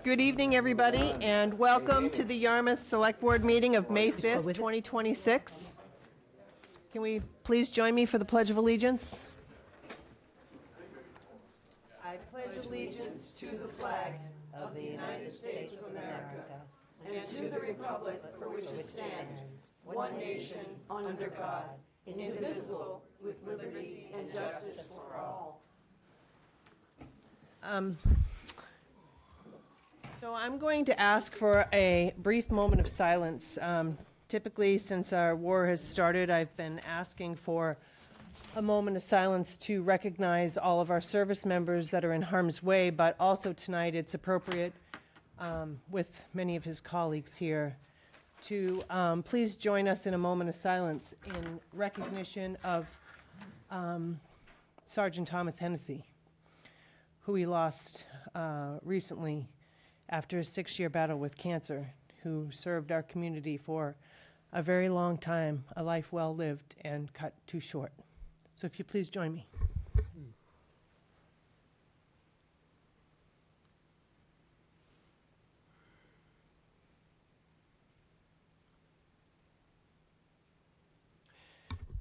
Good evening, everybody, and welcome to the Yarmouth Select Board meeting of May 5th, 2026. Can we please join me for the Pledge of Allegiance? I pledge allegiance to the flag of the United States of America and to the republic for which it stands, one nation, under God, indivisible, with liberty and justice for all. So I'm going to ask for a brief moment of silence. Typically, since our war has started, I've been asking for a moment of silence to recognize all of our service members that are in harm's way, but also tonight it's appropriate, with many of his colleagues here, to please join us in a moment of silence in recognition of Sergeant Thomas Hennessy, who we lost recently after a 6-year battle with cancer, who served our community for a very long time, a life well lived and cut too short. So if you please join me.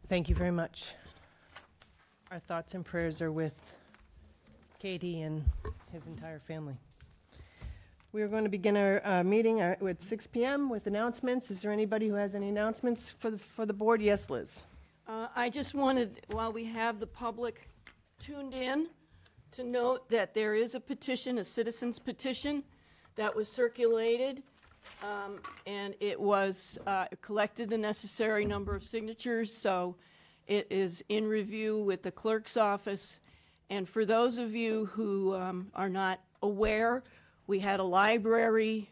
Thank you very much. Our thoughts and prayers are with Katie and his entire family. We are going to begin our meeting at 6 p.m. with announcements. Is there anybody who has any announcements for the board? Yes, Liz. I just wanted, while we have the public tuned in, to note that there is a petition, a citizen's petition, that was circulated, and it was collected the necessary number of signatures, so it is in review with the clerk's office. And for those of you who are not aware, we had a library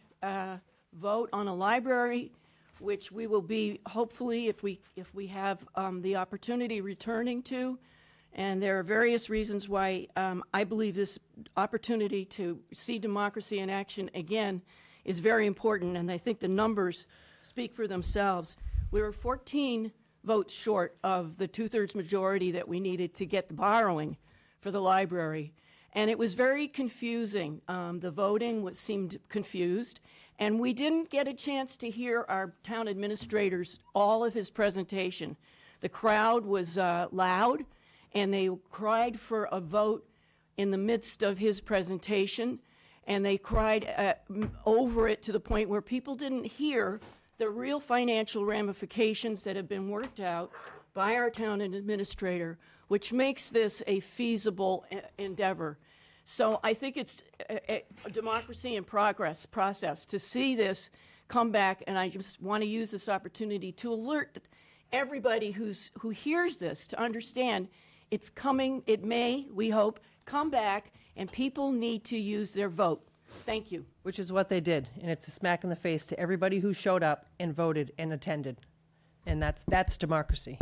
vote on a library, which we will be, hopefully, if we have the opportunity, returning to. And there are various reasons why I believe this opportunity to see democracy in action again is very important, and I think the numbers speak for themselves. We were 14 votes short of the 2/3 majority that we needed to get the borrowing for the library. And it was very confusing. The voting seemed confused, and we didn't get a chance to hear our town administrator's, all of his presentation. The crowd was loud, and they cried for a vote in the midst of his presentation, and they cried over it to the point where people didn't hear the real financial ramifications that have been worked out by our town administrator, which makes this a feasible endeavor. So I think it's a democracy in progress process to see this come back, and I just want to use this opportunity to alert everybody who hears this to understand it's coming. It may, we hope, come back, and people need to use their vote. Thank you. Which is what they did, and it's a smack in the face to everybody who showed up and voted and attended. And that's democracy.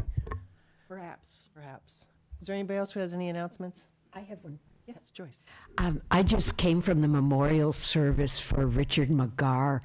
Perhaps. Is there anybody else who has any announcements? I have one. Yes, Joyce. I just came from the memorial service for Richard McGarr,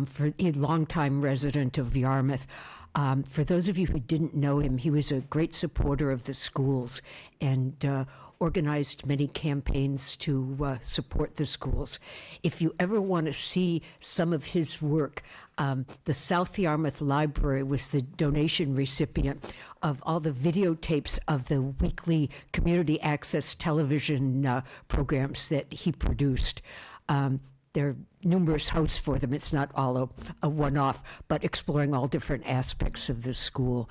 for a longtime resident of Yarmouth. For those of you who didn't know him, he was a great supporter of the schools and organized many campaigns to support the schools. If you ever want to see some of his work, the South Yarmouth Library was the donation recipient of all the videotapes of the weekly community access television programs that he produced. There are numerous hosts for them. It's not all a one-off, but exploring all different aspects of the school.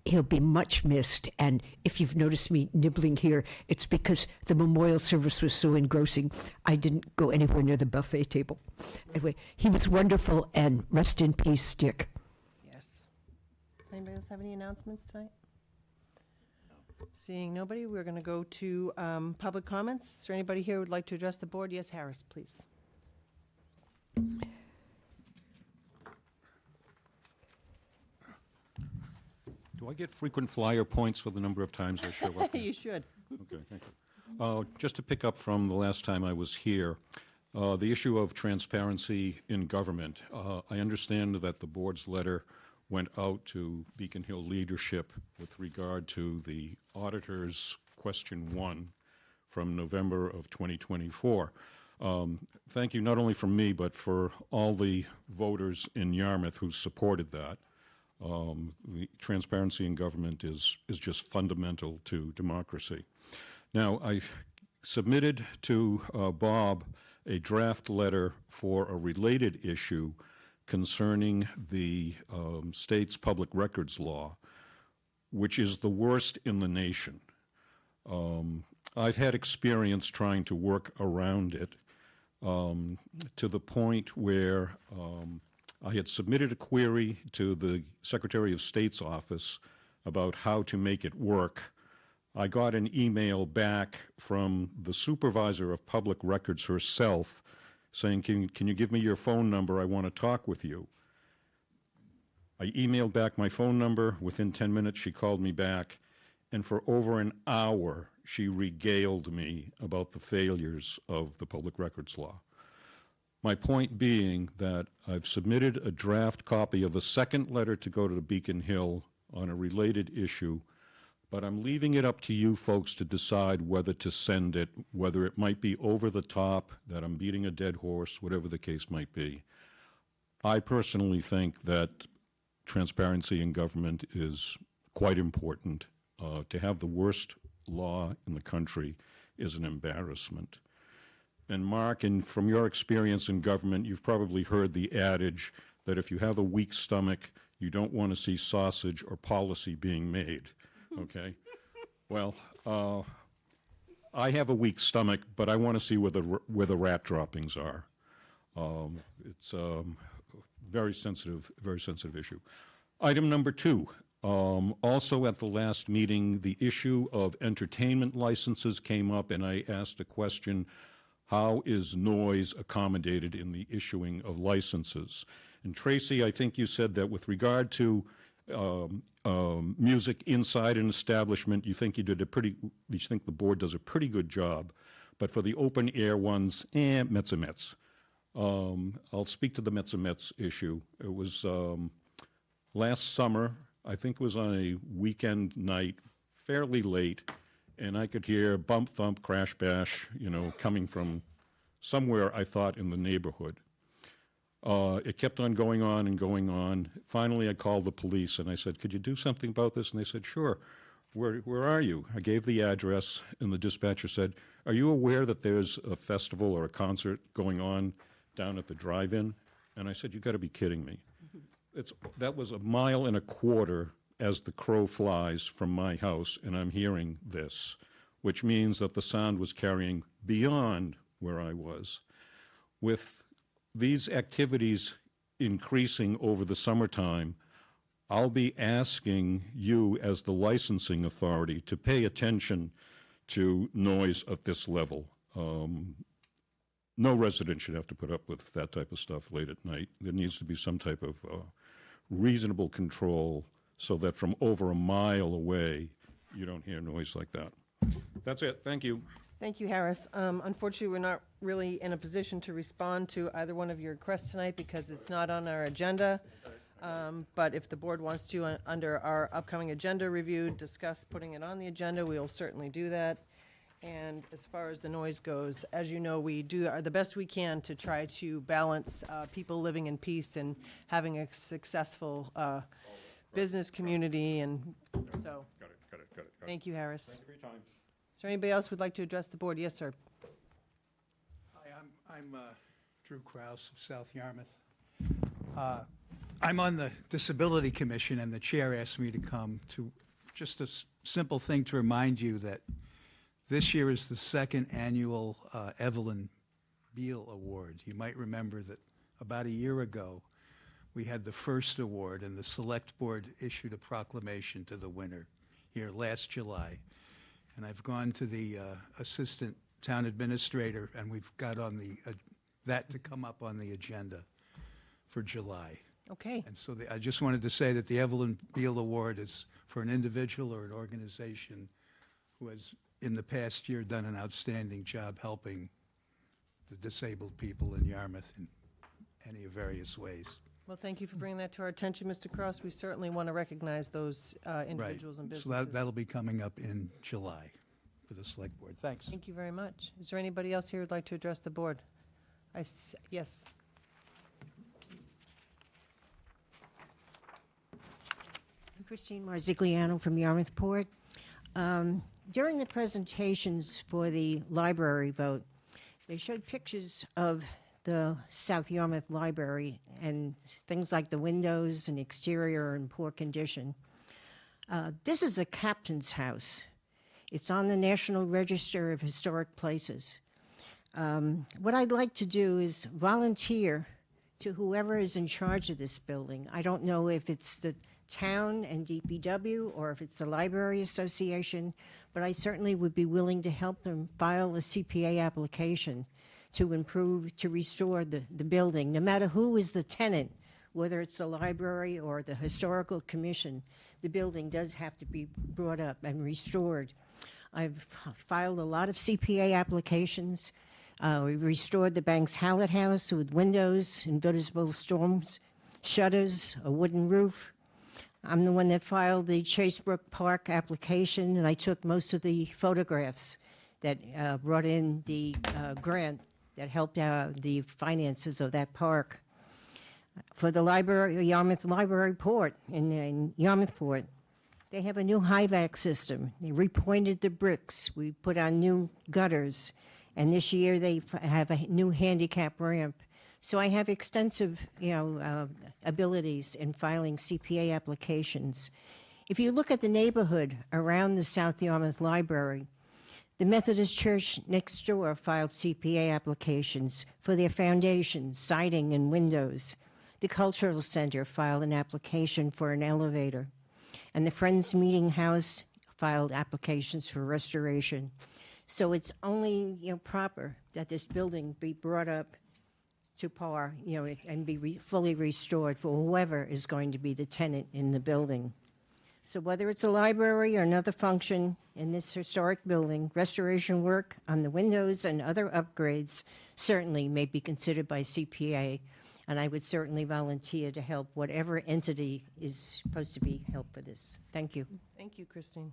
He'll be much missed, and if you've noticed me nibbling here, it's because the memorial service was so engrossing, I didn't go anywhere near the buffet table. Anyway, he was wonderful, and rest in peace, Dick. Yes. Anybody else have any announcements tonight? No. Seeing nobody, we're going to go to public comments. Is there anybody here who would like to address the board? Yes, Harris, please. Do I get frequent flyer points for the number of times I show up? You should. Okay, thank you. Just to pick up from the last time I was here, the issue of transparency in government. I understand that the board's letter went out to Beacon Hill leadership with regard to the auditor's question 1 from November of 2024. Thank you not only from me, but for all the voters in Yarmouth who supported that. The transparency in government is just fundamental to democracy. Now, I submitted to Bob a draft letter for a related issue concerning the state's public records law, which is the worst in the nation. I've had experience trying to work around it to the point where I had submitted a query to the Secretary of State's office about how to make it work. I got an email back from the supervisor of public records herself saying, can you give me your phone number? I want to talk with you. I emailed back my phone number. Within 10 minutes, she called me back. And for over an hour, she regaled me about the failures of the public records law. My point being that I've submitted a draft copy of a second letter to go to Beacon Hill on a related issue, but I'm leaving it up to you folks to decide whether to send it, whether it might be over the top, that I'm beating a dead horse, whatever the case might be. I personally think that transparency in government is quite important. To have the worst law in the country is an embarrassment. And Mark, and from your experience in government, you've probably heard the adage that if you have a weak stomach, you don't want to see sausage or policy being made, okay? Well, I have a weak stomach, but I want to see where the rat droppings are. It's a very sensitive issue. Item number 2. Also at the last meeting, the issue of entertainment licenses came up, and I asked a question, how is noise accommodated in the issuing of licenses? And Tracy, I think you said that with regard to music inside an establishment, you think the board does a pretty good job, but for the open air ones, Mets are Mets. I'll speak to the Mets are Mets issue. It was last summer, I think it was on a weekend night, fairly late, and I could hear bump, thump, crash, bash, coming from somewhere, I thought, in the neighborhood. It kept on going on and going on. Finally, I called the police, and I said, could you do something about this? And they said, sure. Where are you? I gave the address, and the dispatcher said, are you aware that there's a festival or a concert going on down at the drive-in? And I said, you've got to be kidding me. That was 1.25 miles as the crow flies from my house, and I'm hearing this, which means that the sound was carrying beyond where I was. With these activities increasing over the summertime, I'll be asking you as the licensing authority to pay attention to noise at this level. No resident should have to put up with that type of stuff late at night. There needs to be some type of reasonable control so that from over 1 mile away, you don't hear noise like that. That's it. Thank you. Thank you, Harris. Unfortunately, we're not really in a position to respond to either one of your requests tonight because it's not on our agenda. But if the board wants to, under our upcoming agenda review, discuss putting it on the agenda, we will certainly do that. And as far as the noise goes, as you know, we do the best we can to try to balance people living in peace and having a successful business community. And so, Got it. thank you, Harris. Thank you for your time. Is there anybody else who would like to address the board? Yes, sir. Hi, I'm Drew Kraus of South Yarmouth. I'm on the Disability Commission, and the chair asked me to come to just a simple thing to remind you that this year is the second annual Evelyn Beale Award. You might remember that about a year ago, we had the first award, and the Select Board issued a proclamation to the winner here last July. And I've gone to the Assistant Town Administrator, and we've got on that to come up on the agenda for July. Okay. And so I just wanted to say that the Evelyn Beale Award is for an individual or an organization who has, in the past year, done an outstanding job helping the disabled people in Yarmouth in any various ways. Well, thank you for bringing that to our attention, Mr. Cross. We certainly want to recognize those individuals and So businesses. that'll be coming up in July for the Select Board. Thanks. Thank you very much. Is there anybody else here who'd like to address the board? Yes. Christine Marzigliano from Yarmouthport. During the presentations for the library vote, they showed pictures of the South Yarmouth Library and things like the windows and exterior in poor condition. This is a captain's house. It's on the National Register of Historic Places. What I'd like to do is volunteer to whoever is in charge of this building. I don't know if it's the town and DPW or if it's the Library Association, but I certainly would be willing to help them file a CPA application to improve, to restore the building, no matter who is the tenant, whether it's the library or the Historical Commission, the building does have to be brought up and restored. I've filed a lot of CPA applications. We restored the Banks Hallett House with windows, invisible storms, shutters, a wooden roof. I'm the one that filed the Chasebrook Park application, and I took most of the photographs that brought in the grant that helped the finances of that park. For the library, Yarmouth Library Port in Yarmouthport, they have a new HIVAC system. They repointed the bricks. We put on new gutters. And this year they have a new handicap ramp. So I have extensive, abilities in filing CPA applications. If you look at the neighborhood around the South Yarmouth Library, the Methodist Church next door filed CPA applications for their foundations, siding, and windows. The Cultural Center filed an application for an elevator. And the Friends Meeting House filed applications for restoration. So it's only proper that this building be brought up to par, and be fully restored for whoever is going to be the tenant in the building. So whether it's a library or another function in this historic building, restoration work on the windows and other upgrades certainly may be considered by CPA, and I would certainly volunteer to help whatever entity is supposed to be helped for this. Thank you. Thank you, Christine.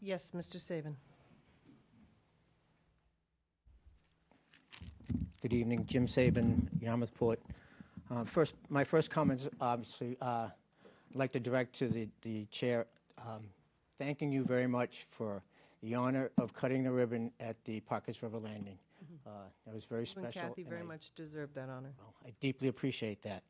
Yes, Mr. Saban. Good evening, Jim Saban, Yarmouthport. My first comments, obviously, I'd like to direct to the chair, thanking you very much for the honor of cutting the ribbon at the Pockets River Landing. That was very You and special. Kathy and very I- much deserve that honor. well, I deeply appreciate that.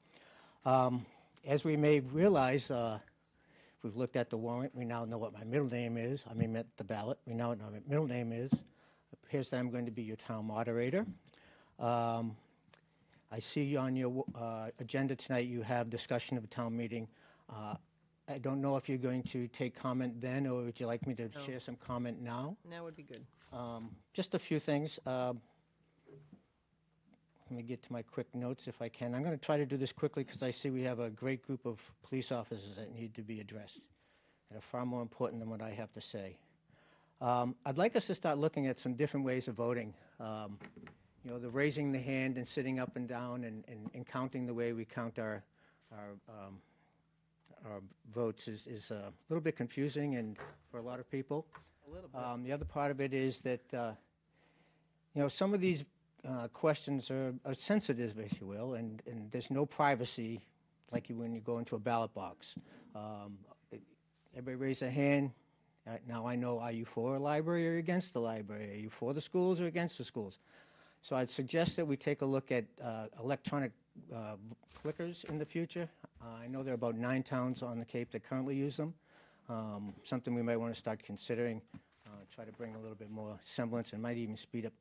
As we may realize, if we've looked at the warrant, we now know what my middle name is. I mean, at the ballot, we now know what my middle name is. It appears that I'm going to be your town moderator. I see on your agenda tonight you have discussion of a town meeting. I don't know if you're going to take comment then, or would you like me to share some comment now? Now would be good. Just a few things. Let me get to my quick notes if I can. I'm going to try to do this quickly because I see we have a great group of police officers that need to be addressed that are far more important than what I have to say. I'd like us to start looking at some different ways of voting. The raising the hand and sitting up and down and counting the way we count our votes is a little bit confusing and for a lot of people. A little bit. The other part of it is that, some of these questions are sensitive, if you will, and there's no privacy like when you go into a ballot box. Everybody raise their hand. Now I know, are you for a library or against the library? Are you for the schools or against the schools? So I'd suggest that we take a look at electronic clickers in the future. I know there are about 9 towns on the Cape that currently use them. Something we might want to start considering, try to bring a little bit more semblance and might even speed up.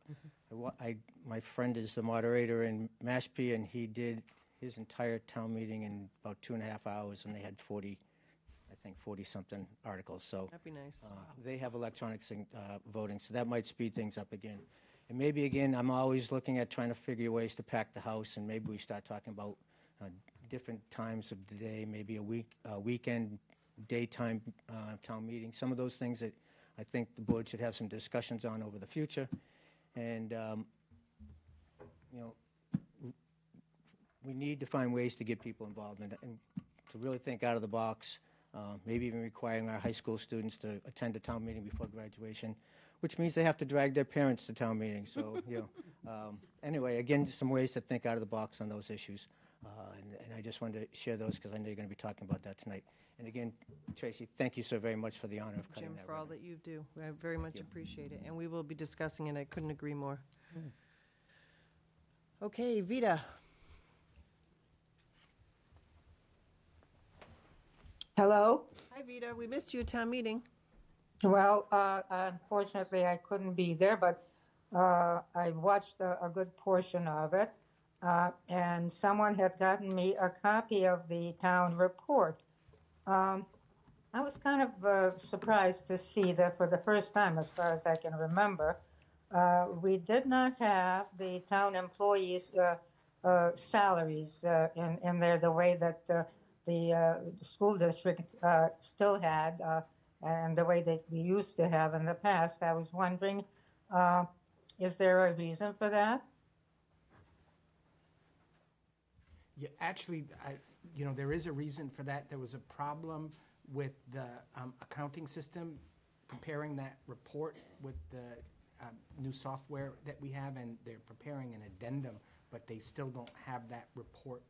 My friend is the moderator in Mashpee, and he did his entire town meeting in about 2.5 hours, and they had 40-something articles. So That'd be nice. they have electronic voting, so that might speed things up again. And maybe, again, I'm always looking at trying to figure ways to pack the house, and maybe we start talking about different times of the day, maybe a weekend, daytime town meeting, some of those things that I think the board should have some discussions on over the future. And, we need to find ways to get people involved and to really think out of the box, maybe even requiring our high school students to attend a town meeting before graduation, which means they have to drag their parents to town meetings. So, Anyway, again, just some ways to think out of the box on those issues. And I just wanted to share those because I know you're going to be talking about that tonight. And again, Tracy, thank you so very much for the honor of cutting Jim, that for all ribbon. that you do. I very much appreciate it, and we will be discussing it. I couldn't agree more. Okay, Vita. Hello. Hi, Vita. We missed you at town meeting. Well, unfortunately, I couldn't be there, but I watched a good portion of it. And someone had gotten me a copy of the town report. I was kind of surprised to see that for the first time, as far as I can remember, we did not have the town employees' salaries in there the way that the school district still had, and the way that we used to have in the past. I was wondering, is there a reason for that? Yeah, actually, there is a reason for that. There was a problem with the accounting system preparing that report with the new software that we have, and they're preparing an addendum, but they still don't have that report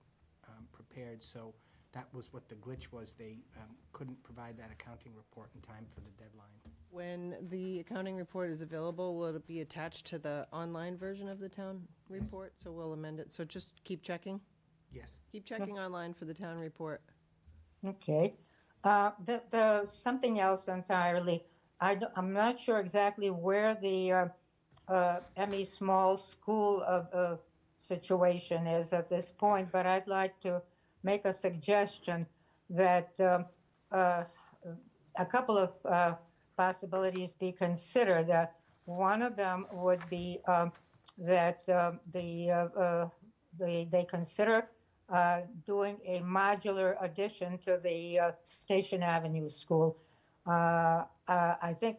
prepared. So that was what the glitch was. They couldn't provide that accounting report in time for the deadline. When the accounting report is available, will it be attached to the online version of the town report? So we'll amend it. So just keep checking. Yes. Keep checking online for the town report. Okay. The something else entirely. I'm not sure exactly where the Emmy Small School situation is at this point, but I'd like to make a suggestion that a couple of possibilities be considered. One of them would be that they consider doing a modular addition to the Station Avenue School. I think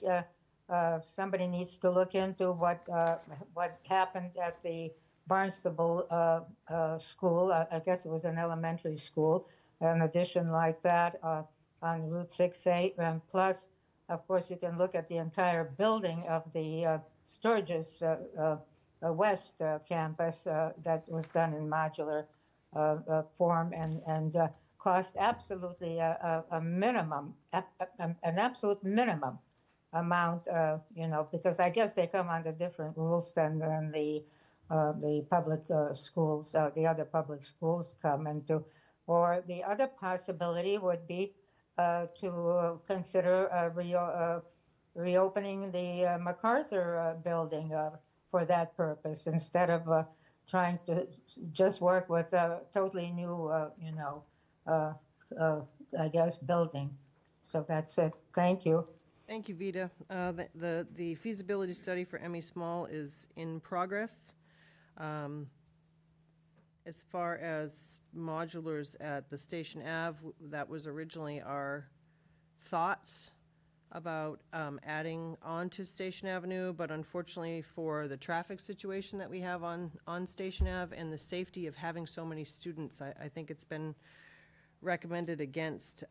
somebody needs to look into what happened at the Barnstable School. I guess it was an elementary school, an addition like that on Route 6A. And plus, of course, you can look at the entire building of the Sturgis West campus that was done in modular form and cost absolutely a minimum, an absolute minimum amount, because I guess they come under different rules than the public schools, the other public schools come into. Or the other possibility would be to consider reopening the MacArthur building for that purpose instead of trying to just work with a totally new, I guess, building. So that's it. Thank you. Thank you, Vita. The feasibility study for Emmy Small is in progress. As far as modulars at the Station Ave, that was originally our thoughts about adding on to Station Avenue, but unfortunately for the traffic situation that we have on Station Ave and the safety of having so many students, I think it's been recommended against,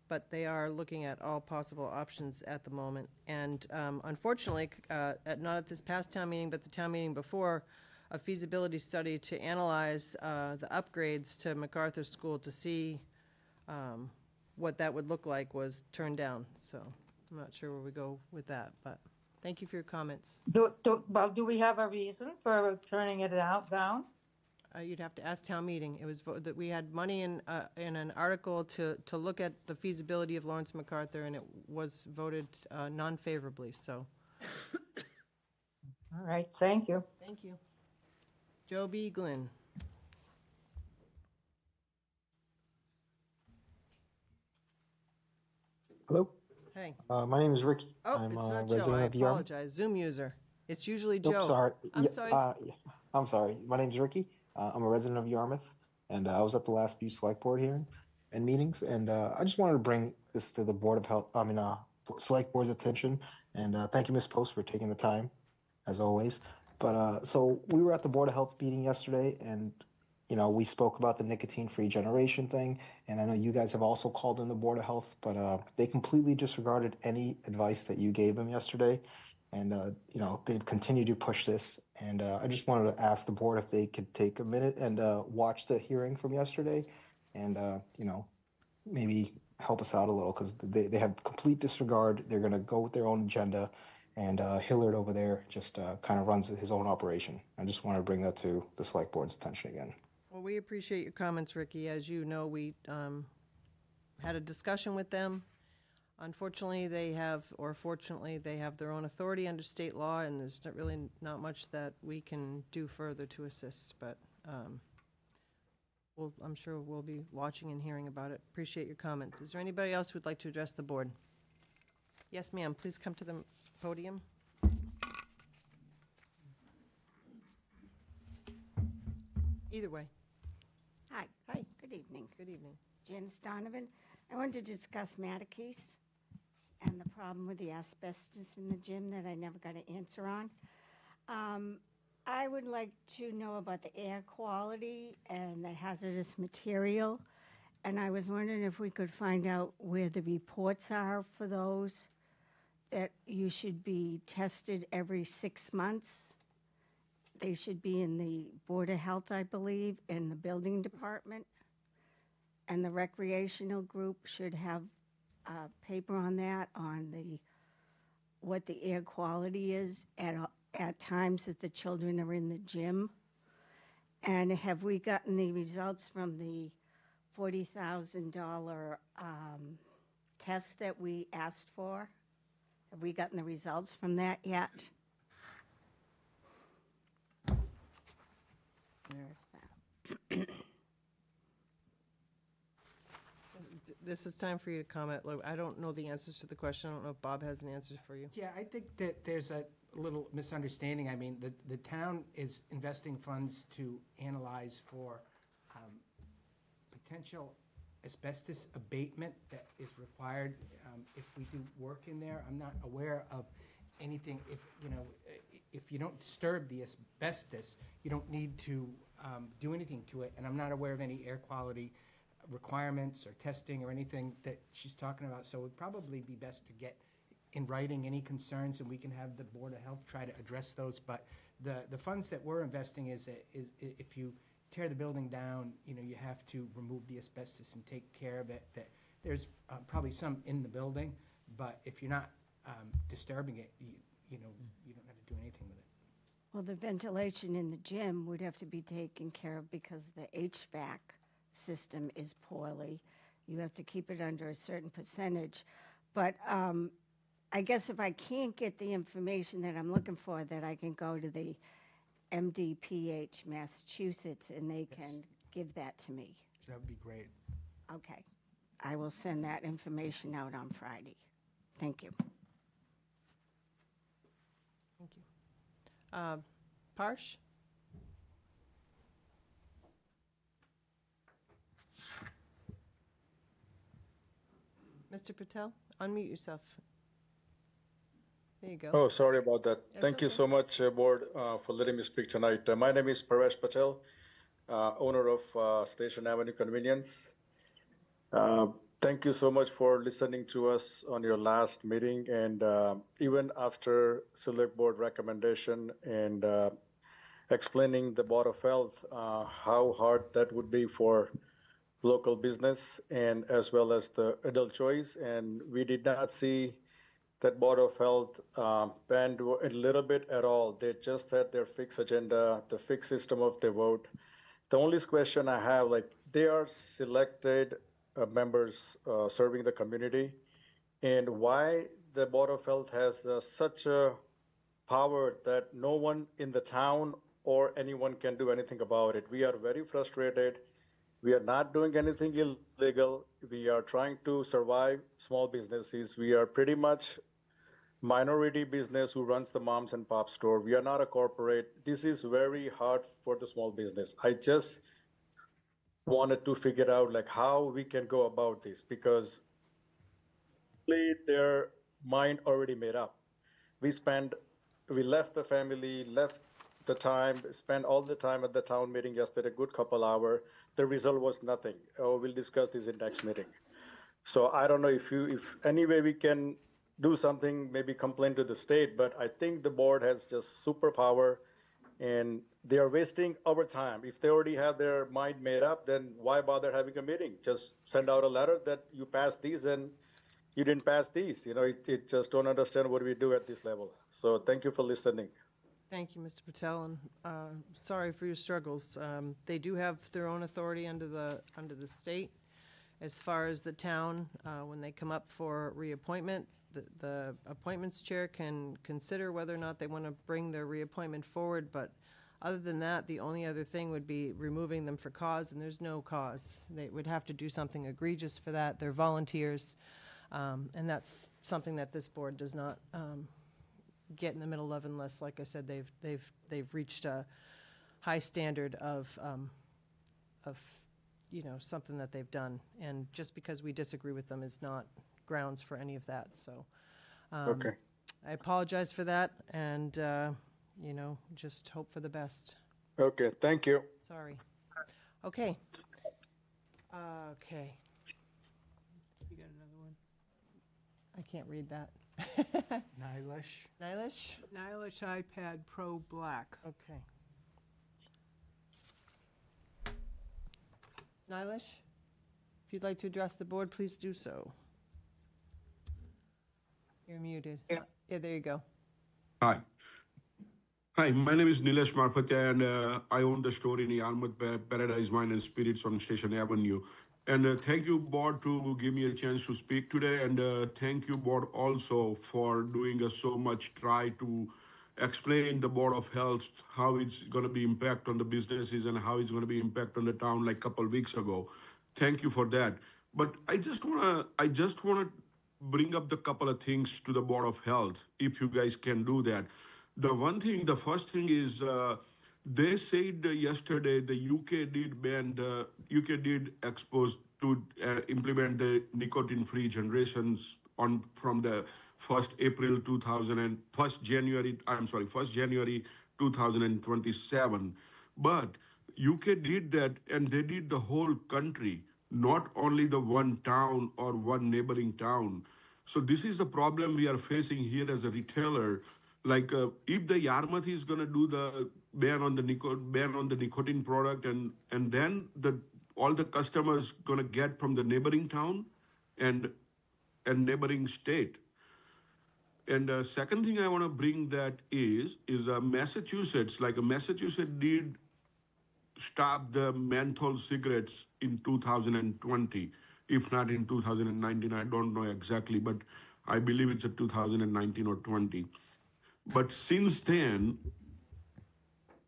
but they are looking at all possible options at the moment. And unfortunately, not at this past town meeting, but the town meeting before, a feasibility study to analyze the upgrades to MacArthur School to see what that would look like was turned down. So I'm not sure where we go with that, but thank you for your comments. Do we have a reason for turning it down? You'd have to ask town meeting. It was that we had money in an article to look at the feasibility of Lawrence MacArthur, and it was voted non-favorably, so. All right, thank you. Thank you. Joe B. Glynn. Hello, Hey. my name is Ricky. Oh, I'm it's a not Joe. resident I of Yarmouth. apologize. Zoom user. It's usually Joe. Oops, sorry. I'm Yeah, sorry. yeah, I'm sorry. My name's Ricky. I'm a resident of Yarmouth, and I was at the last few select board hearing and meetings, and I just wanted to bring this to the Board of Health, select board's attention, and thank you, Ms. Post, for taking the time, as always. But so we were at the Board of Health meeting yesterday, and we spoke about the nicotine-free generation thing, and I know you guys have also called in the Board of Health, but they completely disregarded any advice that you gave them yesterday, and they've continued to push this, And I just wanted to ask the board if they could take a minute and watch the hearing from yesterday and, maybe help us out a little because they have complete disregard. They're going to go with their own agenda. And Hillard over there just kind of runs his own operation. I just want to bring that to the select board's attention again. Well, we appreciate your comments, Ricky. As you know, we had a discussion with them. Unfortunately, fortunately, they have their own authority under state law, and there's not much that we can do further to assist, but I'm sure we'll be watching and hearing about it. Appreciate your comments. Is there anybody else who'd like to address the board? Yes, ma'am, please come to the podium. Either way. Hi. Hi. Good evening. Good evening. Janice Donovan. I wanted to discuss Mattakese and the problem with the asbestos in the gym that I never got an answer on. I would like to know about the air quality and the hazardous material. And I was wondering if we could find out where the reports are for those, that you should be tested every 6 months. They should be in the Board of Health, I believe, in the building department. And the recreational group should have a paper on that, on what the air quality is at times that the children are in the gym. And have we gotten the results from the $40,000 test that we asked for? Have we gotten the results from that yet? Where is that? This is time for you to comment. Look, I don't know the answers to the question. I don't know if Bob has an answer for you. Yeah, I think that there's a little misunderstanding. I mean, the town is investing funds to analyze for potential asbestos abatement that is required if we do work in there. I'm not aware of anything. If you don't disturb the asbestos, you don't need to do anything to it. And I'm not aware of any air quality requirements or testing or anything that she's talking about. So it would probably be best to get in writing any concerns, and we can have the Board of Health try to address those. But the funds that we're investing is if you tear the building down, you have to remove the asbestos and take care of it. That there's probably some in the building, but if you're not disturbing it, you don't have to do anything with it. Well, the ventilation in the gym would have to be taken care of because the HVAC system is poorly. You have to keep it under a certain percentage. But I guess if I can't get the information that I'm looking for, that I can go to the MDPH Massachusetts and they can give that to me. That would be great. Okay. I will send that information out on Friday. Thank you. Thank you. Parsh? Mr. Patel, unmute yourself. There you go. Oh, sorry about that. That's Thank you okay. so much, Board, for letting me speak tonight. My name is Paresh Patel, owner of Station Avenue Convenience. Thank you so much for listening to us on your last meeting, and even after Select Board recommendation and explaining the Board of Health, how hard that would be for local business and as well as the adult choice. And we did not see that Board of Health banned a little bit at all. They just had their fixed agenda, the fixed system of their vote. The only question I have, they are selected members serving the community, and why the Board of Health has such a power that no one in the town or anyone can do anything about it. We are very frustrated. We are not doing anything illegal. We are trying to survive small businesses. We are pretty much minority business who runs the moms and pop store. We are not a corporate. This is very hard for the small business. I just wanted to figure out how we can go about this, because their mind already made up. We left the family, left the time, spent all the time at the town meeting yesterday, a good couple hours. The result was nothing. Oh, we'll discuss this in next meeting. So I don't know if any way we can do something, maybe complain to the state, but I think the board has just superpower, and they are wasting our time. If they already have their mind made up, then why bother having a meeting? Just send out a letter that you passed these and you didn't pass these. It just don't understand what we do at this level. So thank you for listening. Thank you, Mr. Patel, and sorry for your struggles. They do have their own authority under the state. As far as the town, when they come up for reappointment, the appointments chair can consider whether or not they want to bring their reappointment forward, but other than that, the only other thing would be removing them for cause, and there's no cause. They would have to do something egregious for that. They're volunteers, and that's something that this board does not get in the middle of unless, like I said, they've reached a high standard of something that they've done. And just because we disagree with them is not grounds for any of that. So Okay. I apologize for that, and just hope for the best. Okay, thank you. Sorry. Okay. Okay. You got another one? I can't read that. Nylish. Nylish? Nylish iPad Pro Black. Okay. Nylish, if you'd like to address the board, please do so. You're muted. Yeah, there you go. Hi. Hi, my name is Nilesh Marpate, and I own the store in Yarmouth Paradise Wine and Spirits on Station Avenue. And thank you, board, to give me a chance to speak today. And thank you, board, also for doing so much try to explain the Board of Health, how it's going to be impact on the businesses and how it's going to be impact on the town like a couple of weeks ago. Thank you for that. But I just want to bring up the couple of things to the Board of Health, if you guys can do that. The first thing is, they said yesterday the UK did expose to implement the nicotine-free generations from the 1st January 2027. But UK did that, and they did the whole country, not only the one town or one neighboring town. So this is the problem we are facing here as a retailer. Like if the Yarmouth is going to do the ban on the nicotine product, and then all the customers going to get from the neighboring town and neighboring state. And the second thing I want to bring that is Massachusetts. Massachusetts did stop the menthol cigarettes in 2020, if not in 2019. I don't know exactly, but I believe it's a 2019 or 20. But since then,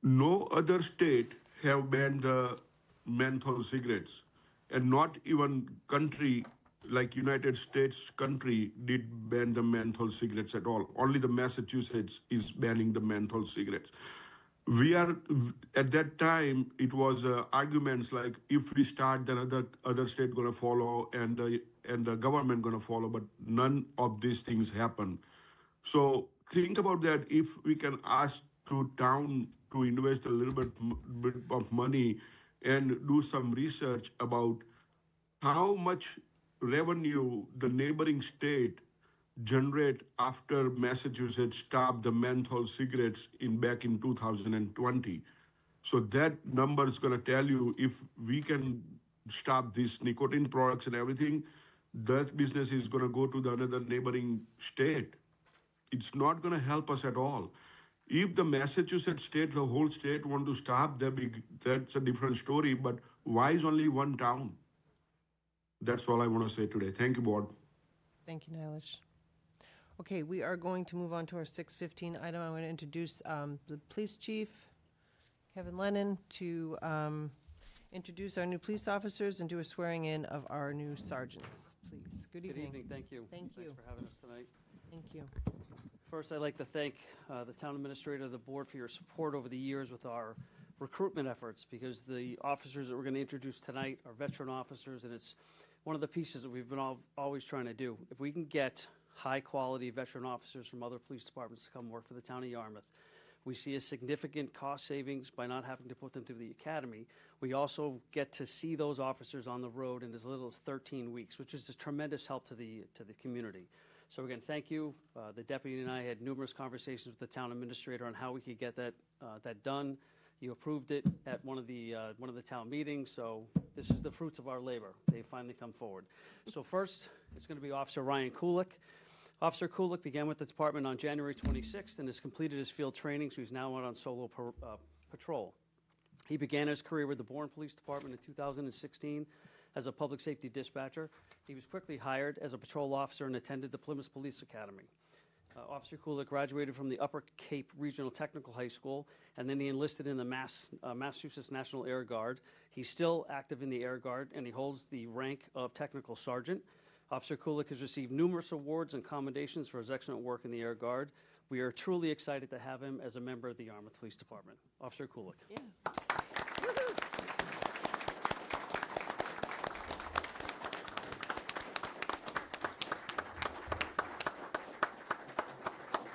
no other state have banned the menthol cigarettes, and not even country like United States country did ban the menthol cigarettes at all. Only the Massachusetts is banning the menthol cigarettes. We are at that time. It was arguments like if we start, then other state going to follow, and the government going to follow. But none of these things happen. So think about that. If we can ask to town to invest a little bit of money and do some research about how much revenue the neighboring state generate after Massachusetts stopped the menthol cigarettes back in 2020. So that number is going to tell you if we can stop these nicotine products and everything, that business is going to go to the another neighboring state. It's not going to help us at all. If the Massachusetts state, the whole state want to stop, that's a different story. But why is only one town? That's all I want to say today. Thank you, board. Thank you, Nylish. Okay, we are going to move on to our 6:15 item. I'm going to introduce the police chief, Kevin Lennon, to introduce our new police officers and do a swearing in of our new sergeants, please. Good evening. Good evening, thank you. Thank you. Thanks for having us tonight. Thank you. First, I'd like to thank the town administrator, the board, for your support over the years with our recruitment efforts, because the officers that we're going to introduce tonight are veteran officers, and it's one of the pieces that we've been always trying to do. If we can get high-quality veteran officers from other police departments to come work for the town of Yarmouth, we see a significant cost savings by not having to put them through the academy. We also get to see those officers on the road in as little as 13 weeks, which is a tremendous help to the community. So again, thank you. The deputy and I had numerous conversations with the town administrator on how we could get that done. You approved it at one of the town meetings, so this is the fruits of our labor. They finally come forward. So first, it's going to be Officer Ryan Kulik. Officer Kulik began with the department on January 26th and has completed his field training, so he's now out on solo patrol. He began his career with the Bourne Police Department in 2016 as a public safety dispatcher. He was quickly hired as a patrol officer and attended the Plymouth Police Academy. Officer Kulik graduated from the Upper Cape Regional Technical High School, and then he enlisted in the Massachusetts National Air Guard. He's still active in the Air Guard, and he holds the rank of Technical Sergeant. Officer Kulik has received numerous awards and commendations for his excellent work in the Air Guard. We are truly excited to have him as a member of the Yarmouth Police Department. Officer Kulik. Yeah.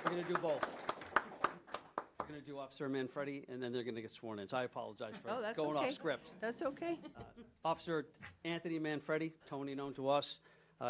We're going to do both. We're going to do Officer Manfredi, and then they're going to get sworn in. So I apologize for Oh, that's going okay. off script. That's okay. Officer Anthony Manfredi, Tony known to us,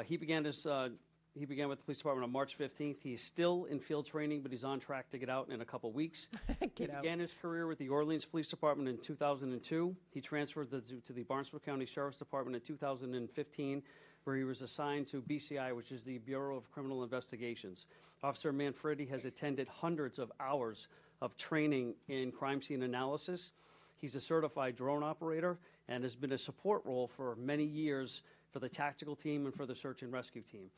he began with the police department on March 15th. He's still in field training, but he's on track to get out in a couple weeks. He began his career with the Orleans Police Department in 2002. He transferred to the Barnstable County Sheriff's Department in 2015, where he was assigned to BCI, which is the Bureau of Criminal Investigations. Officer Manfredi has attended hundreds of hours of training in crime scene analysis. He's a certified drone operator and has been a support role for many years for the tactical team and for the search and rescue team.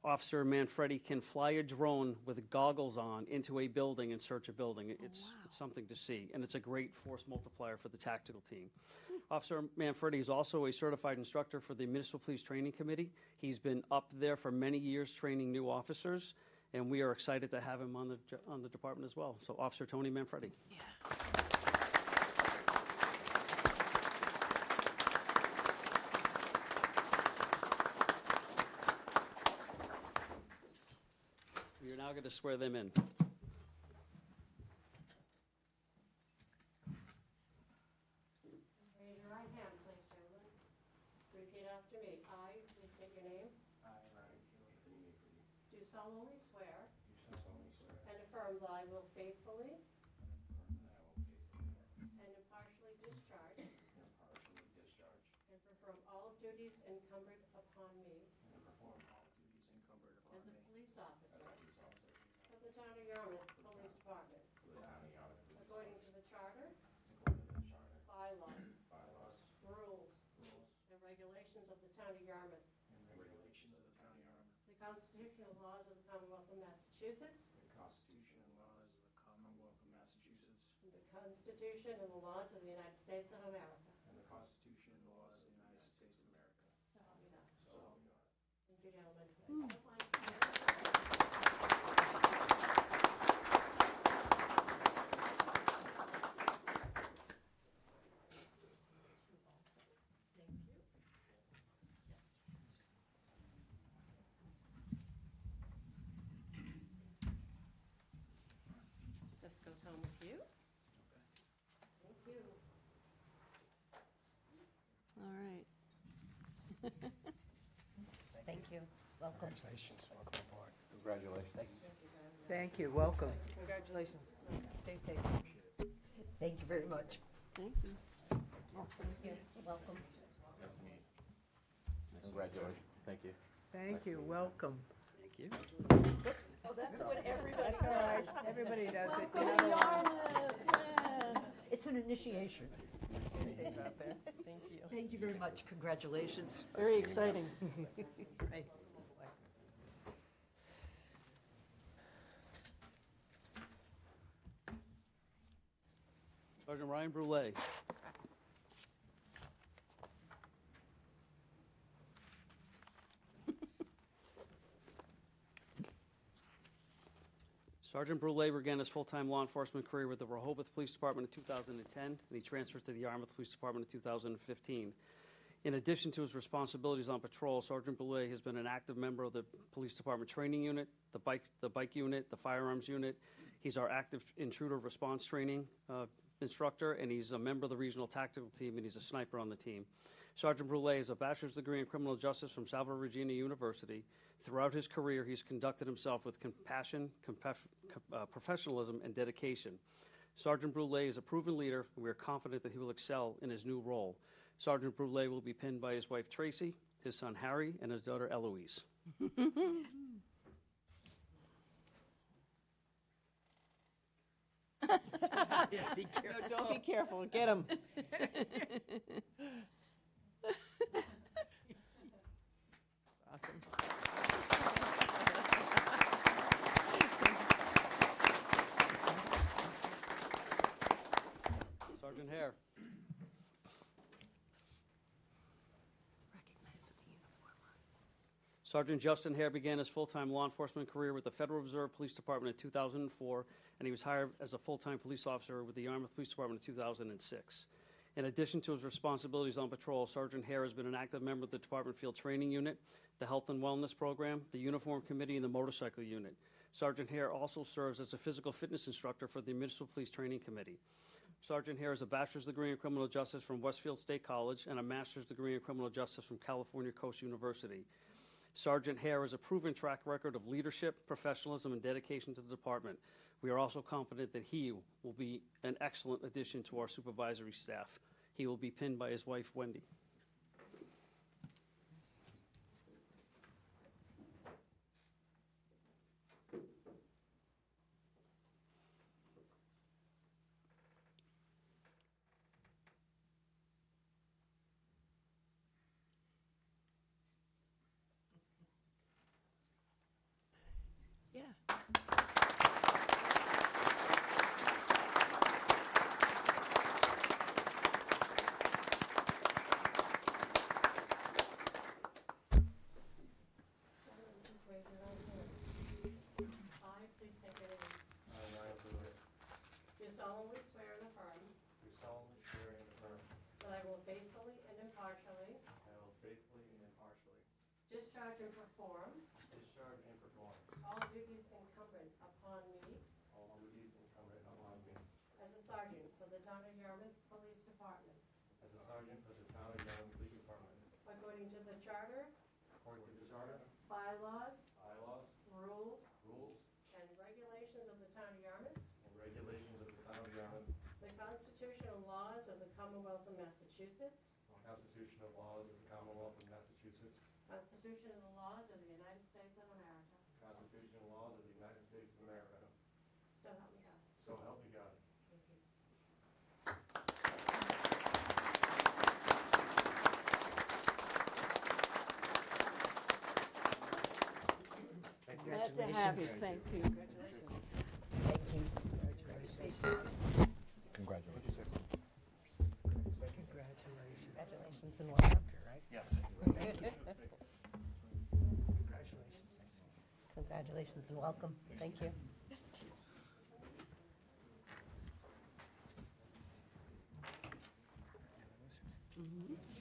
Officer Manfredi can fly a drone with goggles on into a building and search a building. It's something to see, and it's a great force multiplier for the tactical team. Officer Manfredi is also a certified instructor for the Municipal Police Training Committee. He's been up there for many years training new officers, and we are excited to have him on the department as well. So Officer Tony Manfredi. Yeah. We are now going to swear them in. Raise your right hand, please, gentlemen. Repeat after me. I, please state your name. I, Ryan Kulik, Do solemnly swear do solemnly swear and affirm that I will faithfully that I will faithfully and impartially discharge and impartially discharge and perform all duties incumbent upon me and perform all duties incumbent upon as a me police officer as a police officer of the Town of Yarmouth Police Department, for the Town of Yarmouth Police according to the Charter, according to the Charter, bylaws, rules, and regulations of the Town of Yarmouth, and regulations of the Town of Yarmouth, the Constitution and laws of the Commonwealth of Massachusetts, the Constitution and laws of the Commonwealth of Massachusetts, and the Constitution and the laws of the United States of America. and the Constitution and laws of the United States of America. So help me God. So help me God. Thank you, gentlemen. This goes home with you. Thank you. All right. Thank you. Welcome. Congratulations. Welcome aboard. Congratulations. Thank you, welcome. Congratulations. Stay safe. Thank you very much. Thank you. Thank you. Welcome. Nice to meet you. Congratulations. Thank you. Thank you, welcome. Thank you. Oh, that's what everybody That's all right, does. everybody does it. Welcome to Yarmouth, yeah. It's an initiation. Stay safe out there. Thank you. Thank you very much. Congratulations. Very exciting. Right. Sergeant Ryan Brule. Sergeant Brule began his full-time law enforcement career with the Rehoboth Police Department in 2010, and he transferred to the Yarmouth Police Department in 2015. In addition to his responsibilities on patrol, Sergeant Brule has been an active member of the Police Department Training Unit, the bike unit, the firearms unit. He's our active intruder response training instructor, and he's a member of the regional tactical team, and he's a sniper on the team. Sergeant Brule has a bachelor's degree in criminal justice from Salve Regina University. Throughout his career, he's conducted himself with compassion, professionalism, and dedication. Sergeant Brule is a proven leader, and we are confident that he will excel in his new role. Sergeant Brule will be pinned by his wife Tracy, his son Harry, and his daughter Eloise. No, don't be careful, get him. Awesome. Sergeant Hare. Sergeant Justin Hare began his full-time law enforcement career with the Federal Reserve Police Department in 2004, and he was hired as a full-time police officer with the Yarmouth Police Department in 2006. In addition to his responsibilities on patrol, Sergeant Hare has been an active member of the Department Field Training Unit, the Health and Wellness Program, the Uniform Committee, and the Motorcycle Unit. Sergeant Hare also serves as a physical fitness instructor for the Municipal Police Training Committee. Sergeant Hare has a bachelor's degree in criminal justice from Westfield State College and a master's degree in criminal justice from California Coast University. Sergeant Hare has a proven track record of leadership, professionalism, and dedication to the department. We are also confident that he will be an excellent addition to our supervisory staff. He will be pinned by his wife, Wendy. Yeah. I, please take your name. Do solemnly swear and affirm that I will faithfully and impartially discharge and perform all duties incumbent upon me as a sergeant for the Town of Yarmouth Police Department, according to the charter, bylaws, rules, and regulations of the Town of Yarmouth, the Constitution and laws of the Commonwealth of Massachusetts, Constitution and the laws of the United States of America. So help me God. Thank you. Glad to have you. Thank you. Congratulations. Thank you. Congratulations. Congratulations and welcome. Yes. Congratulations and welcome. Thank you.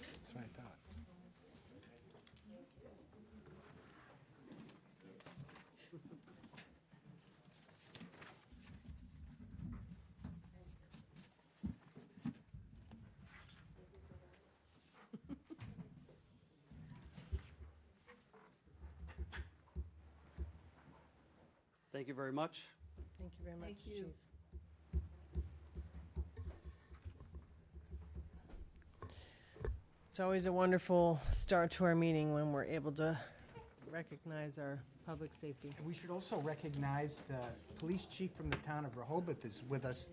That's what I thought. Thank you very much. Thank you very much, Thank you. Chief. It's always a wonderful start to our meeting when we're able to recognize our public safety. And we should also recognize the police chief from the town of Rehoboth is with us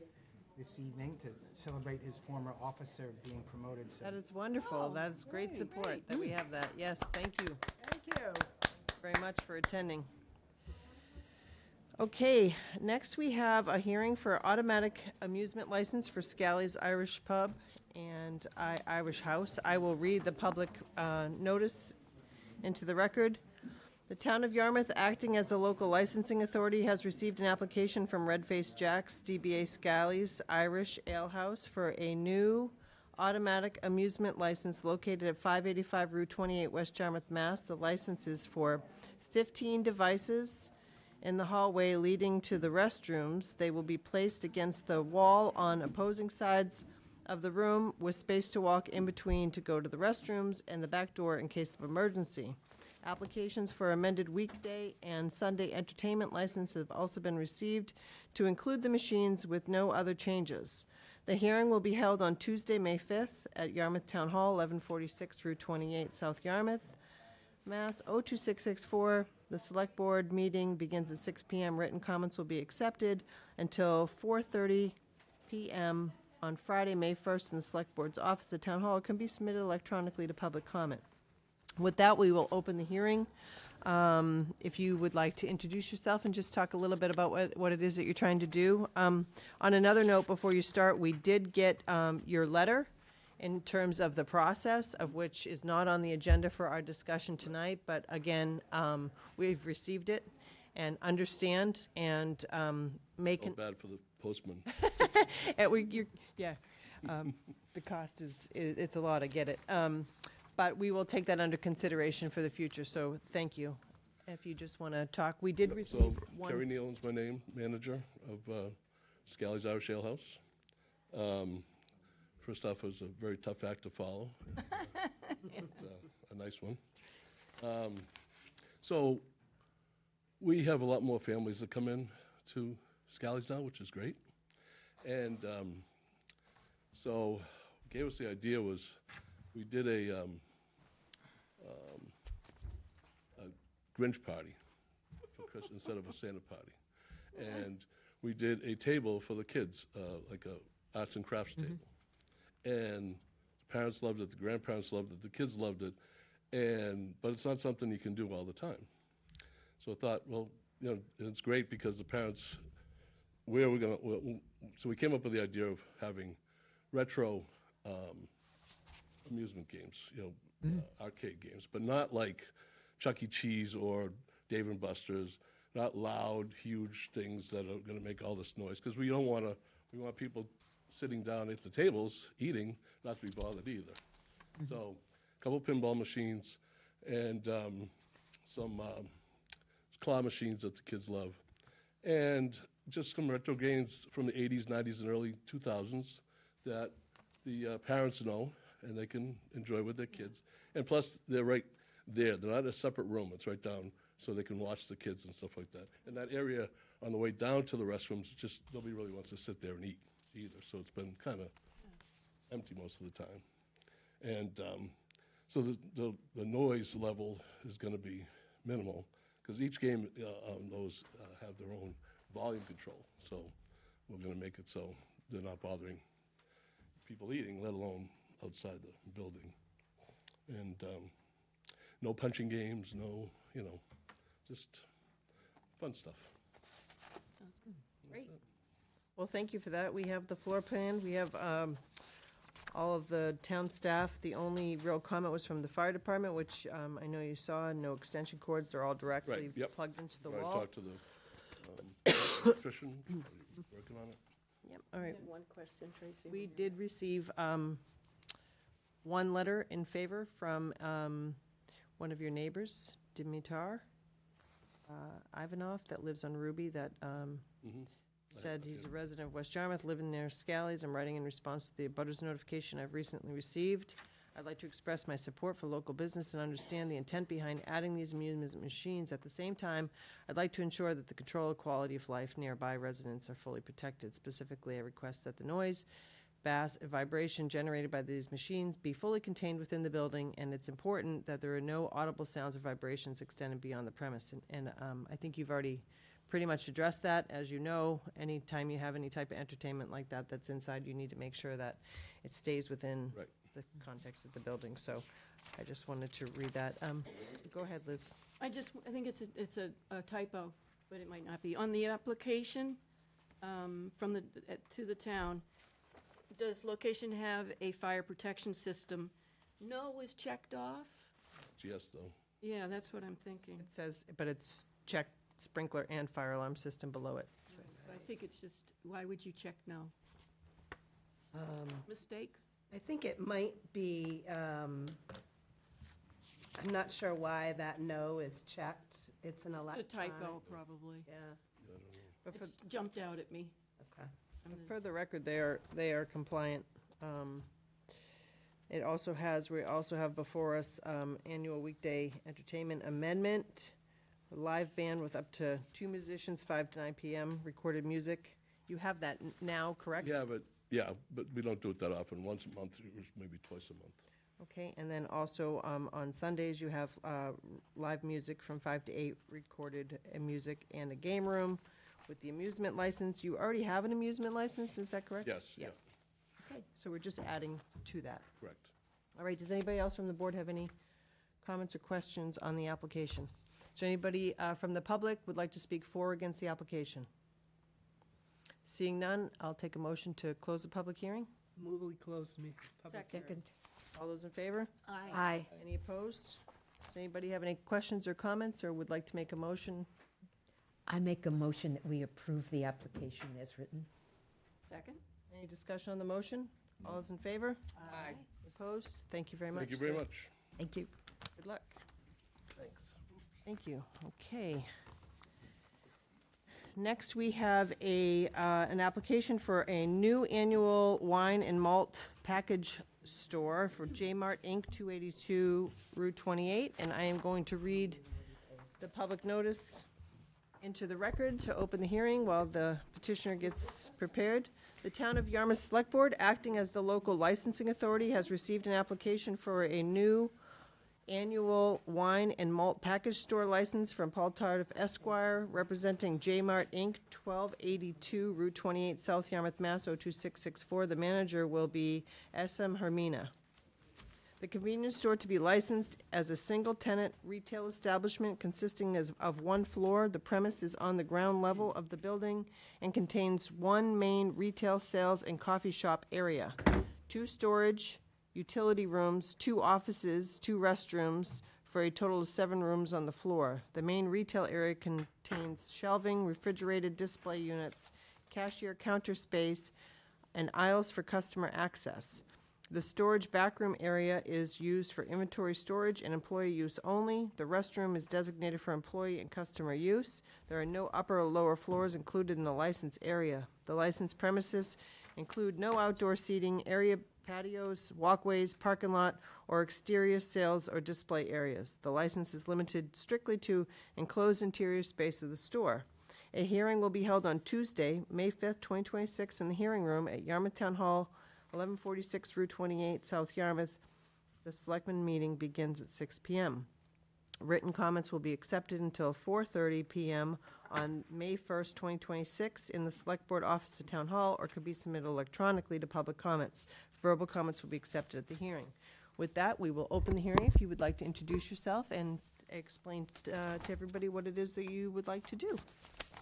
this evening to celebrate his former officer being promoted. So That is wonderful. That's great support that we have that. Yes, thank you. Thank you. Very much for attending. Okay, next we have a hearing for automatic amusement license for Scally's Irish Pub and Irish House. I will read the public notice into the record. The Town of Yarmouth, acting as the local licensing authority, has received an application from Redface Jack's DBA Scally's Irish Ale House for a new automatic amusement license located at 585 Route 28, West Yarmouth, Mass. The license is for 15 devices in the hallway leading to the restrooms. They will be placed against the wall on opposing sides of the room with space to walk in between to go to the restrooms and the back door in case of emergency. Applications for amended weekday and Sunday entertainment license have also been received to include the machines with no other changes. The hearing will be held on Tuesday, May 5th at Yarmouth Town Hall, 1146 Route 28, South Yarmouth, Mass. 02664. The Select Board meeting begins at 6 p.m. Written comments will be accepted until 4:30 p.m. on Friday, May 1st, in the Select Board's office at Town Hall. It can be submitted electronically to public comment. With that, we will open the hearing. If you would like to introduce yourself and just talk a little bit about what it is that you're trying to do. On another note, before you start, we did get your letter in terms of the process, of which is not on the agenda for our discussion tonight, but again, we've received it and understand and make an... bad for the postman. The cost it's a lot, I get it. But we will take that under consideration for the future, so thank you. If you just want to talk, we did receive one... Kerry Nealon's my name, manager of Scally's Irish Ale House. First off, it was a very tough act to follow. It's a nice one. So we have a lot more families that come in to Scally's now, which is great. And so gave us the idea was we did a Grinch party for Christmas instead of a Santa party. And we did a table for the kids, like a arts and crafts table. And the parents loved it, the grandparents loved it, the kids loved it, but it's not something you can do all the time. So I thought, well, it's great because the parents, so we came up with the idea of having retro amusement games, arcade games, but not like Chuck E. Cheese or Dave & Buster's, not loud, huge things that are going to make all this noise, because we want people sitting down at the tables, eating, not to be bothered either. So a couple pinball machines and some claw machines that the kids love. And just some retro games from the 80s, 90s, and early 2000s that the parents know and they can enjoy with their kids. And plus, they're right there. They're not in a separate room. It's right down so they can watch the kids and stuff like that. And that area on the way down to the restrooms, just nobody really wants to sit there and eat either, so it's been kind of empty most of the time. And so the noise level is going to be minimal, because each game on those have their own volume control, so we're going to make it so they're not bothering people eating, let alone outside the building. And no punching games, no, just fun stuff. Sounds good. Great. Well, thank you for that. We have the floor plan. We have all of the town staff. The only real comment was from the fire department, which I know you saw. No extension cords. They're all directly plugged into the wall. I talked to the electrician, working on it. Yep. All right. One question, Tracy. We did receive one letter in favor from one of your neighbors, Dimitar Ivanov, that lives on Ruby, that said he's a resident of West Yarmouth, living near Scally's. I'm writing in response to the abutters notification I've recently received. I'd like to express my support for local business and understand the intent behind adding these amusement machines. At the same time, I'd like to ensure that the control of quality of life nearby residents are fully protected. Specifically, I request that the noise, bass, and vibration generated by these machines be fully contained within the building, and it's important that there are no audible sounds or vibrations extended beyond the premise. And I think you've already pretty much addressed that. As you know, anytime you have any type of entertainment like that that's inside, you need to make sure that it stays within the context of the building. So I just wanted to read that. Go ahead, Liz. I think it's a typo, but it might not be. On the application to the town, does location have a fire protection system? No was checked off? Yes, though. Yeah, that's what I'm thinking. It says, but it's checked sprinkler and fire alarm system below it. So. I think it's just, why would you check no? Mistake? I think it might be, I'm not sure why that no is checked. It's an electronic. A typo, probably. Yeah. It's jumped out at me. Okay. For the record, they are compliant It also has, we also have before us annual weekday entertainment amendment, a live band with up to 2 musicians, 5 to 9 p.m., recorded music. You have that now, correct? Yeah, but we don't do it that often. Once a month, or maybe twice a month. Okay, and then also on Sundays, you have live music from 5 to 8, recorded music, and a game room with the amusement license. You already have an amusement license, is that correct? Yes, yeah. Yes. Okay, so we're just adding to that. Correct. All right, does anybody else from the board have any comments or questions on the application? Is there anybody from the public would like to speak for or against the application? Seeing none, I'll take a motion to close the public hearing. Move we close the public hearing. Second. All those in favor? Aye. Any opposed? Does anybody have any questions or comments, or would like to make a motion? I make a motion that we approve the application as written. Second? Any discussion on the motion? All those in favor? Aye. Opposed? Thank you very much. Thank you very sir. much. Thank you. Good luck. Thanks. Thank you. Okay. Next, we have an application for a new annual wine and malt package store for J-Mart Inc., 282 Route 28, and I am going to read the public notice into the record to open the hearing while the petitioner gets prepared. The Town of Yarmouth Select Board, acting as the local licensing authority, has received an application for a new annual wine and malt package store license from Paul Tardif Esquire, representing J-Mart Inc., 1282 Route 28, South Yarmouth, Mass. 02664. The manager will be S.M. Hermina. The convenience store to be licensed as a single-tenant retail establishment consisting of one floor. The premise is on the ground level of the building and contains one main retail sales and coffee shop area, 2 storage utility rooms, 2 offices, 2 restrooms, for a total of 7 rooms on the floor. The main retail area contains shelving, refrigerated display units, cashier counter space, and aisles for customer access. The storage backroom area is used for inventory storage and employee use only. The restroom is designated for employee and customer use. There are no upper or lower floors included in the license area. The licensed premises include no outdoor seating, area patios, walkways, parking lot, or exterior sales or display areas. The license is limited strictly to enclosed interior space of the store. A hearing will be held on Tuesday, May 5th, 2026, in the hearing room at Yarmouth Town Hall, 1146 Route 28, South Yarmouth. The selectmen meeting begins at 6 p.m. Written comments will be accepted until 4:30 p.m. on May 1st, 2026, in the Select Board office at Town Hall, or could be submitted electronically to public comments. Verbal comments will be accepted at the hearing. With that, we will open the hearing. If you would like to introduce yourself and explain to everybody what it is that you would like to do.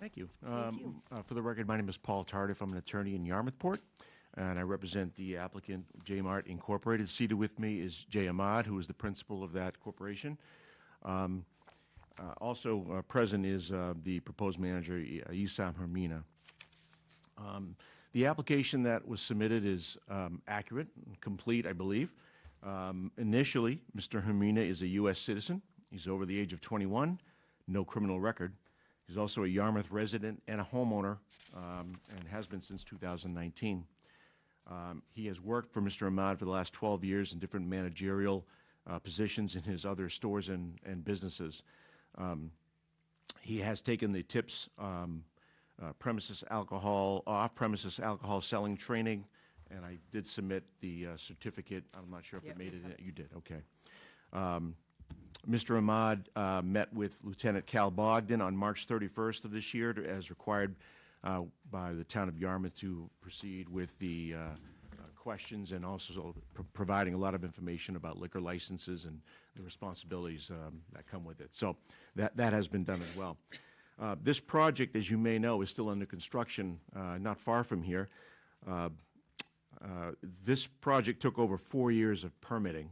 Thank you. Thank you. For the record, my name is Paul Tardif. I'm an attorney in Yarmouthport, and I represent the applicant, J-Mart Incorporated. Seated with me is Jay Ahmad, who is the principal of that corporation. Also present is the proposed manager, Isam Hermina. The application that was submitted is accurate and complete, I believe. Initially, Mr. Hermina is a U.S. citizen. He's over the age of 21, no criminal record. He's also a Yarmouth resident and a homeowner, and has been since 2019. He has worked for Mr. Ahmad for the last 12 years in different managerial positions in his other stores and businesses. He has taken the TIPS off-premises alcohol selling training, and I did submit the certificate. I'm not sure if it made it. You did, okay. Mr. Ahmad met with Lieutenant Cal Bogdan on March 31st of this year, as required by the town of Yarmouth, to proceed with the questions, and also providing a lot of information about liquor licenses and the responsibilities that come with it. So that has been done as well. This project, as you may know, is still under construction not far from here. This project took over 4 years of permitting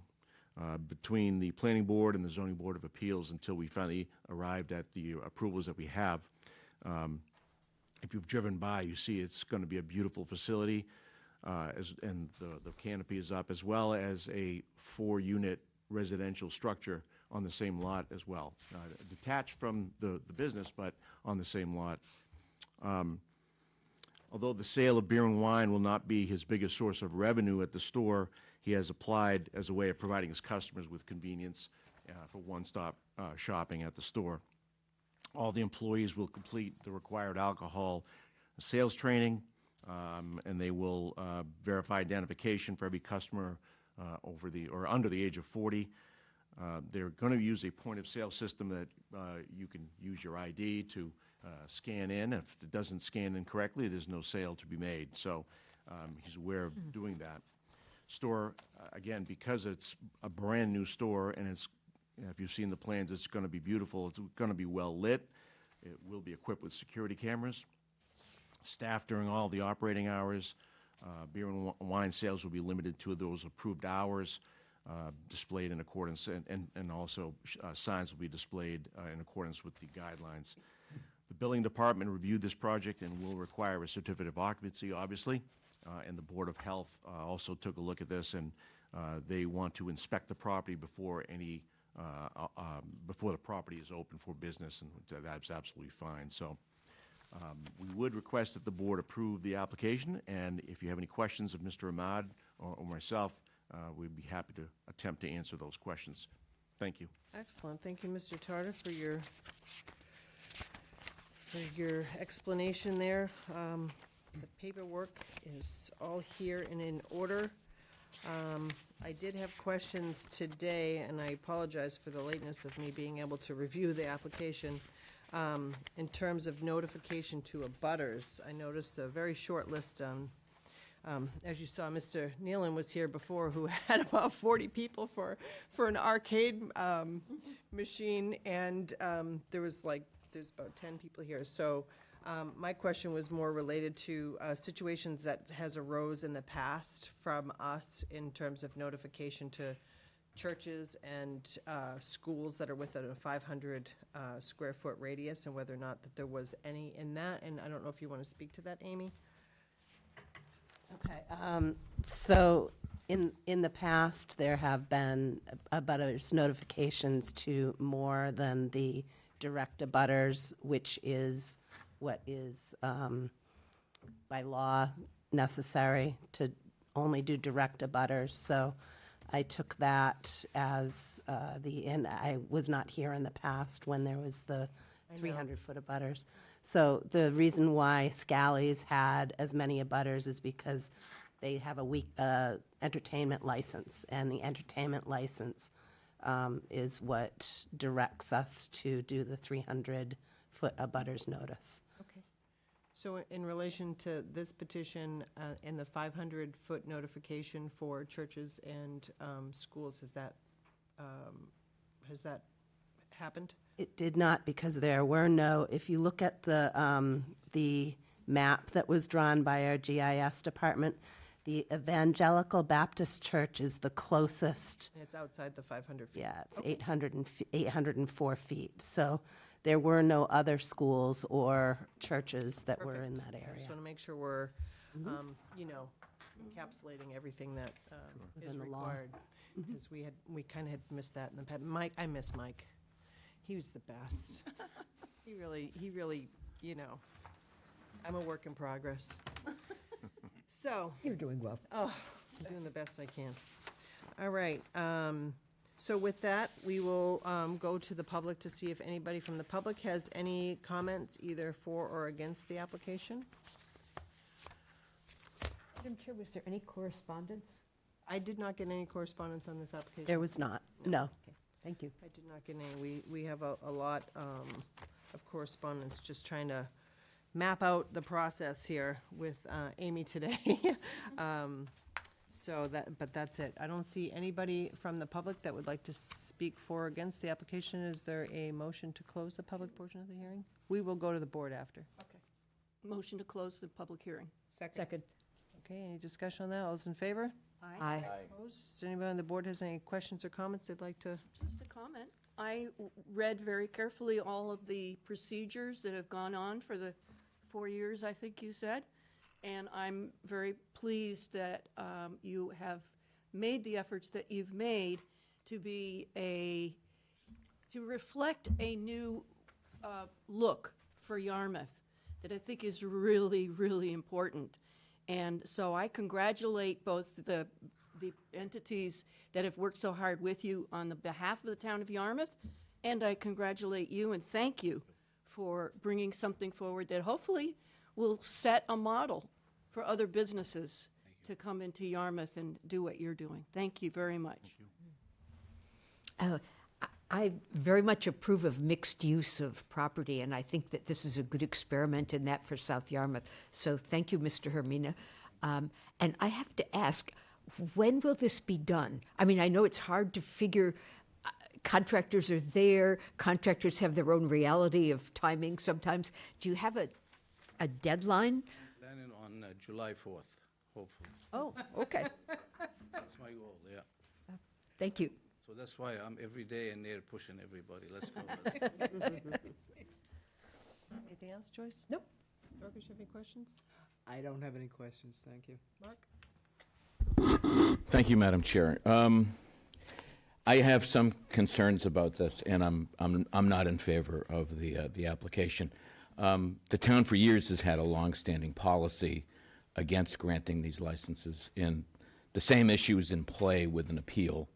between the Planning Board and the Zoning Board of Appeals until we finally arrived at the approvals that we have. If you've driven by, you see it's going to be a beautiful facility, and the canopy is up, as well as a 4-unit residential structure on the same lot as well, detached from the business, but on the same lot. Although the sale of beer and wine will not be his biggest source of revenue at the store, he has applied as a way of providing his customers with convenience for one-stop shopping at the store. All the employees will complete the required alcohol sales training, and they will verify identification for every customer under the age of 40. They're going to use a point-of-sale system that you can use your ID to scan in. If it doesn't scan in correctly, there's no sale to be made. So he's aware of doing that. Store, again, because it's a brand-new store, and it's, if you've seen the plans, it's going to be beautiful. It's going to be well-lit. It will be equipped with security cameras. Staff during all the operating hours. Beer and wine sales will be limited to those approved hours, displayed in accordance, and also signs will be displayed in accordance with the guidelines. The building department reviewed this project and will require a certificate of occupancy, obviously, and the Board of Health also took a look at this, and they want to inspect the property before the property is open for business, and that's absolutely fine. So we would request that the board approve the application, and if you have any questions of Mr. Ahmad or myself, we'd be happy to attempt to answer those questions. Thank you. Excellent. Thank you, Mr. Tarter, for your explanation there. The paperwork is all here and in order. I did have questions today, and I apologize for the lateness of me being able to review the application. In terms of notification to abutters, I noticed a very short list. As you saw, Mr. Nealon was here before, who had about 40 people for an arcade machine, and there's about 10 people here. So my question was more related to situations that has arose in the past from us in terms of notification to churches and schools that are within a 500 square foot radius, and whether or not that there was any in that. And I don't know if you want to speak to that, Amy? Okay, so in the past, there have been abutters notifications to more than the direct abutters, which is what is by law necessary to only do direct abutters. So I took that as and I was not here in the past when there was the 300-foot abutters. So the reason why Scally's had as many abutters is because they have a weak entertainment license, and the entertainment license is what directs us to do the 300-foot abutters notice. Okay. So in relation to this petition and the 500-foot notification for churches and schools, has that happened? It did not, because there were no, if you look at the map that was drawn by our GIS department, the Evangelical Baptist Church is the closest. It's outside the 500 feet. Yeah, it's 804 feet. So there were no other schools or churches that were in that I area. just want to make sure we're, encapsulating everything that is Within the law. required. Because we kind of had missed that in the past. Mike, I miss Mike. He was the best. He really, I'm a work in progress. So. You're doing well. Oh, I'm doing the best I can. All right. So with that, we will go to the public to see if anybody from the public has any comments, either for or against the application. Madam Chair, was there any correspondence? I did not get any correspondence on this application. There was not, no. Okay, thank you. I did not get any. We have a lot of correspondence, just trying to map out the process here with Amy today. But that's it. I don't see anybody from the public that would like to speak for or against the application. Is there a motion to close the public portion of the hearing? We will go to the board after. Okay. Motion to close the public hearing. Second. Okay, any discussion on that? All those in favor? Aye. Opposed? Does anybody on the board has any questions or comments they'd like to? Just a comment. I read very carefully all of the procedures that have gone on for the 4 years, I think you said, and I'm very pleased that you have made the efforts that you've made to reflect a new look for Yarmouth. that I think is really, really important. And so I congratulate both the entities that have worked so hard with you on the behalf of the town of Yarmouth, and I congratulate you and thank you for bringing something forward that hopefully will set a model for other businesses to come into Yarmouth and do what you're doing. Thank you very much. I very much approve of mixed use of property, and I think that this is a good experiment in that for South Yarmouth. So thank you, Mr. Hermina. And I have to ask, when will this be done? I mean, I know it's hard to figure. Contractors are there. Contractors have their own reality of timing sometimes. Do you have a deadline? Planning on July 4th, hopefully. Oh, okay. That's my goal, yeah. Thank you. So that's why I'm every day in there pushing everybody. Let's go. Let's go. Anything else, Joyce? Nope. Dorcas, you have any questions? I don't have any questions, thank you. Mark? Thank you, Madam Chair. I have some concerns about this, and I'm not in favor of the application. The town for years has had a longstanding policy against granting these licenses, and the same issue is in play with an appeal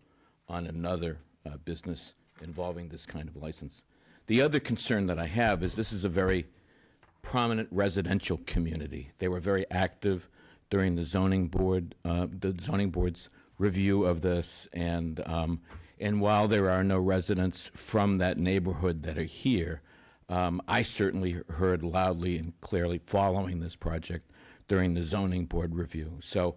on another business involving this kind of license. The other concern that I have is this is a very prominent residential community. They were very active during the zoning board's review of this, and while there are no residents from that neighborhood that are here, I certainly heard loudly and clearly following this project during the zoning board review. So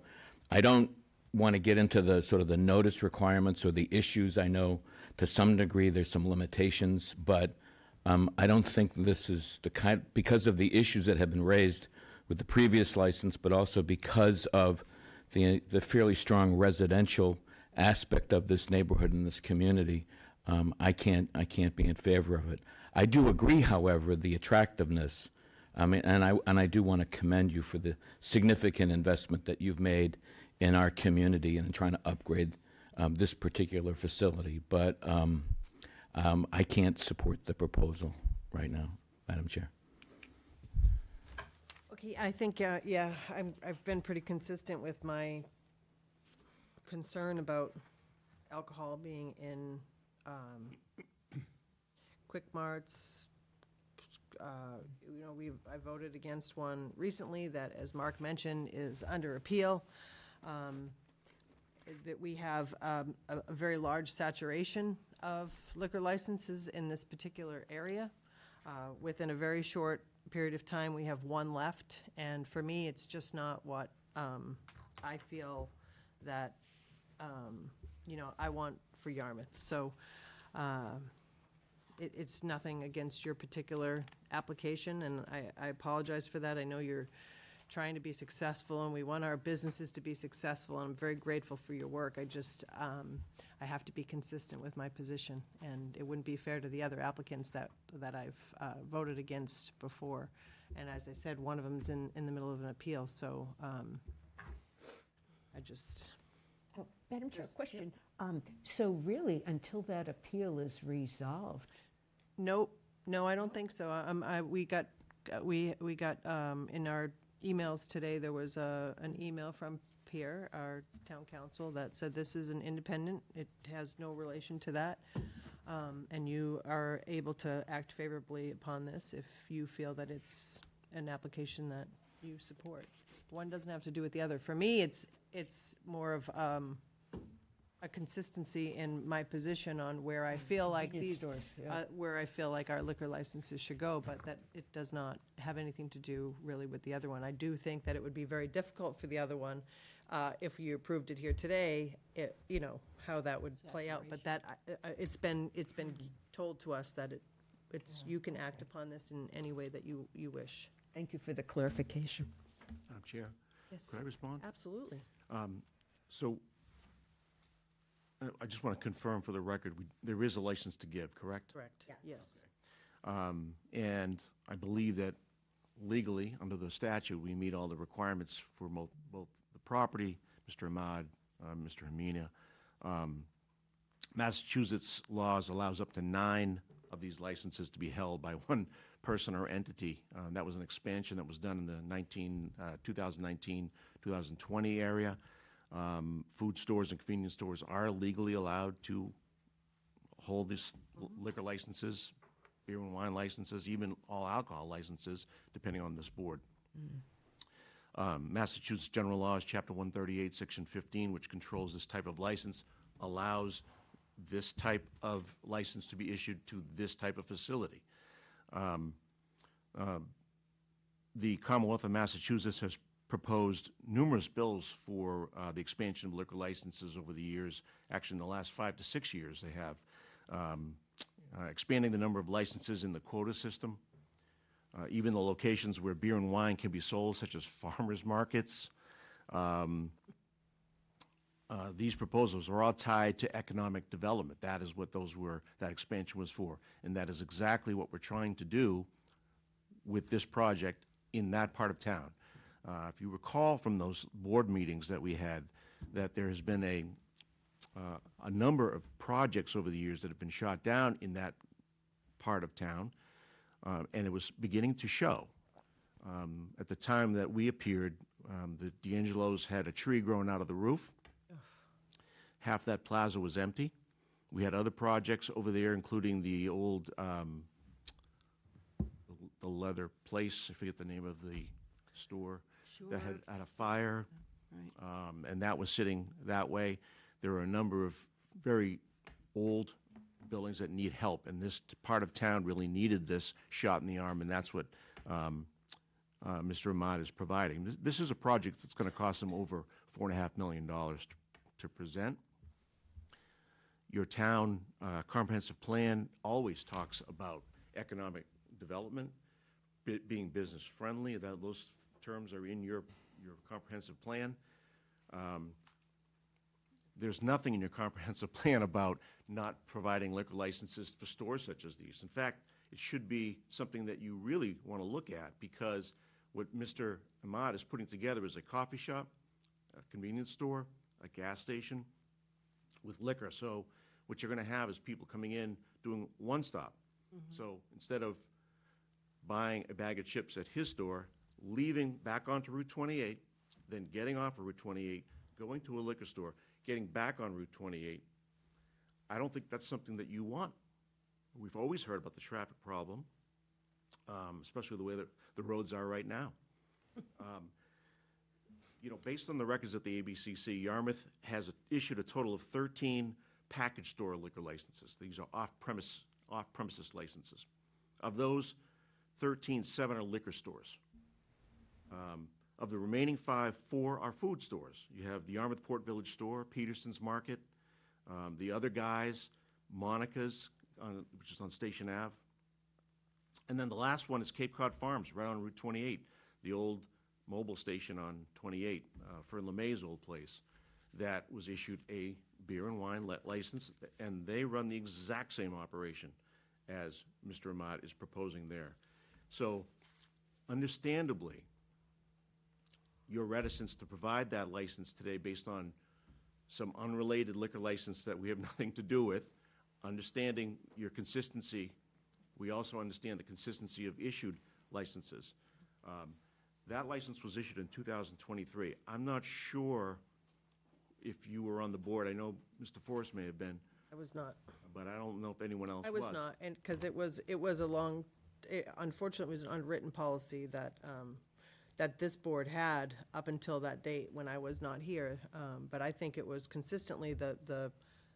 I don't want to get into the sort of the notice requirements or the issues. I know to some degree there's some limitations, but I don't think this is the kind, because of the issues that have been raised with the previous license, but also because of the fairly strong residential aspect of this neighborhood and this community, I can't be in favor of it. I do agree, however, the attractiveness, and I do want to commend you for the significant investment that you've made in our community and in trying to upgrade this particular facility. But I can't support the proposal right now, Madam Chair. Okay, I think, yeah, I've been pretty consistent with my concern about alcohol being in Quick Marts. You know, I voted against one recently that, as Mark mentioned, is under appeal. That we have a very large saturation of liquor licenses in this particular area. Within a very short period of time, we have one left, and for me, it's just not what I feel that you know, I want for Yarmouth. So it's nothing against your particular application, and I apologize for that. I know you're trying to be successful, and we want our businesses to be successful, and I'm very grateful for your work. I just, I have to be consistent with my position, and it wouldn't be fair to the other applicants that I've voted against before. And as I said, one of them is in the middle of an appeal, so I just... Madam Chair, question. So really, until that appeal is resolved? No, I don't think so. We got in our emails today, there was an email from Pierre, our town council, that said this is an independent, it has no relation to that, and you are able to act favorably upon this if you feel that it's an application that you support. One doesn't have to do with the other. For me, it's more of a consistency in my position on where I feel like Convenience stores, yeah. where I feel like our liquor licenses should go, but that it does not have anything to do really with the other one. I do think that it would be very difficult for the other one if you approved it here today, you know, how that would play out. But that it's been told to us that you can act upon this in any way that you wish. Thank you for the clarification. Madam Chair? Yes. Could I respond? Absolutely. So I just want to confirm for the record, there is a license to give, correct? Correct. Yes. And I believe that legally, under the statute, we meet all the requirements for both the property, Mr. Ahmad, Mr. Hermina. Massachusetts laws allows up to 9 of these licenses to be held by one person or entity. That was an expansion that was done in the 2019, 2020 area. Food stores and convenience stores are legally allowed to hold these liquor licenses, beer and wine licenses, even all alcohol licenses, depending on this board. Massachusetts General Laws, Chapter 138, Section 15, which controls this type of license, allows this type of license to be issued to this type of facility. The Commonwealth of Massachusetts has proposed numerous bills for the expansion of liquor licenses over the years. Actually, in the last 5 to 6 years, they have expanding the number of licenses in the quota system, even the locations where beer and wine can be sold, such as farmers markets. These proposals are all tied to economic development. That is what that expansion was for. And that is exactly what we're trying to do with this project in that part of town. If you recall from those board meetings that we had, that there has been a number of projects over the years that have been shot down in that part of town, and it was beginning to show. At the time that we appeared, the D'Angelo's had a tree growing out of the roof. Half that plaza was empty. We had other projects over there, including the old the leather place. I forget the name of the store that had a fire, and that was sitting that way. There are a number of very old buildings that need help, and this part of town really needed this shot in the arm, and that's what Mr. Ahmad is providing. This is a project that's going to cost them over $4.5 million to present. Your town comprehensive plan always talks about economic development, being business friendly. Those terms are in your comprehensive plan. There's nothing in your comprehensive plan about not providing liquor licenses for stores such as these. In fact, it should be something that you really want to look at, because what Mr. Ahmad is putting together is a coffee shop, a convenience store, a gas station with liquor. So what you're going to have is people coming in doing one stop. So instead of buying a bag of chips at his store, leaving back onto Route 28, then getting off of Route 28, going to a liquor store, getting back on Route 28, I don't think that's something that you want. We've always heard about the traffic problem, especially the way that the roads are right now. Based on the records at the ABCC, Yarmouth has issued a total of 13 package store liquor licenses. These are off-premises licenses. Of those 13, 7 are liquor stores. Of the remaining 5, 4 are food stores. You have the Yarmouth Port Village store, Peterson's Market, the other guys, Monica's, which is on Station Ave. And then the last one is Cape Cod Farms, right on Route 28, the old mobile station on 28, for LeMay's old place, that was issued a beer and wine license, and they run the exact same operation as Mr. Ahmad is proposing there. So, understandably, your reticence to provide that license today based on some unrelated liquor license that we have nothing to do with, understanding your consistency, we also understand the consistency of issued licenses. That license was issued in 2023. I'm not sure if you were on the board. I know Mr. Forrest may have been. I was not. But I don't know if anyone else was. I was not, and because it was a long, unfortunately, it was an unwritten policy that that this board had up until that date when I was not here. But I think it was consistently the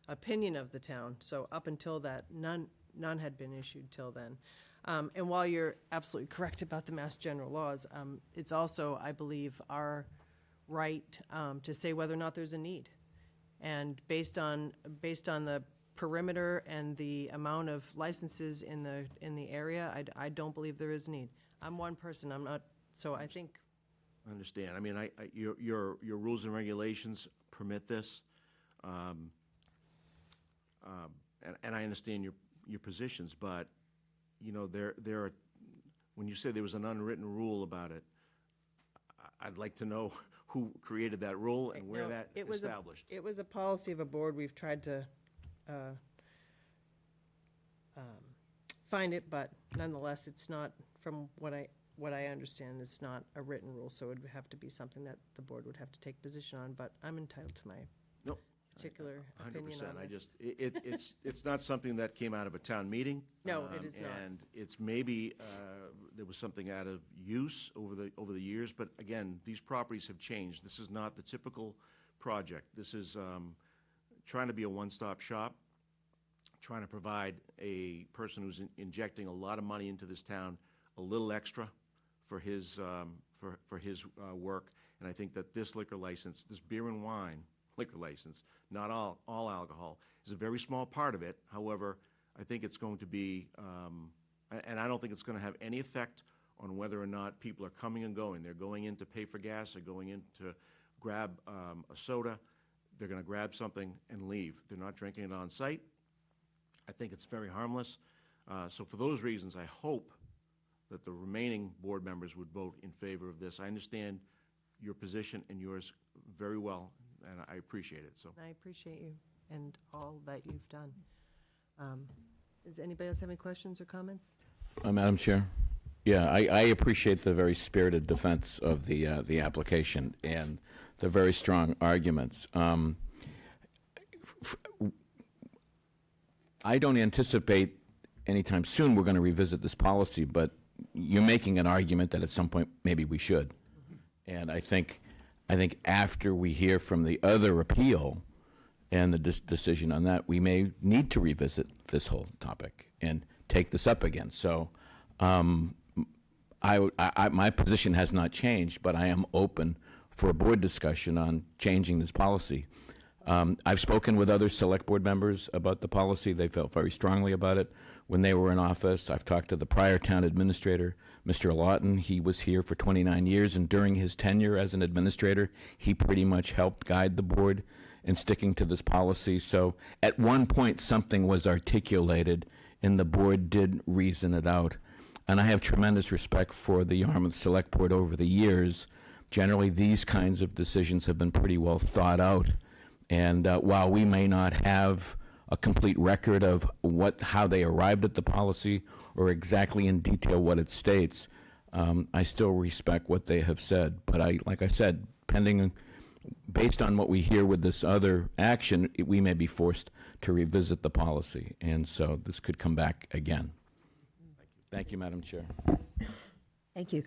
opinion of the town. So up until that, none had been issued till then. And while you're absolutely correct about the Mass General laws, it's also, I believe, our right to say whether or not there's a need. And based on the perimeter and the amount of licenses in the area, I don't believe there is need. I'm one person. I'm not. So I think. I understand. I mean, your rules and regulations permit this, and I understand your positions, but there are, when you say there was an unwritten rule about it, I'd like to know who created that rule and where that established. It was a policy of a board we've tried to find it, but nonetheless, it's not, from what I understand, it's not a written rule, so it would have to be something that the board would have to take position on, but I'm entitled to my Nope. particular opinion 100%. on I this. just, it's not something that came out of a town meeting. No, it is not. And it's maybe, there was something out of use over the years, but again, these properties have changed. This is not the typical project. This is trying to be a one-stop shop, trying to provide a person who's injecting a lot of money into this town a little extra for his work. And I think that this liquor license, this beer and wine liquor license, not all alcohol, is a very small part of it. However, I think it's going to be, and I don't think it's going to have any effect on whether or not people are coming and going. They're going in to pay for gas, they're going in to grab a soda, they're going to grab something and leave. They're not drinking it on site. I think it's very harmless. So for those reasons, I hope that the remaining board members would vote in favor of this. I understand your position and yours very well, and I appreciate it. So I appreciate you and all that you've done. Does anybody else have any questions or comments? Madam Chair? Yeah, I appreciate the very spirited defense of the application and the very strong arguments. I don't anticipate anytime soon we're going to revisit this policy, but you're making an argument that at some point maybe we should. And I think after we hear from the other appeal and the decision on that, we may need to revisit this whole topic and take this up again. So my position has not changed, but I am open for a board discussion on changing this policy. I've spoken with other select board members about the policy. They felt very strongly about it when they were in office. I've talked to the prior town administrator, Mr. Lawton. He was here for 29 years, and during his tenure as an administrator, he pretty much helped guide the board in sticking to this policy. So at one point, something was articulated, and the board did reason it out. And I have tremendous respect for the Yarmouth Select Board over the years. Generally, these kinds of decisions have been pretty well thought out. And while we may not have a complete record of how they arrived at the policy or exactly in detail what it states, I still respect what they have said. But like I said, based on what we hear with this other action, we may be forced to revisit the policy. And so this could come back again. Thank you, Madam Chair. Thank you.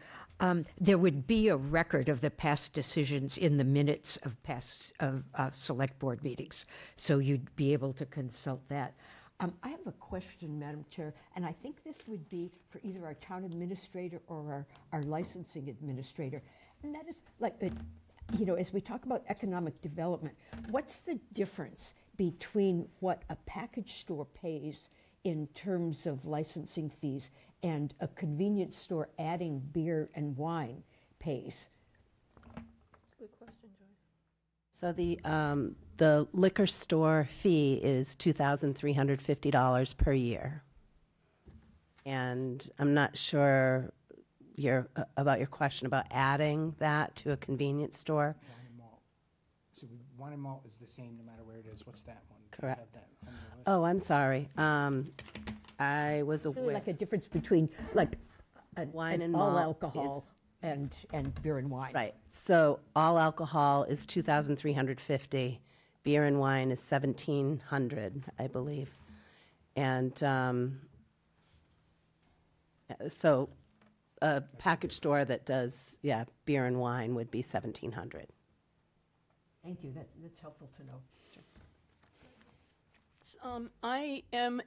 There would be a record of the past decisions in the minutes of past select board meetings, so you'd be able to consult that. I have a question, Madam Chair, and I think this would be for either our town administrator or our licensing administrator, and that is like, as we talk about economic development, what's the difference between what a package store pays in terms of licensing fees and a convenience store adding beer and wine pays? Good question, Joyce. So the liquor store fee is $2,350 per year. And I'm not sure about your question about adding that to a convenience store. Wine and malt. So wine and malt is the same no matter where it is. What's that one? Do you Correct. have that on your list? Oh, I'm sorry. I was Really aware. like a difference between like Wine and all malt alcohol is- and beer and wine. Right. So all alcohol is $2,350. Beer and wine is $1,700, I believe. And so a package store that does, beer and wine would be $1,700. Thank you. That's helpful to know. I am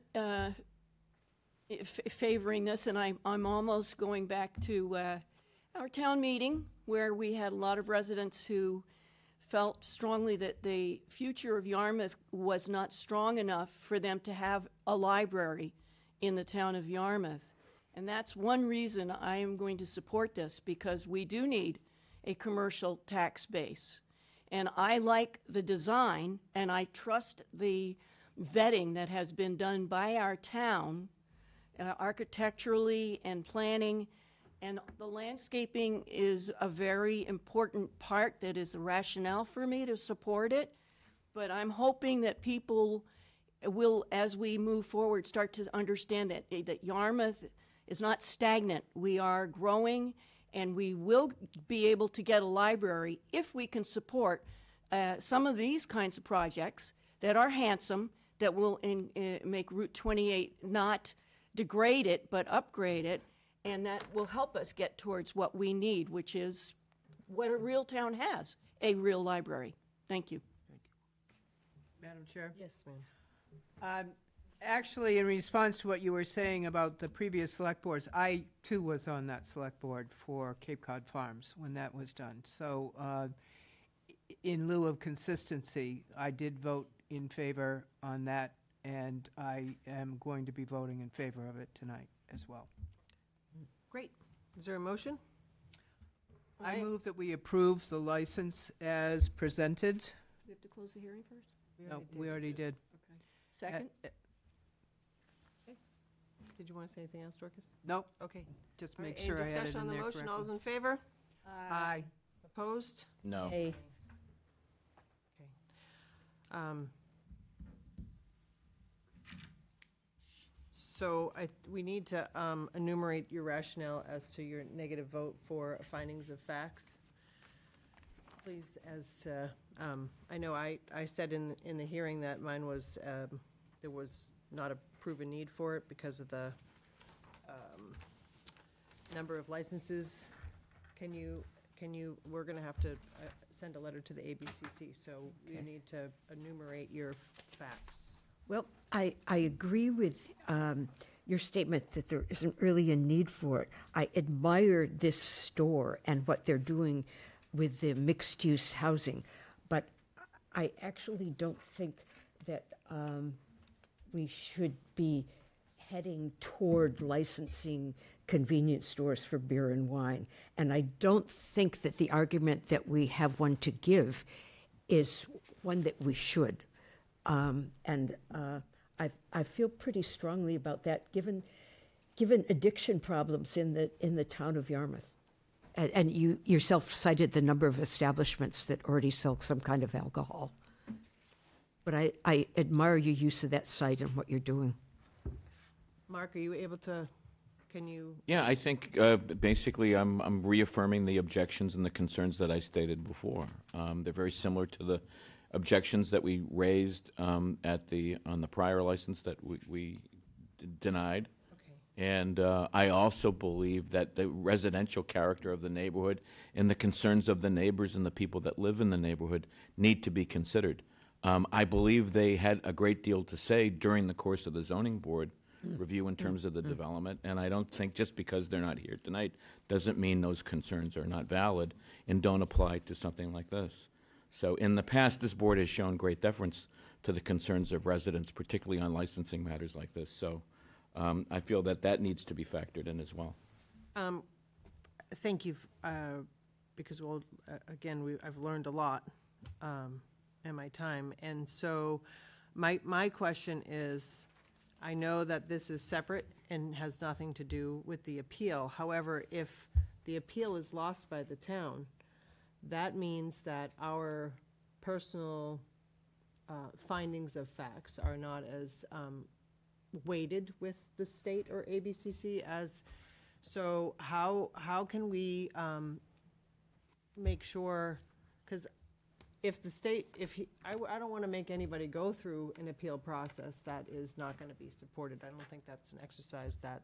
favoring this, and I'm almost going back to our town meeting, where we had a lot of residents who felt strongly that the future of Yarmouth was not strong enough for them to have a library in the town of Yarmouth. And that's one reason I am going to support this, because we do need a commercial tax base. And I like the design, and I trust the vetting that has been done by our town, architecturally and planning. And the landscaping is a very important part that is a rationale for me to support it. But I'm hoping that people we'll, as we move forward, start to understand that Yarmouth is not stagnant. We are growing, and we will be able to get a library if we can support some of these kinds of projects that are handsome, that will make Route 28 not degrade it, but upgrade it, and that will help us get towards what we need, which is what a real town has, a real library. Thank you. Madam Chair? Yes, ma'am. Actually, in response to what you were saying about the previous select boards, I too was on that select board for Cape Cod Farms when that was done. So in lieu of consistency, I did vote in favor on that, and I am going to be voting in favor of it tonight as well. Great. Is there a motion? I move that we approve the license as presented. We have to close the hearing first? No, we already did. Okay. Second? Did you want to say anything else, Dorcas? Nope. Okay. Just All right, make sure I any had it discussion in on the there motion? All those correctly. in favor? Aye. Opposed? No. Okay. So we need to enumerate your rationale as to your negative vote for findings of facts. Please, as to, I know I said in the hearing that mine was, there was not a proven need for it because of the number of licenses. Can you, we're gonna have to send a letter to the ABCC, so you need to enumerate your facts. Well, I agree with your statement that there isn't really a need for it. I admire this store and what they're doing with the mixed-use housing, but I actually don't think that we should be heading toward licensing convenience stores for beer and wine. And I don't think that the argument that we have one to give is one that we should. I feel pretty strongly about that, given addiction problems in the town of Yarmouth. And you yourself cited the number of establishments that already sell some kind of alcohol. But I admire your use of that site and what you're doing. Mark, are you able to, can you? Yeah, I think basically I'm reaffirming the objections and the concerns that I stated before. They're very similar to the objections that we raised on the prior license that we denied. Okay. And I also believe that the residential character of the neighborhood and the concerns of the neighbors and the people that live in the neighborhood need to be considered. I believe they had a great deal to say during the course of the zoning board review in terms of the development, and I don't think just because they're not here tonight doesn't mean those concerns are not valid and don't apply to something like this. So in the past, this board has shown great deference to the concerns of residents, particularly on licensing matters like this. So I feel that needs to be factored in as well. Thank you, because, well, again, I've learned a lot in my time. And so my question is, I know that this is separate and has nothing to do with the appeal. However, if the appeal is lost by the town, that means that our personal findings of facts are not as weighted with the state or ABCC as, so how can we make sure, because if the state, I don't want to make anybody go through an appeal process that is not going to be supported. I don't think that's an exercise that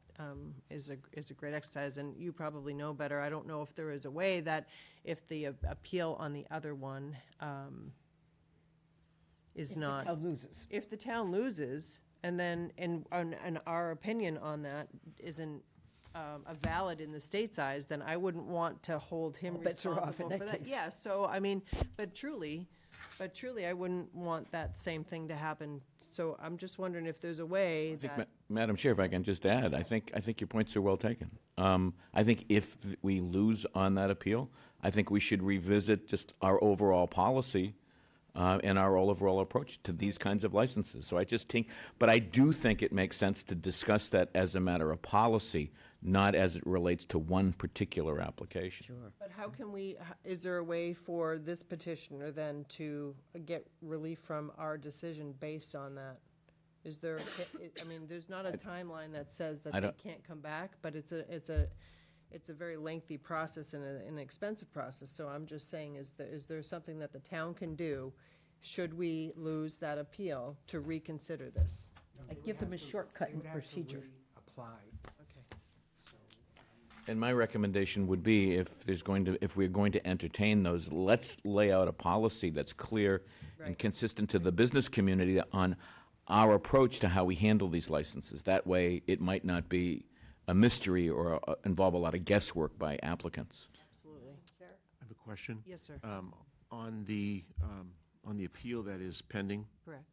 is a great exercise, and you probably know better. I don't know if there is a way that if the appeal on the other one is not. If the town loses. If the town loses, and then, and our opinion on that isn't a valid in the state's eyes, then I wouldn't want to hold him bets are off in responsible that for that. case. Yeah, so, I mean, but truly, I wouldn't want that same thing to happen. So I'm just wondering if there's a way I think, that. Madam Chair, if I can just add, I think your points are well taken. I think if we lose on that appeal, I think we should revisit just our overall policy and our overall approach to these kinds of licenses. So I just think, but I do think it makes sense to discuss that as a matter of policy, not as it relates to one particular application. Sure. But how can we, is there a way for this petitioner then to get relief from our decision based on that Is there, I mean, there's not a timeline that says that I they don't- can't come back, but it's a very lengthy process and an expensive process. So I'm just saying, is there something that the town can do, should we lose that appeal, to reconsider this? I'd give them a shortcut in procedure. Apply. Okay. And my recommendation would be, if we're going to entertain those, let's lay out a policy that's clear and Right. consistent to the business community on our approach to how we handle these licenses. That way, it might not be a mystery or involve a lot of guesswork by applicants. Absolutely. I have a question. Yes, sir. On the appeal that is pending, Correct.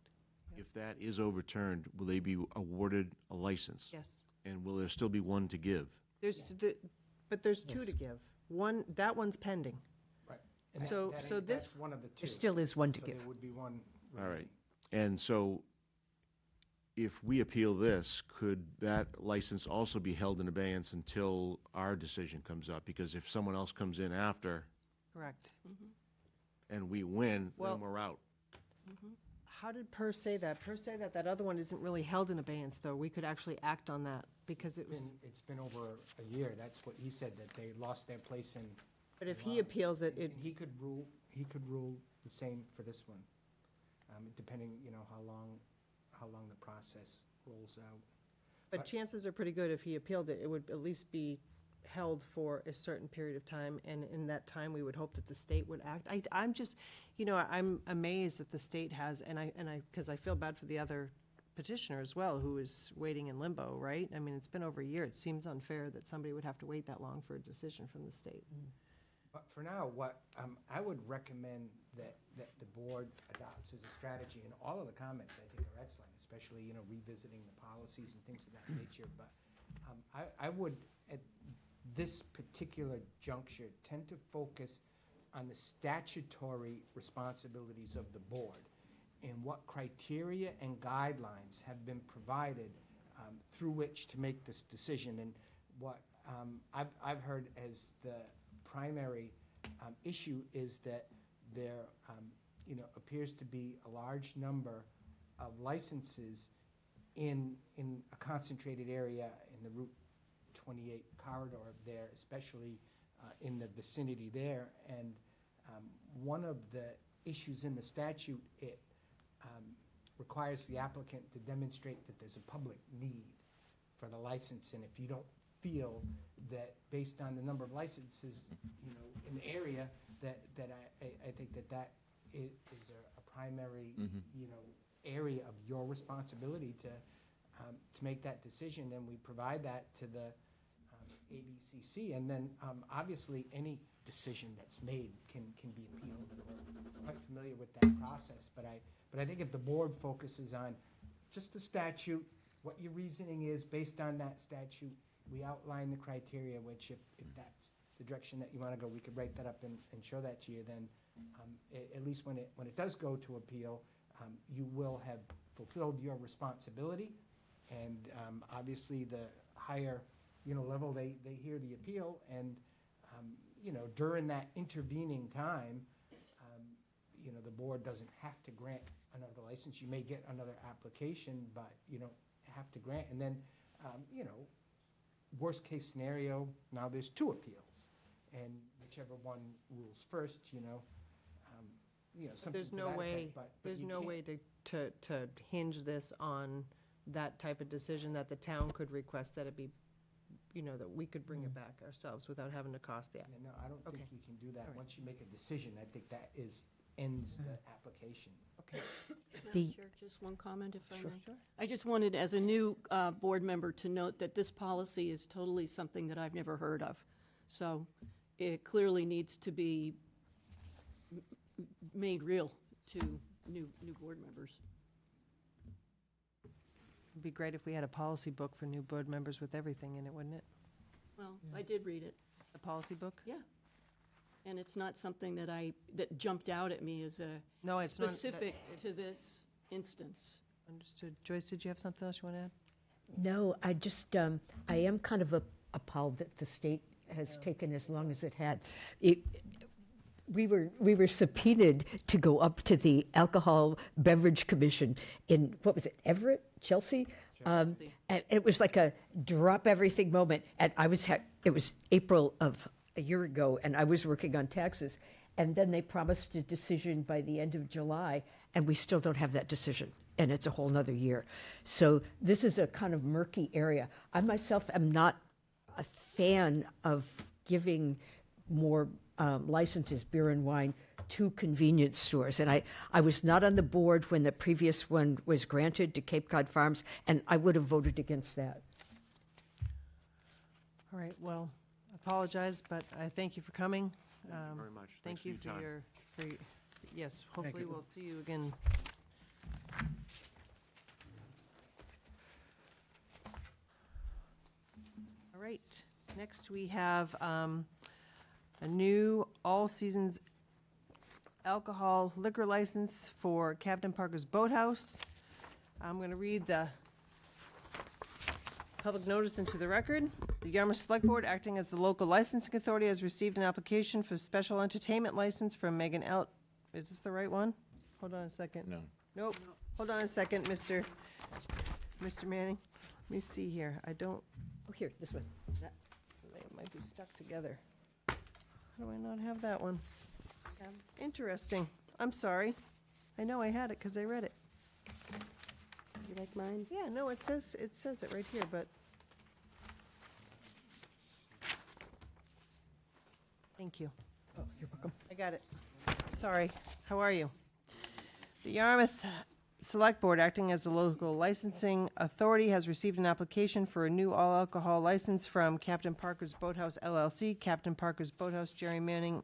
if that is overturned, will they be awarded a license? Yes. And will there still be one to give? But there's two to give. That one's pending. Right. So this. That's one of the two. There still is one to So give. there would be one. All right. And so if we appeal this, could that license also be held in abeyance until our decision comes up? Because if someone else comes in after Correct. and we win, Well- then we're out. How did Per say that? Per say that that other one isn't really held in abeyance, though. We could actually act on that because it was, It's been over a year. That's what he said, that they lost their place in. but if he appeals it, And it's, he could rule the same for this one, depending, how long the process rolls out. but chances are pretty good if he appealed it, it would at least be held for a certain period of time, and in that time, we would hope that the state would act. I'm just, I'm amazed that the state has, because I feel bad for the other petitioner as well, who is waiting in limbo, right? I mean, it's been over a year. It seems unfair that somebody would have to wait that long for a decision from the state. But for now, what I would recommend that the board adopts as a strategy, and all of the comments I think are excellent, especially, revisiting the policies and things of that nature. But I would, at this particular juncture, tend to focus on the statutory responsibilities of the board and what criteria and guidelines have been provided through which to make this decision. And what I've heard as the primary issue is that there appears to be a large number of licenses in a concentrated area in the Route 28 corridor there, especially in the vicinity there. And one of the issues in the statute, it requires the applicant to demonstrate that there's a public need for the license. And if you don't feel that, based on the number of licenses, in the area, that I think that is a primary, area of your responsibility to make that decision, and we provide that to the ABCC, and then obviously any decision that's made can be appealed. We're quite familiar with that process, but I think if the board focuses on just the statute, what your reasoning is based on that statute, we outline the criteria, which if that's the direction that you want to go, we could write that up and show that to you. Then at least when it does go to appeal, you will have fulfilled your responsibility, and obviously the higher level they hear the appeal, and during that intervening time, the board doesn't have to grant another license. You may get another application, but you don't have to grant. And then worst case scenario, now there's two appeals, and whichever one rules first, something There's to no that way, effect, but there's you no can't- way to hinge this on that type of decision, that the town could request that it be, that we could bring it back ourselves without having to cost the. Yeah, no, I don't think Okay. you can do that. All right. Once you make a decision, I think that ends the application. Okay. Madam Chair, just one comment, if I may. I just wanted, as a new board member, to note that this policy is totally something that I've never heard of. So it clearly needs to be made real to new board members. It'd be great if we had a policy book for new board members with everything in it, wouldn't it? Well, I did read it. The policy book? Yeah. And it's not something that jumped out at me as a No, it's not- that- specific to it's- this instance. Understood. Joyce, did you have something else you want to add? No, I just, I am kind of appalled that the state has taken as long as it had. We were subpoenaed to go up to the Alcohol Beverage Commission in, what was it, Everett? Chelsea. And it was like a drop everything moment. And it was April of a year ago, and I was working on taxes. And then they promised a decision by the end of July, and we still don't have that decision. And it's a whole nother year. So this is a kind of murky area. I myself am not a fan of giving more licenses, beer and wine, to convenience stores. And I was not on the board when the previous one was granted to Cape Cod Farms, and I would have voted against that. All right, well, I apologize, but I thank you for coming. Thank you very much. Thank Thanks you for your time. for your, yes, hopefully we'll see you again. All right, next we have a new all-seasons alcohol liquor license for Captain Parker's Boathouse. I'm going to read the public notice into the record. The Yarmouth Select Board, acting as the local licensing authority, has received an application for special entertainment license from Megan Is this the right one? Hold on a second. No. Nope. Hold on a second, Mr. Manning. Let me see here. I don't, Oh, here, this one. they might be stuck together. How do I not have that one? Interesting. I'm sorry. I know I had it because I read it. You like mine? Yeah, no, it says it right here, but. Thank you. Oh, you're welcome. I got it. Sorry. How are you? The Yarmouth Select Board, acting as the local licensing authority, has received an application for a new all-alcohol license from Captain Parker's Boathouse LLC. Captain Parker's Boathouse, Jerry Manning,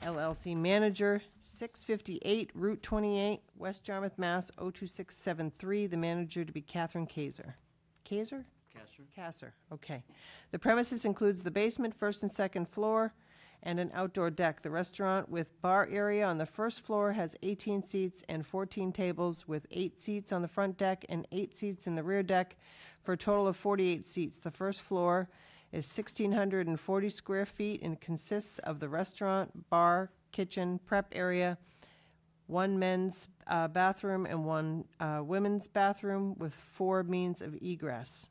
LLC manager, 658 Route 28, West Yarmouth, Mass. 02673. The manager to be Catherine Kaiser. Kaiser? Kasser, okay. The premises includes the basement, first and second floor, and an outdoor deck. The restaurant with bar area on the first floor has 18 seats and 14 tables with 8 seats on the front deck and 8 seats in the rear deck for a total of 48 seats. The first floor is 1,640 square feet and consists of the restaurant, bar, kitchen, prep area, one men's bathroom and one women's bathroom with 4 means of egress.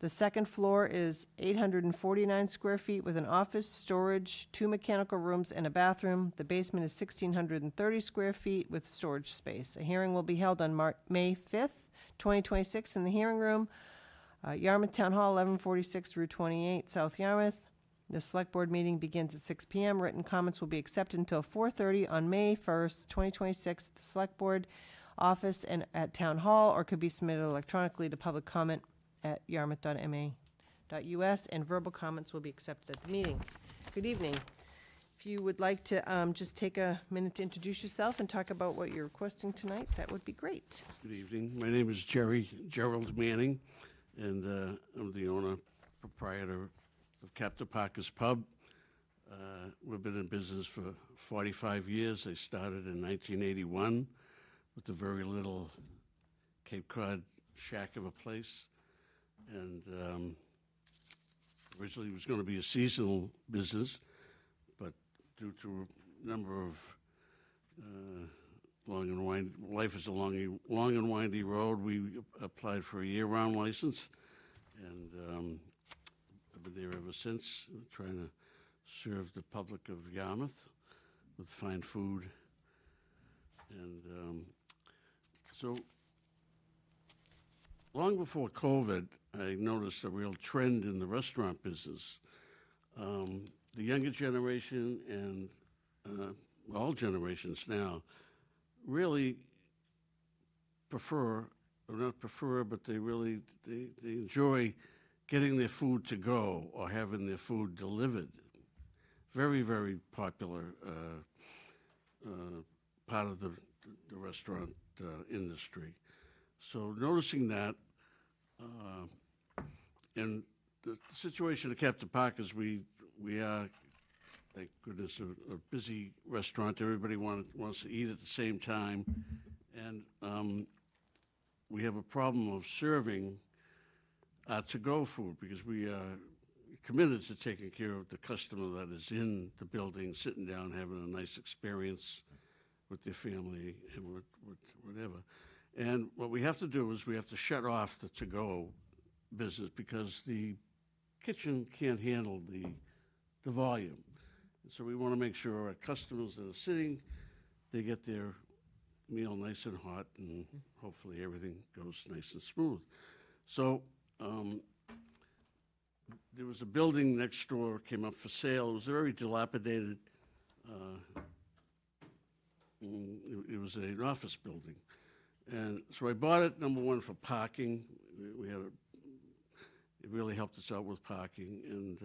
The second floor is 849 square feet with an office, storage, 2 mechanical rooms, and a bathroom. The basement is 1,630 square feet with storage space. A hearing will be held on May 5th, 2026 in the hearing room, Yarmouth Town Hall, 1146 Route 28, South Yarmouth. The Select Board meeting begins at 6 p.m. Written comments will be accepted until 4:30 on May 1st, 2026 at the Select Board office and at Town Hall, or could be submitted electronically to public comment at yarmouth.ma.us, and verbal comments will be accepted at the meeting. Good evening. If you would like to just take a minute to introduce yourself and talk about what you're requesting tonight, that would be great. Good evening. My name is Gerald Manning, and I'm the owner, proprietor of Captain Parker's Pub. We've been in business for 45 years. I started in 1981 with a very little Cape Cod shack of a place. And originally it was going to be a seasonal business, but due to a number of life is a long and windy road, we applied for a year-round license, and I've been there ever since, trying to serve the public of Yarmouth with fine food. And so long before COVID, I noticed a real trend in the restaurant business. The younger generation and all generations now really prefer, or not prefer, but they enjoy getting their food to go or having their food delivered. Very, very popular part of the restaurant industry. So noticing that, and the situation at Captain Parker's, we are, thank goodness, a busy restaurant. Everybody wants to eat at the same time, and we have a problem of serving to-go food because we are committed to taking care of the customer that is in the building, sitting down, having a nice experience with their family and whatever. And what we have to do is we have to shut off the to-go business because the kitchen can't handle the volume. So we want to make sure our customers that are sitting, they get their meal nice and hot, and hopefully everything goes nice and smooth. So there was a building next door came up for sale. It was very dilapidated. It was an office building. And so I bought it, number one, for parking. It really helped us out with parking. And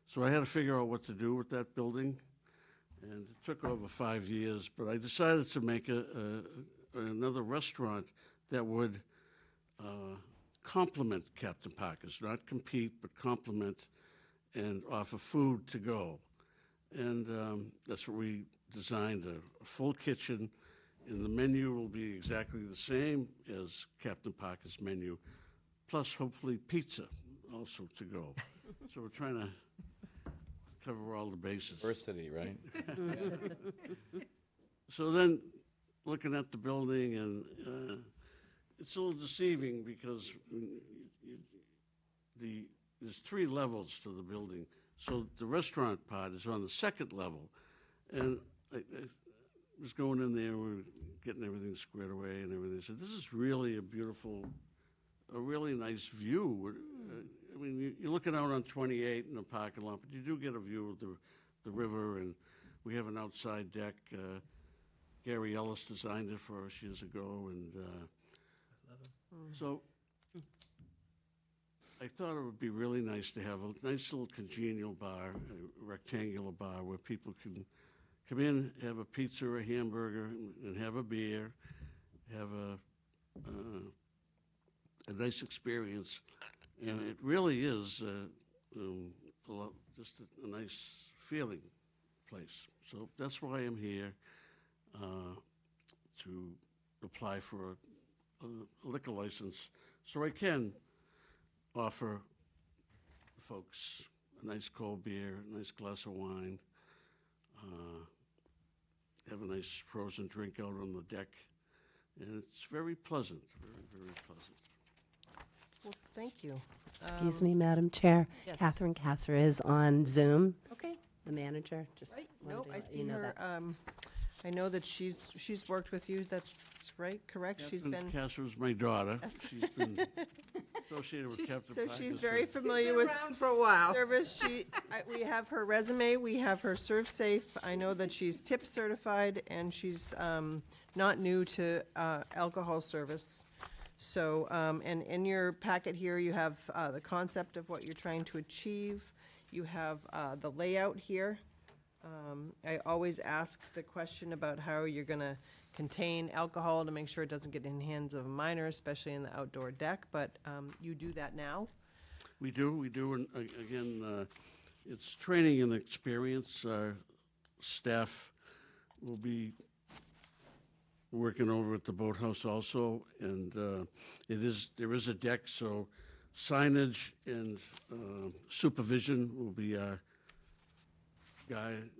so I had to figure out what to do with that building. And it took over 5 years, but I decided to make another restaurant that would complement Captain Parker's, not compete, but complement and offer food to go. And that's what we designed, a full kitchen, and the menu will be exactly the same as Captain Parker's menu, plus hopefully pizza also to go. So we're trying to cover all the bases. Diversity, right? So then, looking at the building, and it's a little deceiving because there's 3 levels to the building. So the restaurant part is on the 2nd level, and I was going in there, we were getting everything squared away and everything. I said, this is really a really nice view. I mean, you're looking out on 28 in the parking lot, but you do get a view of the river, and we have an outside deck. Gary Ellis designed it for us years ago, and so I thought it would be really nice to have a nice little congenial bar, a rectangular bar where people can come in, have a pizza or a hamburger, and have a beer, have a nice experience. And it really is just a nice feeling place. So that's why I'm here, to apply for a liquor license, so I can offer folks a nice cold beer, a nice glass of wine, have a nice frozen drink out on the deck, and it's very pleasant, very, very pleasant. Well, thank you. Excuse me, Madam Chair. yes. Catherine Kasser is on Zoom, Okay. the manager. Just Right, wanted no, to I let see you know her, that. I know that she's worked with you, that's right, correct? She's been, Catherine was my daughter. Yes. She's been associated with Captain so Parker's she's for- very familiar with service. We have her resume, we have her Serve Safe. I know that she's tip certified, and she's not new to alcohol service. So, and in your packet here, you have the concept of what you're trying to achieve. You have the layout here. I always ask the question about how you're going to contain alcohol to make sure it doesn't get in the hands of a minor, especially in the outdoor deck, but you do that now. We do, and again, it's training and experience. Our staff will be working over at the boathouse also, and there is a deck, so signage and supervision will be our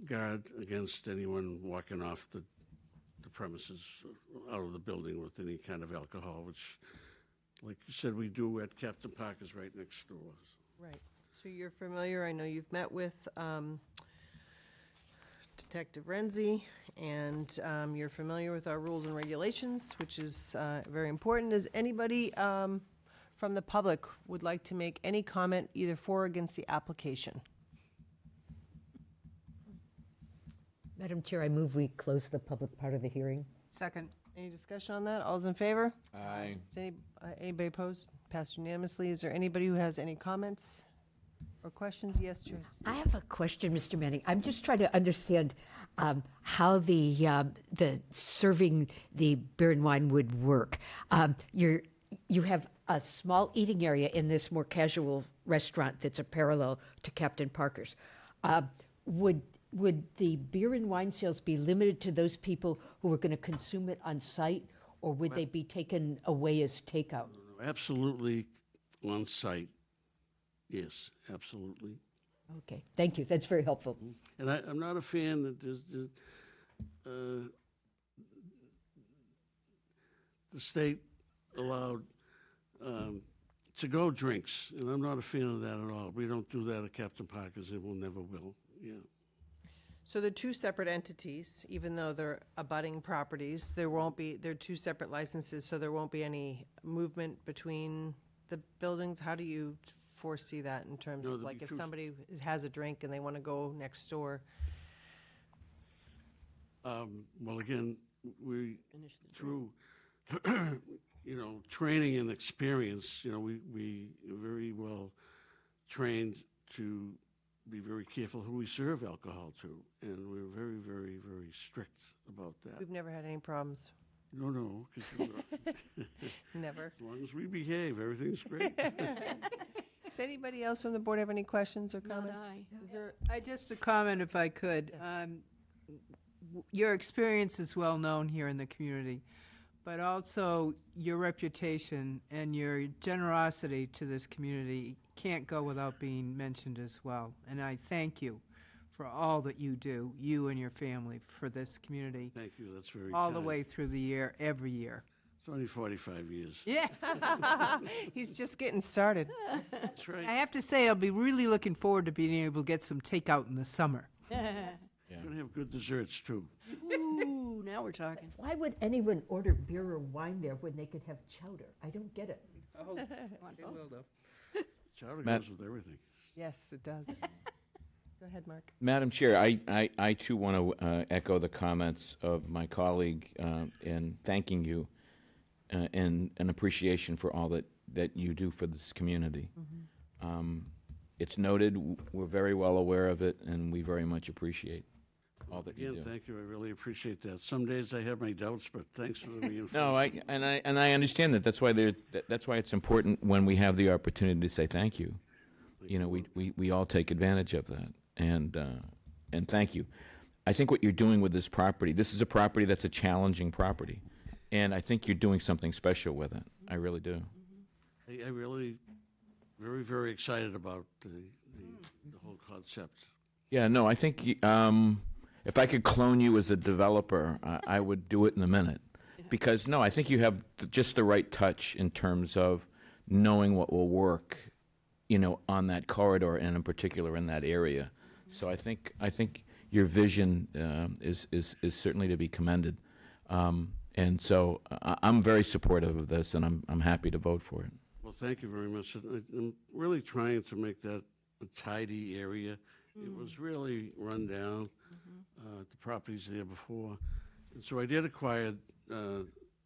guard against anyone walking off the premises, out of the building with any kind of alcohol, which, like you said, we do at Captain Parker's right next door. Right. So you're familiar, I know you've met with Detective Renzi, and you're familiar with our rules and regulations, which is very important. Does anybody from the public would like to make any comment either for or against the application? Madam Chair, I move we close the public part of the hearing. Second. Any discussion on that? All's in favor? Aye. Is anybody opposed? Passed unanimously. Is there anybody who has any comments or questions? Yes, Joyce. I have a question, Mr. Manning. I'm just trying to understand how the serving the beer and wine would work. You have a small eating area in this more casual restaurant that's a parallel to Captain Parker's. Would the beer and wine sales be limited to those people who are going to consume it on site, or would they be taken away as takeout? Absolutely on site. Yes, absolutely. Okay, thank you. That's very helpful. And I'm not a fan that the state allowed to-go drinks, and I'm not a fan of that at all. We don't do that at Captain Parker's, and we'll never will, yeah. So they're two separate entities, even though they're abutting properties. They're two separate licenses, so there won't be any movement between the buildings. How do you foresee that in terms No, of, there'll like, be if two- somebody has a drink and they want to go next door? Well, again, we, through, training and experience, we are very well trained to be very careful who we serve alcohol to, and we're very, very, very strict about that. We've never had any problems. No, 'cause Never. as long as we behave, everything's great. Does anybody else from the board have any questions or comments? Is there, Just a comment, if I could. Your experience is well known here in the community, but also your reputation and your generosity to this community can't go without being mentioned as well. And I thank you for all that you do, you and your family, for this community. Thank you, that's very all the kind. way through the year, every year. It's only 45 years. Yeah. He's just getting started. That's right. I have to say, I'll be really looking forward to being able to get some takeout in the summer. We're going to have good desserts, too. Ooh, now we're talking. Why would anyone order beer or wine there when they could have chowder? I don't get it. Oh, it will, though. Chowder Matt- goes with everything. Yes, it does. Go ahead, Mark. Madam Chair, I too want to echo the comments of my colleague in thanking you and an appreciation for all that you do for this community. It's noted, we're very well aware of it, and we very much appreciate all that you Again, do. thank you, I really appreciate that. Some days I have my doubts, but thanks for the reinforcement. No, I understand that. That's why it's important when we have the opportunity to say thank you. We all take advantage of that, and thank you. I think what you're doing with this property, this is a property that's a challenging property, and I think you're doing something special with it. I really do. I really, very, very excited about the whole concept. Yeah, no, I think if I could clone you as a developer, I would do it in a minute. Because, no, I think you have just the right touch in terms of knowing what will work, on that corridor and in particular in that area. So I think your vision is certainly to be commended. And so I'm very supportive of this, and I'm happy to vote for it. Well, thank you very much. I'm really trying to make that a tidy area. It was really run down, the properties there before. And so I did acquire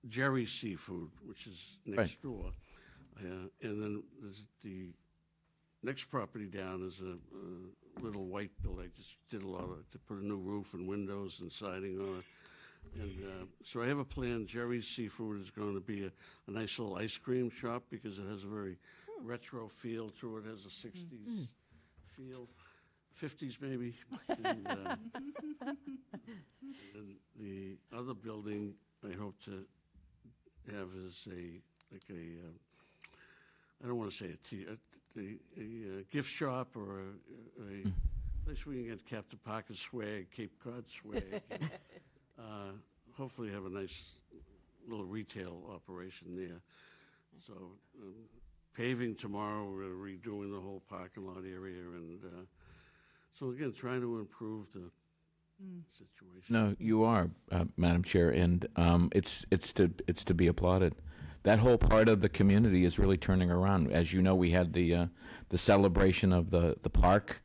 Jerry's Seafood, which is next door. And then there's the next property down is a little white building. I just did a lot to put a new roof and windows and siding on it. And so I have a plan. Jerry's Seafood is going to be a nice little ice cream shop because it has a very retro feel to it. It has a 60s feel, 50s maybe. And the other building I hope to have is I don't want to say a gift shop or a place where you can get Captain Parker swag, Cape Cod swag. And, hopefully have a nice little retail operation there. So paving tomorrow, we're redoing the whole parking lot area, and so again, trying to improve the situation. No, you are, Madam Chair, and it's to be applauded. That whole part of the community is really turning around. As you know, we had the celebration of the park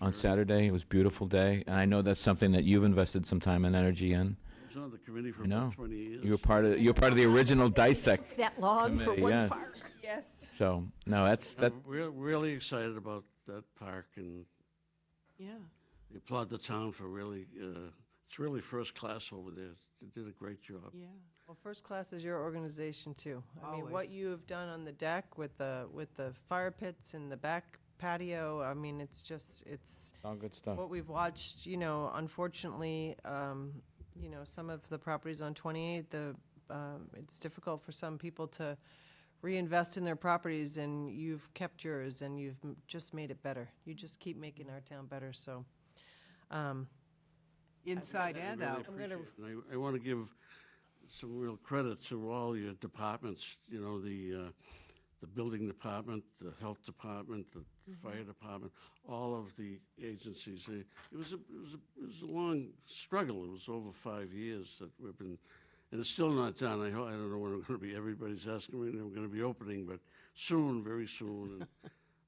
on Saturday. It was a beautiful day, and I know that's something that you've invested some time and energy in. I was on the committee for about 20 years. You were part of the original Dissect That long for committee, one yes. park. Yes. So no, that's that. We're really excited about that park, and Yeah. we applaud the town for really. It's really first class over there. They did a great job. Yeah. Well, first class is your organization too. I mean, what Always. you have done on the deck with the fire pits and the back patio. I mean, it's All good stuff. what we've watched. Unfortunately, some of the properties on 28, it's difficult for some people to reinvest in their properties, and you've kept yours, and you've just made it better. You just keep making our town better. So. Inside and I really out. appreciate it. And I want to give some real credit to all your departments, you know, the building department, the health department, the fire department, all of the agencies. It was a long struggle. It was over 5 years that we've been, and it's still not done. I don't know when we're going to be, everybody's asking when we're going to be opening, but soon, very soon.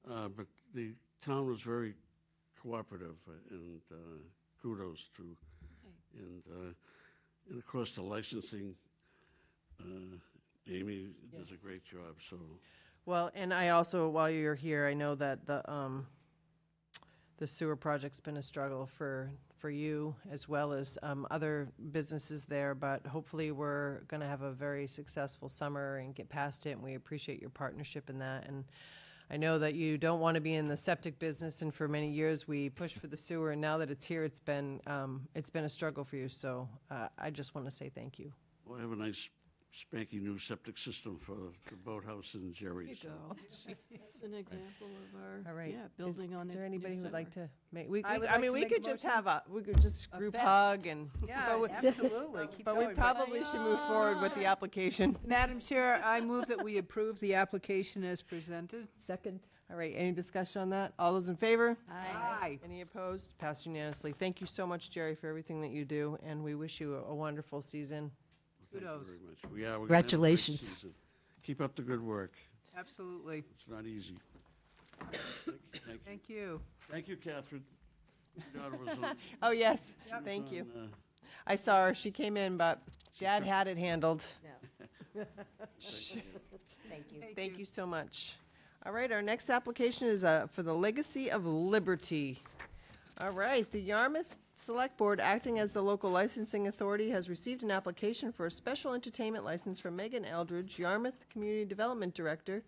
And, but the town was very cooperative, and kudos to, and of course the licensing, Amy does a great job, so. Well, and I also, while you're here, I know that the sewer project's been a struggle for you as well as other businesses there, but hopefully we're going to have a very successful summer and get past it, and we appreciate your partnership in that. And I know that you don't want to be in the septic business, and for many years we pushed for the sewer, and now that it's here, it's been a struggle for you. So I just want to say thank you. Well, I have a nice spanky new septic system for the boathouse in Jerry. There you so. go. It's an example of our, All right. yeah, building on Is it. there anybody who would like to make? We, I would I like mean, to we make a could just motion. we could just A group fest. hug and. Yeah, but we- absolutely. Keep But we going. probably should move forward with the application. Madam Chair, I move that we approve the application as presented. Second. All right, any discussion on that? All those in favor? Aye. Any opposed? Passed unanimously. Thank you so much, Jerry, for everything that you do, and we wish you a wonderful season. Thank you Kudos. very much. We're gonna have a great Congratulations. season. Keep up the good work. Absolutely. It's not easy. Thank you. Thank you, Catherine. Your daughter was on- Oh, yes, she was thank you. on, I saw her, she came in, but Dad had it handled. Thank you. Thank you so much. All right, our next application is for the Legacy of Liberty. All right, the Yarmouth Select Board, acting as the local licensing authority, has received an application for a special entertainment license from Megan Eldridge, Yarmouth Community Development Director,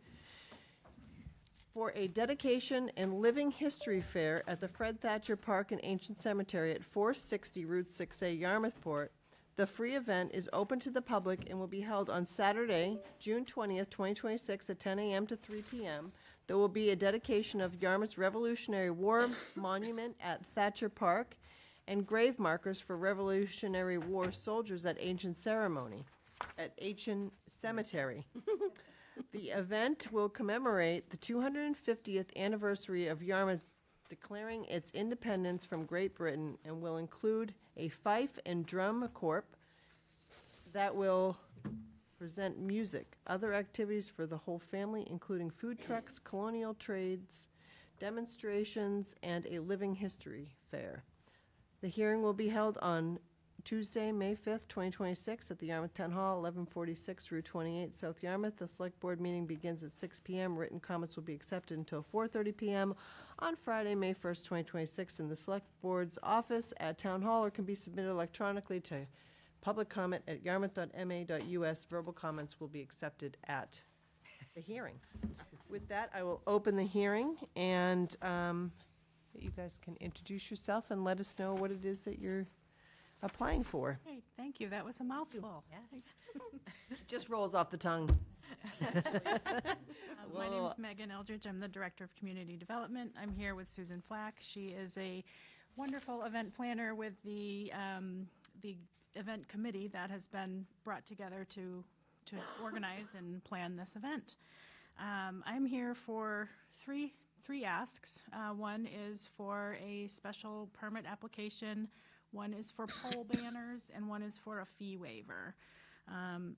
for a dedication and living history fair at the Fred Thatcher Park and Ancient Cemetery at 460 Route 6A, Yarmouthport. The free event is open to the public and will be held on Saturday, June 20th, 2026 at 10 a.m. to 3 p.m. There will be a dedication of Yarmouth's Revolutionary War Monument at Thatcher Park and grave markers for Revolutionary War soldiers at Ancient Cemetery. The event will commemorate the 250th anniversary of Yarmouth declaring its independence from Great Britain and will include a fife and drum corps that will present music, other activities for the whole family, including food trucks, colonial trades, demonstrations, and a living history fair. The hearing will be held on Tuesday, May 5th, 2026, at the Yarmouth Town Hall, 1146 Route 28, South Yarmouth. The Select Board meeting begins at 6 p.m. Written comments will be accepted until 4:30 p.m. on Friday, May 1st, 2026, in the Select Board's office at Town Hall, or can be submitted electronically to public comment at yarmouth.ma.us. Verbal comments will be accepted at the hearing. With that, I will open the hearing, and you guys can introduce yourself and let us know what it is that you're applying for. Great, thank you. That was a mouthful. Yes. It just rolls off the tongue. My name is Megan Eldridge. I'm the Director of Community Development. I'm here with Susan Flack. She is a wonderful event planner with the event committee that has been brought together to organize and plan this event. I'm here for three asks. One is for a special permit application, one is for pole banners, and one is for a fee waiver.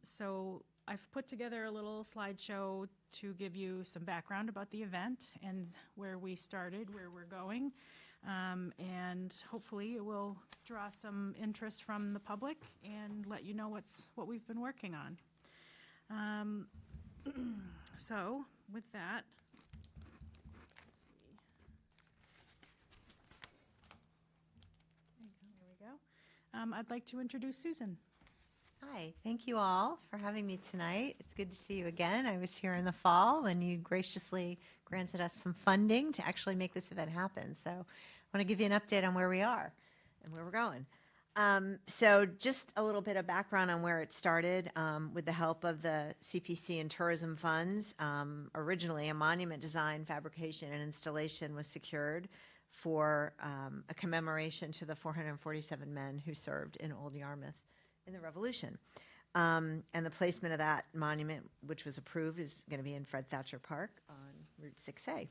So I've put together a little slideshow to give you some background about the event and where we started, where we're going. And hopefully it will draw some interest from the public and let you know what we've been working on. So with that, I'd like to introduce Susan. Hi, thank you all for having me tonight. It's good to see you again. I was here in the fall when you graciously granted us some funding to actually make this event happen. So I want to give you an update on where we are and where we're going. So just a little bit of background on where it started. With the help of the CPC and tourism funds, originally a monument design, fabrication, and installation was secured for a commemoration to the 447 men who served in Old Yarmouth in the Revolution. And the placement of that monument, which was approved, is going to be in Fred Thatcher Park on Route 6A.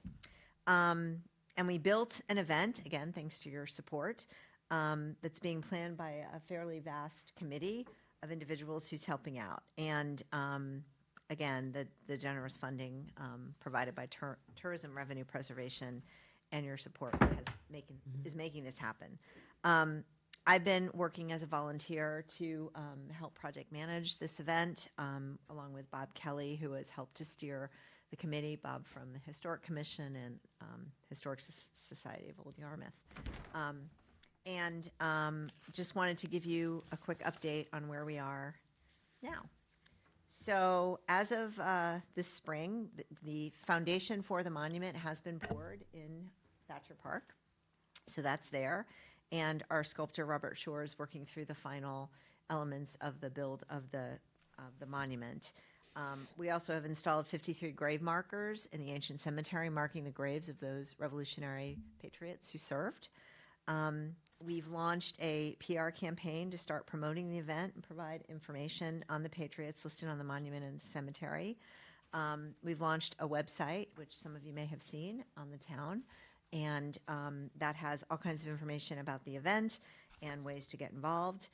And we built an event, again, thanks to your support, that's being planned by a fairly vast committee of individuals who's helping out. And again, the generous funding provided by Tourism Revenue Preservation and your support is making this happen. I've been working as a volunteer to help project manage this event, along with Bob Kelly, who has helped to steer the committee, Bob from the Historic Commission and Historic Society of Old Yarmouth. And just wanted to give you a quick update on where we are now. So as of this spring, the foundation for the monument has been poured in Thatcher Park. So that's there. And our sculptor, Robert Shore, is working through the final elements of the build of the monument. We also have installed 53 grave markers in the ancient cemetery, marking the graves of those Revolutionary patriots who served. We've launched a PR campaign to start promoting the event and provide information on the patriots listed on the monument and cemetery. We've launched a website, which some of you may have seen on the town, and that has all kinds of information about the event and ways to get involved.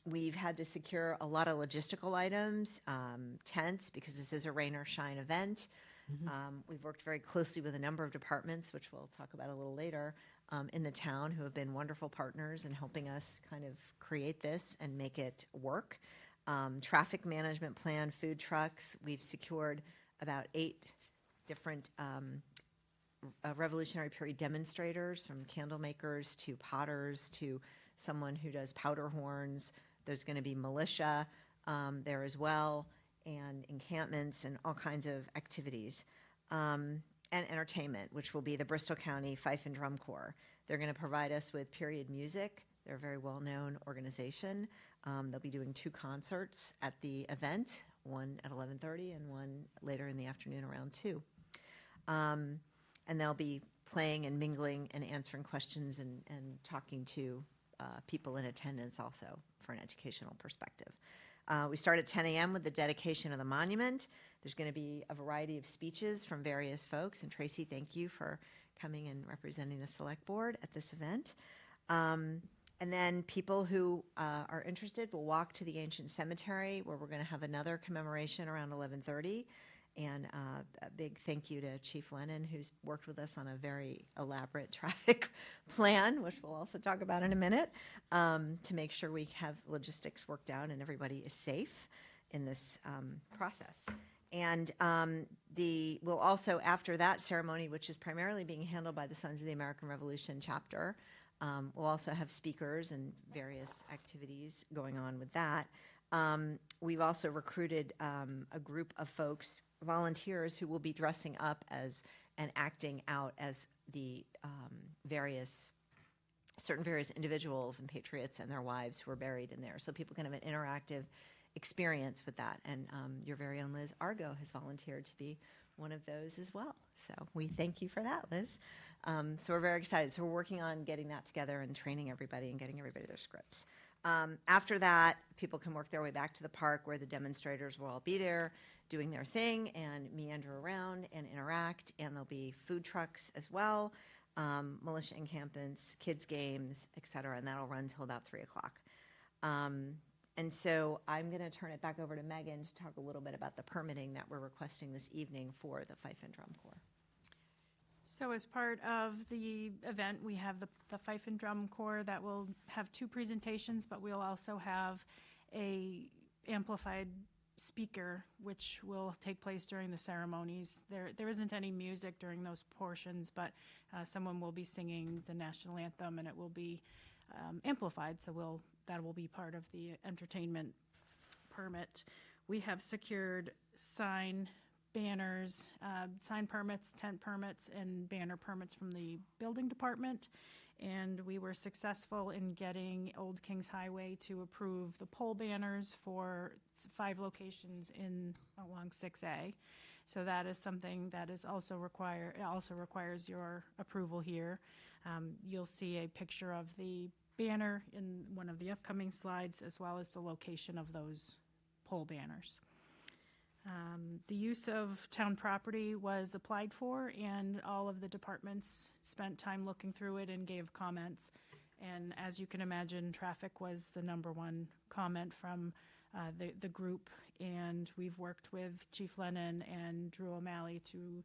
We've had to secure a lot of logistical items, tents, because this is a rain or shine event. We've worked very closely with a number of departments, which we'll talk about a little later, in the town, who have been wonderful partners in helping us kind of create this and make it work. Traffic management plan, food trucks. We've secured about 8 different Revolutionary period demonstrators, from candle makers to potters to someone who does powder horns. There's going to be militia there as well, and encampments and all kinds of activities. And entertainment, which will be the Bristol County Fife and Drum Corps. They're going to provide us with period music. They're a very well-known organization. They'll be doing 2 concerts at the event, one at 11:30 and one later in the afternoon around 2. And they'll be playing and mingling and answering questions and talking to people in attendance also for an educational perspective. We start at 10 a.m. with the dedication of the monument. There's going to be a variety of speeches from various folks. And Tracy, thank you for coming and representing the Select Board at this event. And then people who are interested will walk to the ancient cemetery, where we're going to have another commemoration around 11:30. And a big thank you to Chief Lennon, who's worked with us on a very elaborate traffic plan, which we'll also talk about in a minute, to make sure we have logistics worked out and everybody is safe in this process. And we'll also, after that ceremony, which is primarily being handled by the Sons of the American Revolution chapter, we'll also have speakers and various activities going on with that. We've also recruited a group of folks, volunteers, who will be dressing up as and acting out as the certain various individuals and patriots and their wives who are buried in there. So people can have an interactive experience with that. And your very own Liz Argo has volunteered to be one of those as well. So we thank you for that, Liz. So we're very excited. So we're working on getting that together and training everybody and getting everybody their scripts. After that, people can work their way back to the park, where the demonstrators will all be there doing their thing and meander around and interact. And there'll be food trucks as well, militia encampments, kids' games, et cetera. And that'll run till about 3 o'clock. And so I'm going to turn it back over to Megan to talk a little bit about the permitting that we're requesting this evening for the Fife and Drum Corps. So as part of the event, we have the Fife and Drum Corps that will have 2 presentations, but we'll also have a amplified speaker, which will take place during the ceremonies. There isn't any music during those portions, but someone will be singing the national anthem, and it will be amplified, so that will be part of the entertainment permit. We have secured sign banners, sign permits, tent permits, and banner permits from the building department. And we were successful in getting Old Kings Highway to approve the pole banners for 5 locations along 6A. So that is something that is also requires your approval here. You'll see a picture of the banner in one of the upcoming slides, as well as the location of those pole banners. The use of town property was applied for, and all of the departments spent time looking through it and gave comments. And as you can imagine, traffic was the number one comment from the group, and we've worked with Chief Lennon and Drew O'Malley to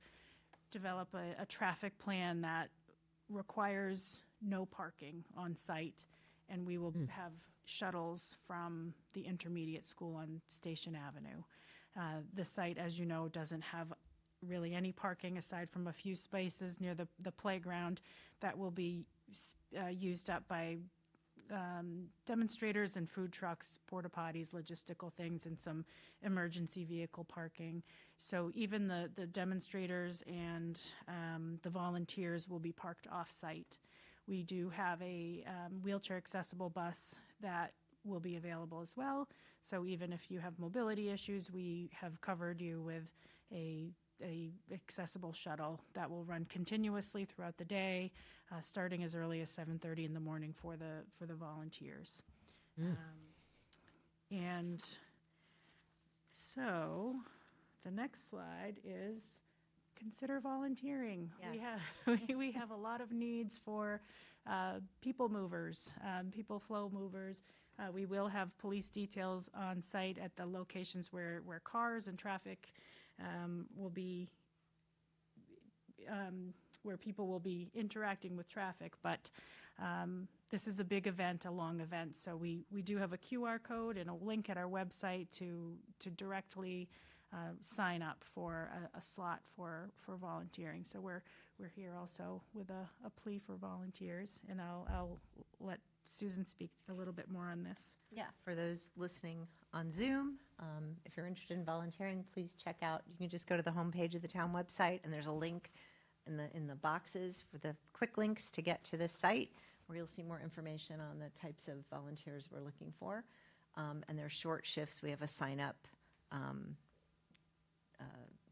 develop a traffic plan that requires no parking on site, and we will have shuttles from the intermediate school on Station Avenue. The site, as you know, doesn't have really any parking aside from a few spaces near the playground that will be used up by demonstrators and food trucks, porta potties, logistical things, and some emergency vehicle parking. So even the demonstrators and the volunteers will be parked off-site. We do have a wheelchair accessible bus that will be available as well. So even if you have mobility issues, we have covered you with a accessible shuttle that will run continuously throughout the day, starting as early as 7:30 in the morning for the volunteers. And so the next slide is consider volunteering. We have a lot of needs for people movers, people flow movers. We will have police details on site at the locations where cars and traffic will be, where people will be interacting with traffic. But this is a big event, a long event, so we do have a QR code and a link at our website to directly sign up for a slot for volunteering. So we're here also with a plea for volunteers, and I'll let Susan speak a little bit more on this. Yeah, for those listening on Zoom, if you're interested in volunteering, please check out, you can just go to the homepage of the town website, and there's a link in the boxes for the quick links to get to this site, where you'll see more information on the types of volunteers we're looking for. And there's short shifts. We have a sign-up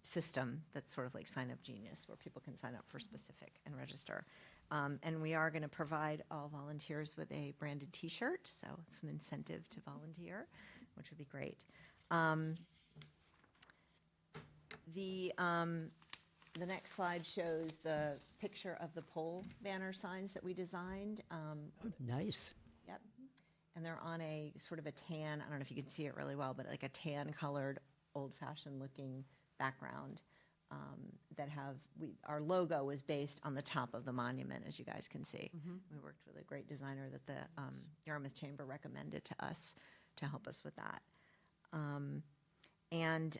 system that's sort of like Sign Up Genius, where people can sign up for specific and register. And we are going to provide all volunteers with a branded T-shirt, so some incentive to volunteer, which would be great. The next slide shows the picture of the pole banner signs that we designed. Nice. Yep. And they're on a sort of a tan, I don't know if you can see it really well, but like a tan colored, old-fashioned looking background that have, our logo was based on the top of the monument, as you guys can see. We worked with a great designer that the Yarmouth Chamber recommended to us to help us with that. And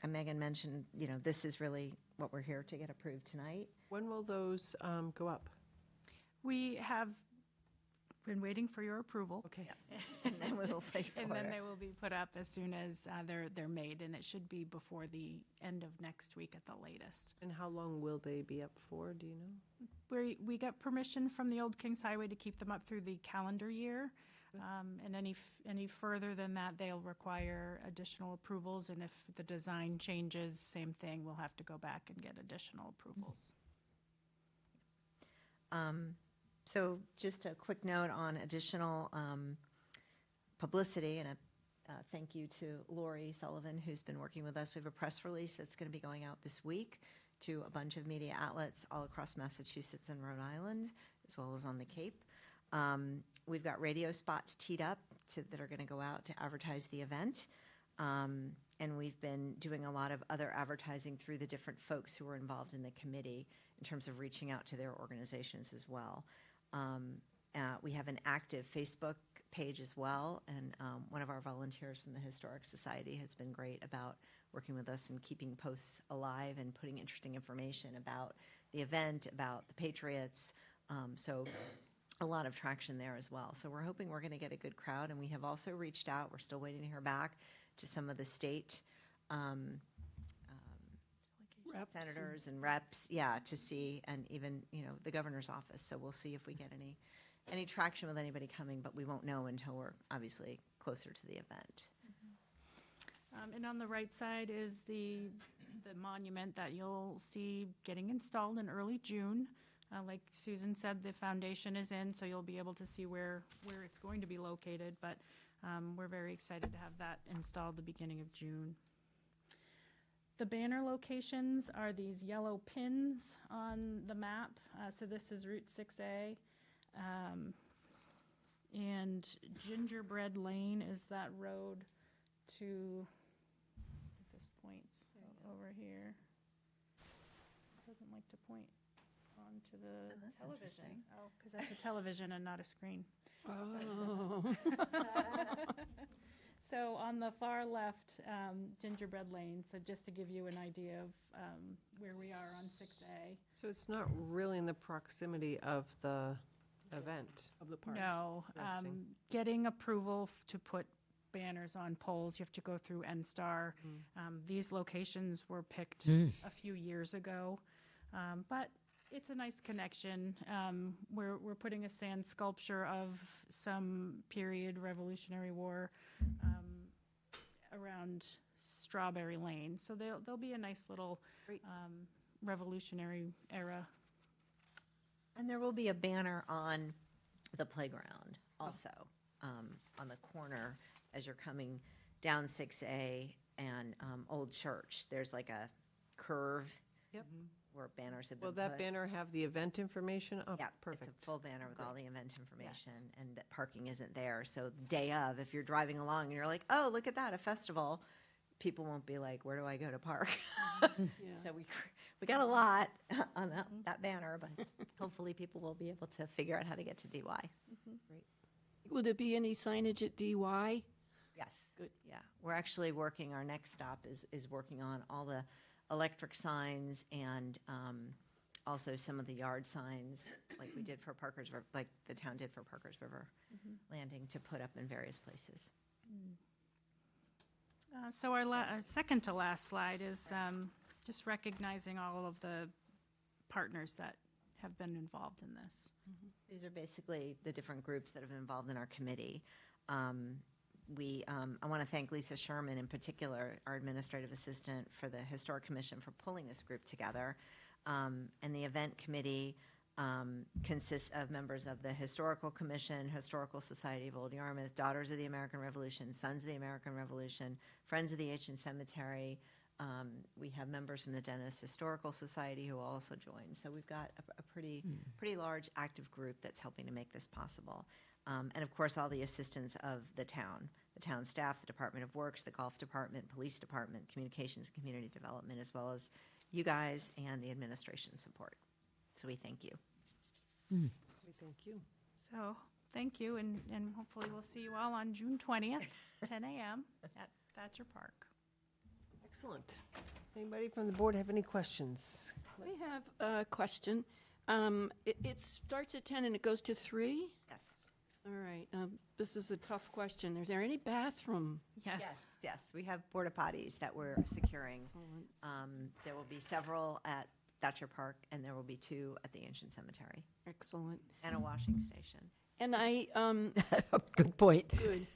Megan mentioned, this is really what we're here to get approved tonight. When will those go up? We have been waiting for your approval. Okay. And then we will place the And then order. they will be put up as soon as they're made, and it should be before the end of next week at the latest. And how long will they be up for, do you know? We got permission from the Old Kings Highway to keep them up through the calendar year. And any further than that, they'll require additional approvals, and if the design changes, same thing, we'll have to go back and get additional approvals. So just a quick note on additional publicity, and a thank you to Lori Sullivan, who's been working with us. We have a press release that's going to be going out this week to a bunch of media outlets all across Massachusetts and Rhode Island, as well as on the Cape. We've got radio spots teed up that are going to go out to advertise the event. And we've been doing a lot of other advertising through the different folks who were involved in the committee in terms of reaching out to their organizations as well. We have an active Facebook page as well, and one of our volunteers from the Historic Society has been great about working with us and keeping posts alive and putting interesting information about the event, about the Patriots. So a lot of traction there as well. So we're hoping we're going to get a good crowd, and we have also reached out, we're still waiting to hear back, to some of the state senators and reps, to see, and even, the governor's office. So we'll see if we get any traction with anybody coming, but we won't know until we're obviously closer to the event. And on the right side is the monument that you'll see getting installed in early June. Like Susan said, the foundation is in, so you'll be able to see where it's going to be located, but we're very excited to have that installed the beginning of June. The banner locations are these yellow pins on the map. So this is Route 6A. And Gingerbread Lane is that road to, this points over here. Doesn't like to point onto the television. Oh, because that's a television and not a screen. Oh. So on the far left, Gingerbread Lane, so just to give you an idea of where we are on 6A. So it's not really in the proximity of the event? Of the park. No, Interesting. getting approval to put banners on poles, you have to go through NSTAR. These locations were picked a few years ago, but it's a nice connection. We're putting a sand sculpture of some period Revolutionary War around Strawberry Lane, so there'll be a nice little Revolutionary era. And there will be a banner on the playground also, on the corner as you're coming down 6A and Old Church. There's like a curve where banners have been Will that put. banner have the event information? Oh, Yeah, perfect. it's a full banner with all the event information, and that parking isn't there. So the day of, if you're driving along and you're like, oh, look at that, a festival, people won't be like, where do I go to park? So we got a lot on that banner, but hopefully people will be able to figure out how to get to DY. Great. Will there be any signage at DY? Yes. Good. Yeah, we're actually working, our next stop is working on all the electric signs and also some of the yard signs, like we did for Parker's, like the town did for Parker's River Landing, to put up in various places. So our second to last slide is just recognizing all of the partners that have been involved in this. These are basically the different groups that have been involved in our committee. I want to thank Lisa Sherman in particular, our administrative assistant for the Historic Commission, for pulling this group together. And the event committee consists of members of the Historical Commission, Historical Society of Old Yarmouth, Daughters of the American Revolution, Sons of the American Revolution, Friends of the Ancient Cemetery. We have members from the Dennis Historical Society who also join. So we've got a pretty large active group that's helping to make this possible. And of course, all the assistance of the town staff, the Department of Works, the Golf Department, Police Department, Communications and Community Development, as well as you guys and the administration support. So we thank you. We thank you. So thank you, and hopefully we'll see you all on June 20th, 10 a.m. at Thatcher Park. Excellent. Anybody from the board have any questions? We have a question. It starts at 10 and it goes to 3? Yes. All right. This is a tough question. Is there any bathroom? Yes. We have porta potties that we're securing. There will be several at Thatcher Park, and there will be 2 at the Ancient Cemetery. Excellent. And a washing station. And I Good point. good.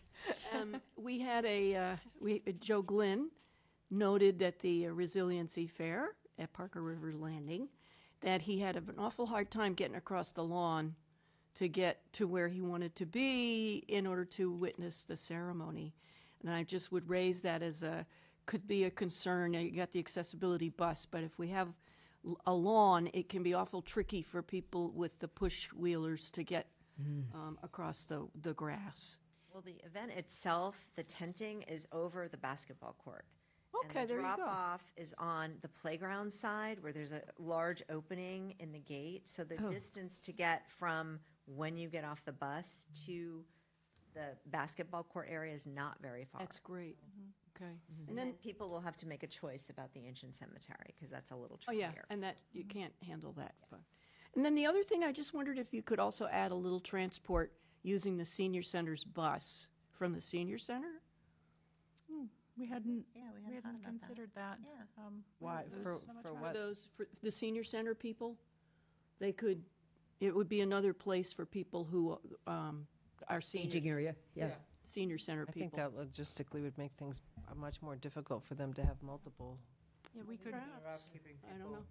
We had Joe Glynn noted at the Resiliency Fair at Parker River Landing that he had an awful hard time getting across the lawn to get to where he wanted to be in order to witness the ceremony. And I just would raise that as could be a concern. Now, you got the accessibility bus, but if we have a lawn, it can be awful tricky for people with the push wheelers to get across the grass. Well, the event itself, the tenting is over the basketball court. Okay, and the there you go. drop-off is on the playground side where there's a large opening in the gate. So the distance to get from when you get off the bus to the basketball court area is not very far. That's great. Okay. And then people will have to make a choice about the Ancient Cemetery because that's a little Oh, trickier. yeah, and that you can't handle that. And then the other thing, I just wondered if you could also add a little transport using the senior center's bus from the senior center? We hadn't, Yeah, we we hadn't thought hadn't about that. considered that. Yeah. Why? For what? For the senior center people, it would be another place for people who are seniors. Staging area, yeah. Senior center I think people. that logistically would make things much more difficult for them to have multiple. Yeah, we could. Perhaps. I don't know.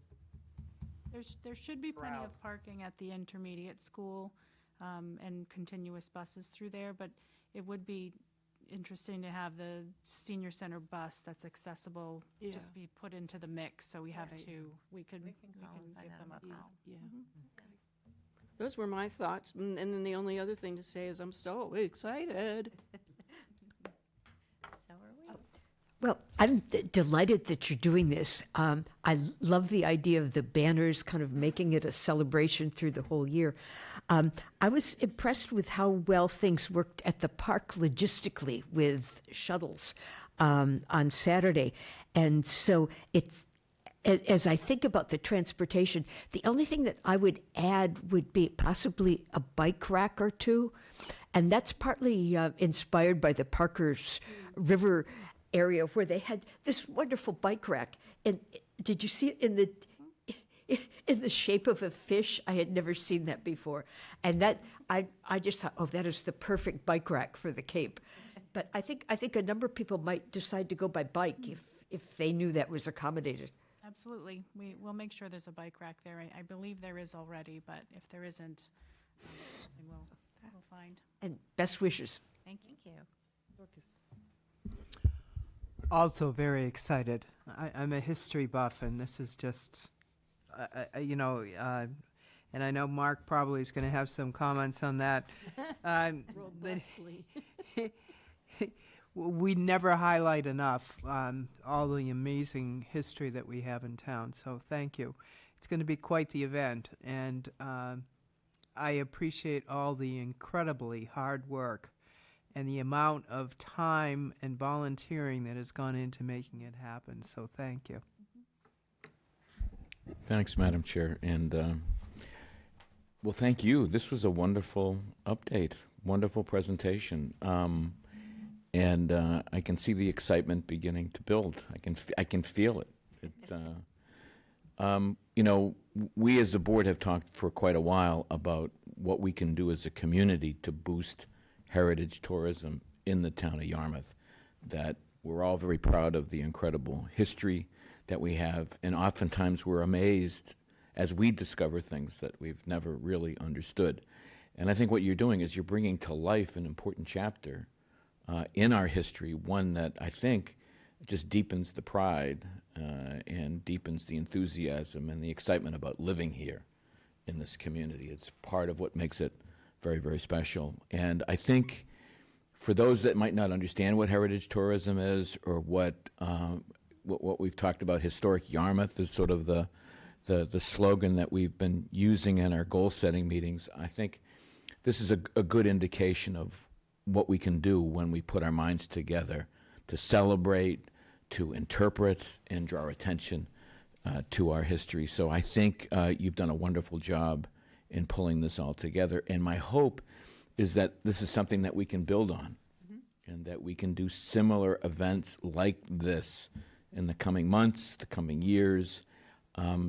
There should be plenty of parking at the intermediate school, and continuous buses through there, but it would be interesting to have the senior center bus that's accessible just be put into the mix, so we have Right. we can give them a call. Yeah. Those were my thoughts, and then the only other thing to say is I'm so excited. So are we. Well, I'm delighted that you're doing this. I love the idea of the banners kind of making it a celebration through the whole year. I was impressed with how well things worked at the park logistically with shuttles on Saturday. And so it's, as I think about the transportation, the only thing that I would add would be possibly a bike rack or two. And that's partly inspired by the Parker's River area where they had this wonderful bike rack. And did you see it in the shape of a fish? I had never seen that before. And that I just thought, oh, that is the perfect bike rack for the Cape. But I think a number of people might decide to go by bike if they knew that was accommodated. Absolutely. We'll make sure there's a bike rack there. I believe there is already, but if there isn't, we'll find. And best wishes. Thank you. Also very excited. I'm a history buff, and this is just, and I know Mark probably is going to have some comments on that. Robustly. We never highlight enough all the amazing history that we have in town, so thank you. It's going to be quite the event, and I appreciate all the incredibly hard work and the amount of time and volunteering that has gone into making it happen, so thank you. Thanks, Madam Chair. And, well, thank you. This was a wonderful update, wonderful presentation. And I can see the excitement beginning to build. I can feel it. It's, we as a board have talked for quite a while about what we can do as a community to boost heritage tourism in the town of Yarmouth, that we're all very proud of the incredible history that we have, and oftentimes we're amazed as we discover things that we've never really understood. And I think what you're doing is you're bringing to life an important chapter in our history, one that I think just deepens the pride and deepens the enthusiasm and the excitement about living here in this community. It's part of what makes it very, very special. And I think for those that might not understand what heritage tourism is, or what we've talked about, historic Yarmouth is sort of the slogan that we've been using in our goal-setting meetings. I think this is a good indication of what we can do when we put our minds together to celebrate, to interpret, and draw attention to our history. So I think you've done a wonderful job in pulling this all together. And my hope is that this is something that we can build on, and that we can do similar events like this in the coming months, the coming years,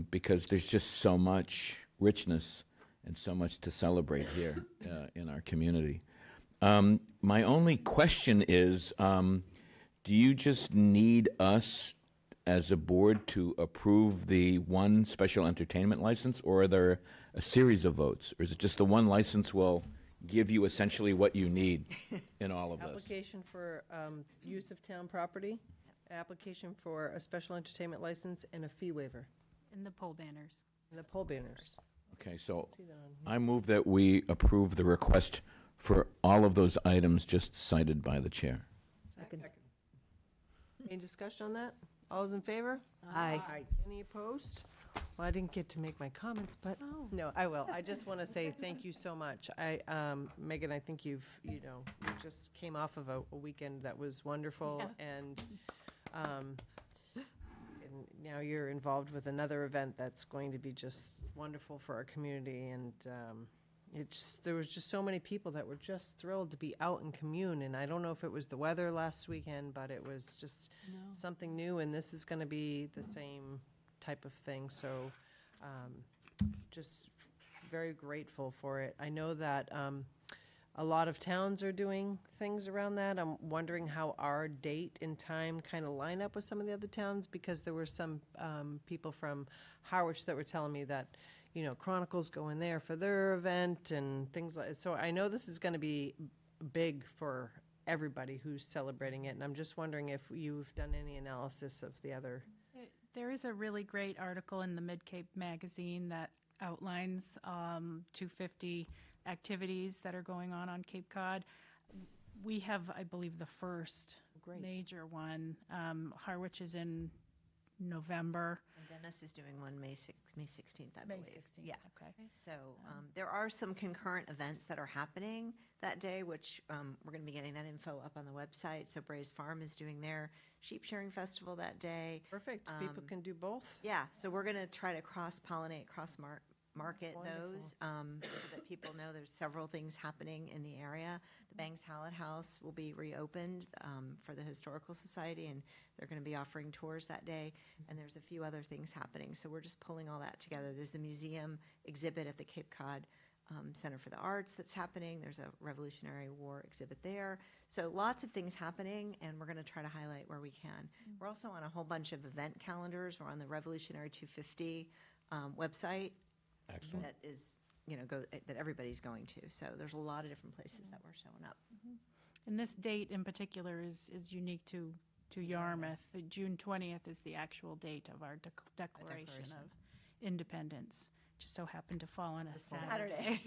because there's just so much richness and so much to celebrate here in our community. My only question is, do you just need us as a board to approve the one special entertainment license, or are there a series of votes? Or is it just the one license will give you essentially what you need in all of this? Application for use of town property, application for a special entertainment license, and a fee waiver. And the pole banners. And the pole banners. Okay, so See that on here. I move that we approve the request for all of those items just cited by the chair. Second. Any discussion on that? All those in favor? Aye. Any opposed? Well, I didn't get to make my comments, but no, I will. I just want to say thank you so much. Megan, I think you just came off of a weekend that was wonderful, and now you're involved with another event that's going to be just wonderful for our community, and there was just so many people that were just thrilled to be out and commune, and I don't know if it was the weather last weekend, but it was just something new, and this is going to be the same type of thing, so just very grateful for it. I know that a lot of towns are doing things around that. I'm wondering how our date and time kind of line up with some of the other towns, because there were some people from Harwich that were telling me that, you know, Chronicles go in there for their event and things like, so I know this is going to be big for everybody who's celebrating it, and I'm just wondering if you've done any analysis of the other. There is a really great article in the Mid-Cape magazine that outlines 250 activities that are going on Cape Cod. We have, I believe, the first major one. Harwich is in November. And Dennis is doing one May 16th, I believe. May 16th, Yeah. okay. So there are some concurrent events that are happening that day, which we're going to be getting that info up on the website. So Braes Farm is doing their sheep shearing festival that day. Perfect. People can do both. Yeah. So we're going to try to cross-pollinate, cross-market those so that people know there's several things happening in the area. The Bangs Hallett House will be reopened for the Historical Society, and they're going to be offering tours that day. And there's a few other things happening. So we're just pulling all that together. There's the museum exhibit at the Cape Cod Center for the Arts that's happening. There's a Revolutionary War exhibit there. So lots of things happening, and we're going to try to highlight where we can. We're also on a whole bunch of event calendars. We're on the Revolutionary 250 website. Excellent. That is, you know, that everybody's going to. So there's a lot of different places that we're showing up. And this date in particular is unique to Yarmouth. The June 20th is the actual date of our Declaration of Independence. Just so happened to fall on a Saturday.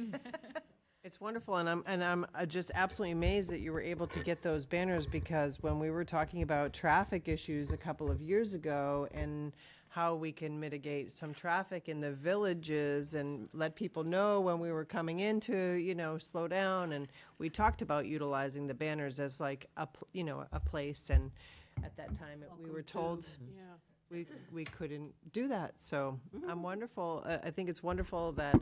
It's wonderful, and I'm just absolutely amazed that you were able to get those banners, because when we were talking about traffic issues a couple of years ago and how we can mitigate some traffic in the villages and let people know when we were coming in to, you know, slow down, and we talked about utilizing the banners as like a place, and at that time we were told we couldn't do that. So I'm wonderful. I think it's wonderful that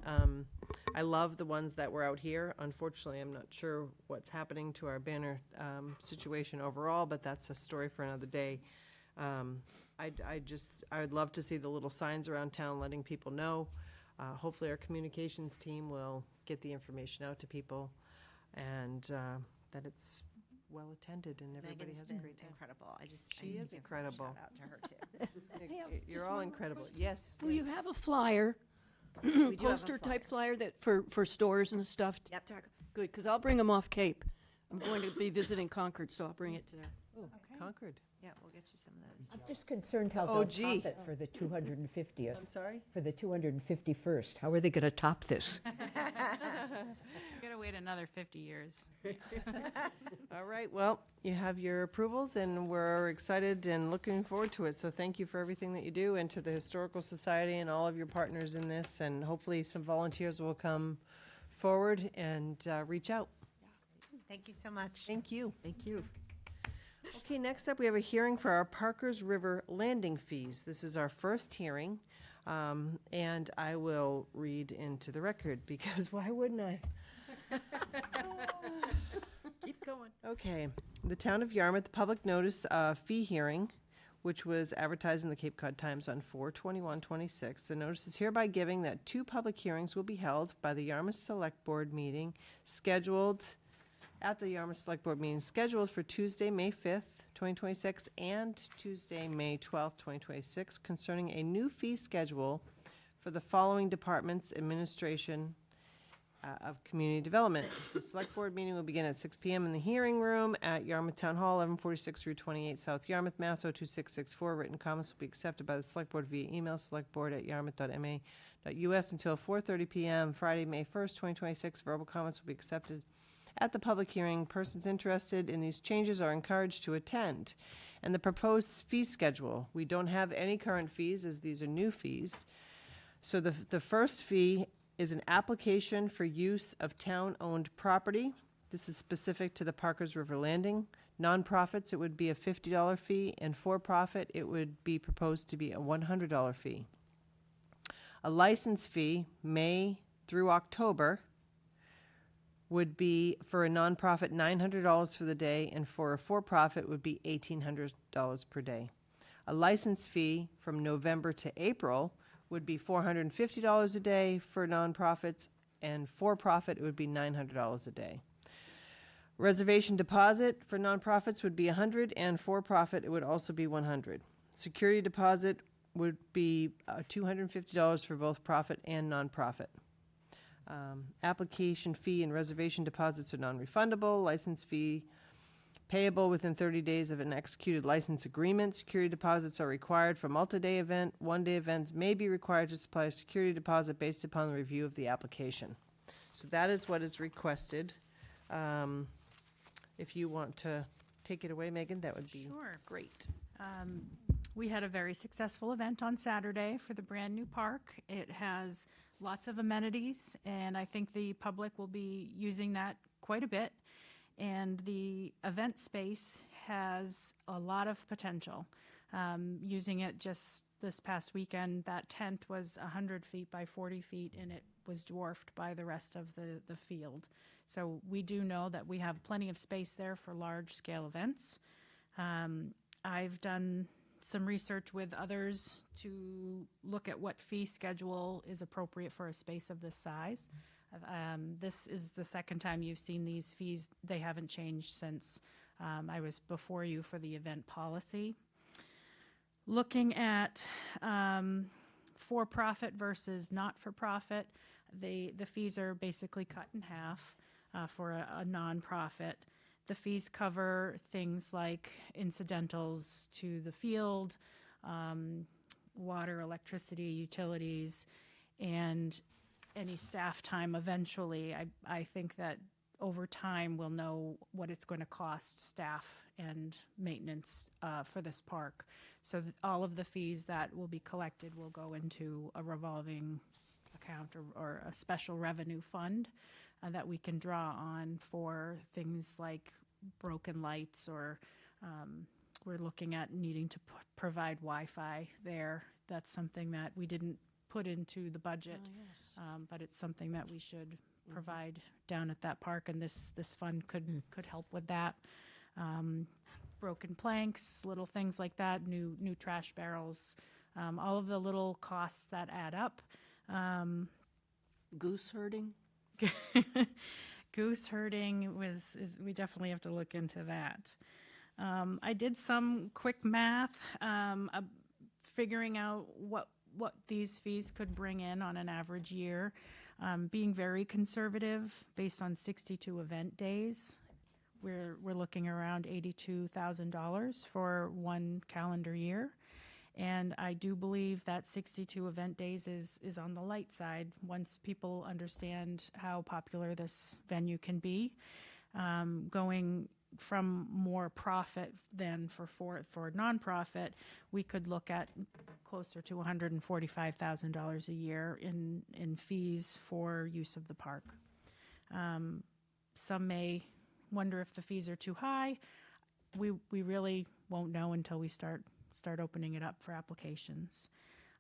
I love the ones that were out here. Unfortunately, I'm not sure what's happening to our banner situation overall, but that's a story for another day. I would love to see the little signs around town letting people know. Hopefully our communications team will get the information out to people, and that it's well attended and everybody Megan's has a been great time. incredible. I She need is to give incredible. A shout out to her too. You're all incredible. Yes. Will you have a flyer, do have a poster type flyer that for stores and stuff? Yep. Good, because I'll bring them off Cape. I'm going to be visiting Concord, so I'll bring it to there. Oh, Concord. Yeah, we'll get you some of those. I'm just concerned how Oh, they'll gee. top it for the 250th. I'm sorry? For the 251st. How are they going to top this? We're going to wait another 50 years. All right, well, you have your approvals, and we're excited and looking forward to it. So thank you for everything that you do, and to the Historical Society and all of your partners in this, and hopefully some volunteers will come forward and reach out. Thank you so much. Thank you. Thank you. Okay, next up, we have a hearing for our Parkers River landing fees. This is our first hearing, and I will read into the record, because why wouldn't I? Keep going. Okay, the Town of Yarmouth public notice fee hearing, which was advertised in the Cape Cod Times on 4/21/26. The notice is hereby giving that 2 public hearings will be held by the Yarmouth Select Board meeting scheduled for Tuesday, May 5th, 2026, and Tuesday, May 12th, 2026, concerning a new fee schedule for the following departments: administration of community development. The select board meeting will begin at 6 p.m. in the hearing room at Yarmouth Town Hall, 1146 Route 28, South Yarmouth, Mass. 02664. Written comments will be accepted by the select board via email, selectboard@yarmouth.ma.us until 4:30 p.m. Friday, May 1st, 2026. Verbal comments will be accepted at the public hearing. Persons interested in these changes are encouraged to attend. And the proposed fee schedule, we don't have any current fees, as these are new fees. So the first fee is an application for use of town-owned property. This is specific to the Parkers River Landing. Nonprofits, it would be a $50 fee, and for-profit, it would be proposed to be a $100 fee. A license fee, May through October, would be for a nonprofit $900 for the day, and for a for-profit would be $1,800 per day. A license fee from November to April would be $450 a day for nonprofits, and for-profit it would be $900 a day. Reservation deposit for nonprofits would be 100, and for-profit, it would also be 100. Security deposit would be $250 for both profit and nonprofit. Application fee and reservation deposits are non-refundable. License fee payable within 30 days of an executed license agreement. Security deposits are required for multi-day event. One-day events may be required to supply a security deposit based upon the review of the application. So that is what is requested. If you want to take it away, Megan, that would be Sure. great. We had a very successful event on Saturday for the brand-new park. It has lots of amenities, and I think the public will be using that quite a bit. And the event space has a lot of potential. Using it just this past weekend, that tent was 100 feet by 40 feet, and it was dwarfed by the rest of the field. So we do know that we have plenty of space there for large-scale events. I've done some research with others to look at what fee schedule is appropriate for a space of this size. This is the second time you've seen these fees. They haven't changed since I was before you for the event policy. Looking at for-profit versus not-for-profit, the fees are basically cut in half for a nonprofit. The fees cover things like incidentals to the field, water, electricity, utilities, and any staff time eventually. I think that over time we'll know what it's going to cost staff and maintenance for this park. So all of the fees that will be collected will go into a revolving account or a special revenue fund that we can draw on for things like broken lights, or we're looking at needing to provide Wi-Fi there. That's something that we didn't put into the budget, but it's something that we should provide down at that park, and this fund could help with that. Broken planks, little things like that, new trash barrels, all of the little costs that add up. Goose herding? Goose herding we definitely have to look into that. I did some quick math, figuring out what these fees could bring in on an average year. Being very conservative, based on 62 event days, we're looking around $82,000 for one calendar year. And I do believe that 62 event days is on the light side once people understand how popular this venue can be. Going from more profit than for nonprofit, we could look at closer to $145,000 a year in fees for use of the park. Some may wonder if the fees are too high. We really won't know until we start opening it up for applications.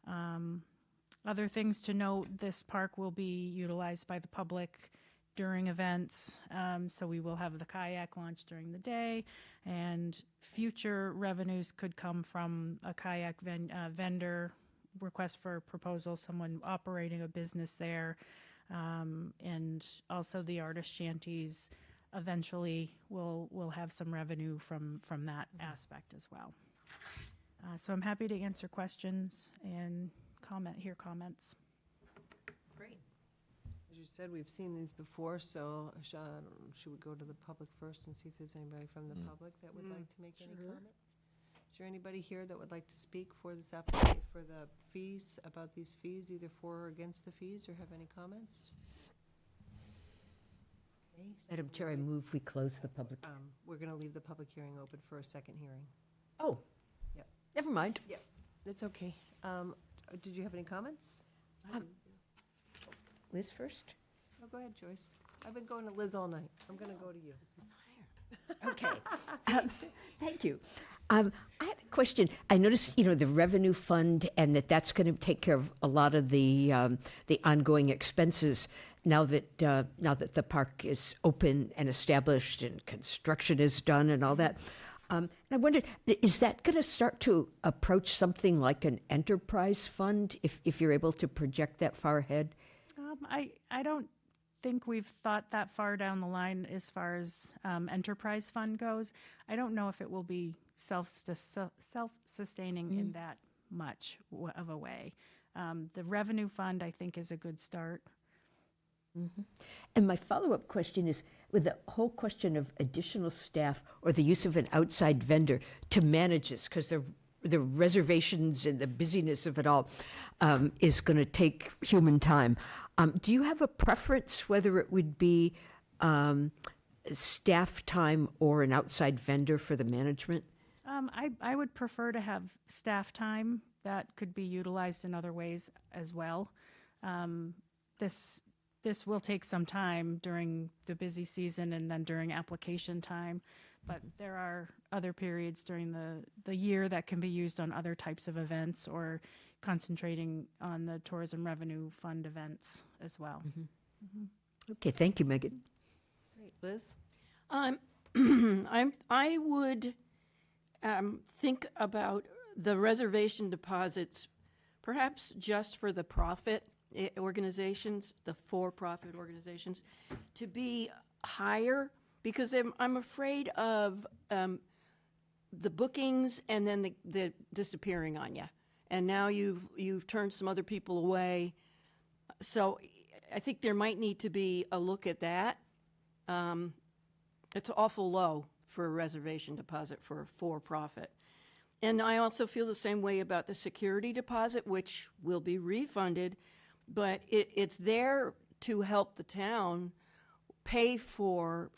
Other things to note, this park will be utilized by the public during events, so we will have the kayak launch during the day, and future revenues could come from a kayak vendor request for proposal, someone operating a business there, and also the artist shanties eventually will have some revenue from that aspect as well. So I'm happy to answer questions and hear comments. Great. As you said, we've seen these before, so should we go to the public first and see if there's anybody from the public that would like to make any comments? Is there anybody here that would like to speak for this application, for the fees, about these fees, either for or against the fees, or have any comments? Okay, Madam Chair, I move we close the public. We're going to leave the public hearing open for a second hearing. Oh, Yep. never mind. Yep, that's okay. Did you have any comments? Liz first? Oh, go ahead, Joyce. I've been going to Liz all night. I'm going to go to you. Okay. Thank you. I had a question. I noticed, the revenue fund, and that's going to take care of a lot of the ongoing expenses now that the park is open and established and construction is done and all that. And I wondered, is that going to start to approach something like an enterprise fund if you're able to project that far ahead? I don't think we've thought that far down the line as far as enterprise fund goes. I don't know if it will be self-sustaining in that much of a way. The revenue fund, I think, is a good start. And my follow-up question is, with the whole question of additional staff or the use of an outside vendor to manage this, because the reservations and the busyness of it all is going to take human time. Do you have a preference whether it would be staff time or an outside vendor for the management? I would prefer to have staff time that could be utilized in other ways as well. This will take some time during the busy season and then during application time, but there are other periods during the year that can be used on other types of events or concentrating on the Tourism Revenue Fund events as well. Okay, thank you, Megan. Great. Liz? I would think about the reservation deposits, perhaps just for the profit organizations, the for-profit organizations, to be higher, because I'm afraid of the bookings and then the disappearing on you. And now you've turned some other people away. So I think there might need to be a look at that. It's awful low for a reservation deposit for a for-profit. And I also feel the same way about the security deposit, which will be refunded, but it's there to help the town pay for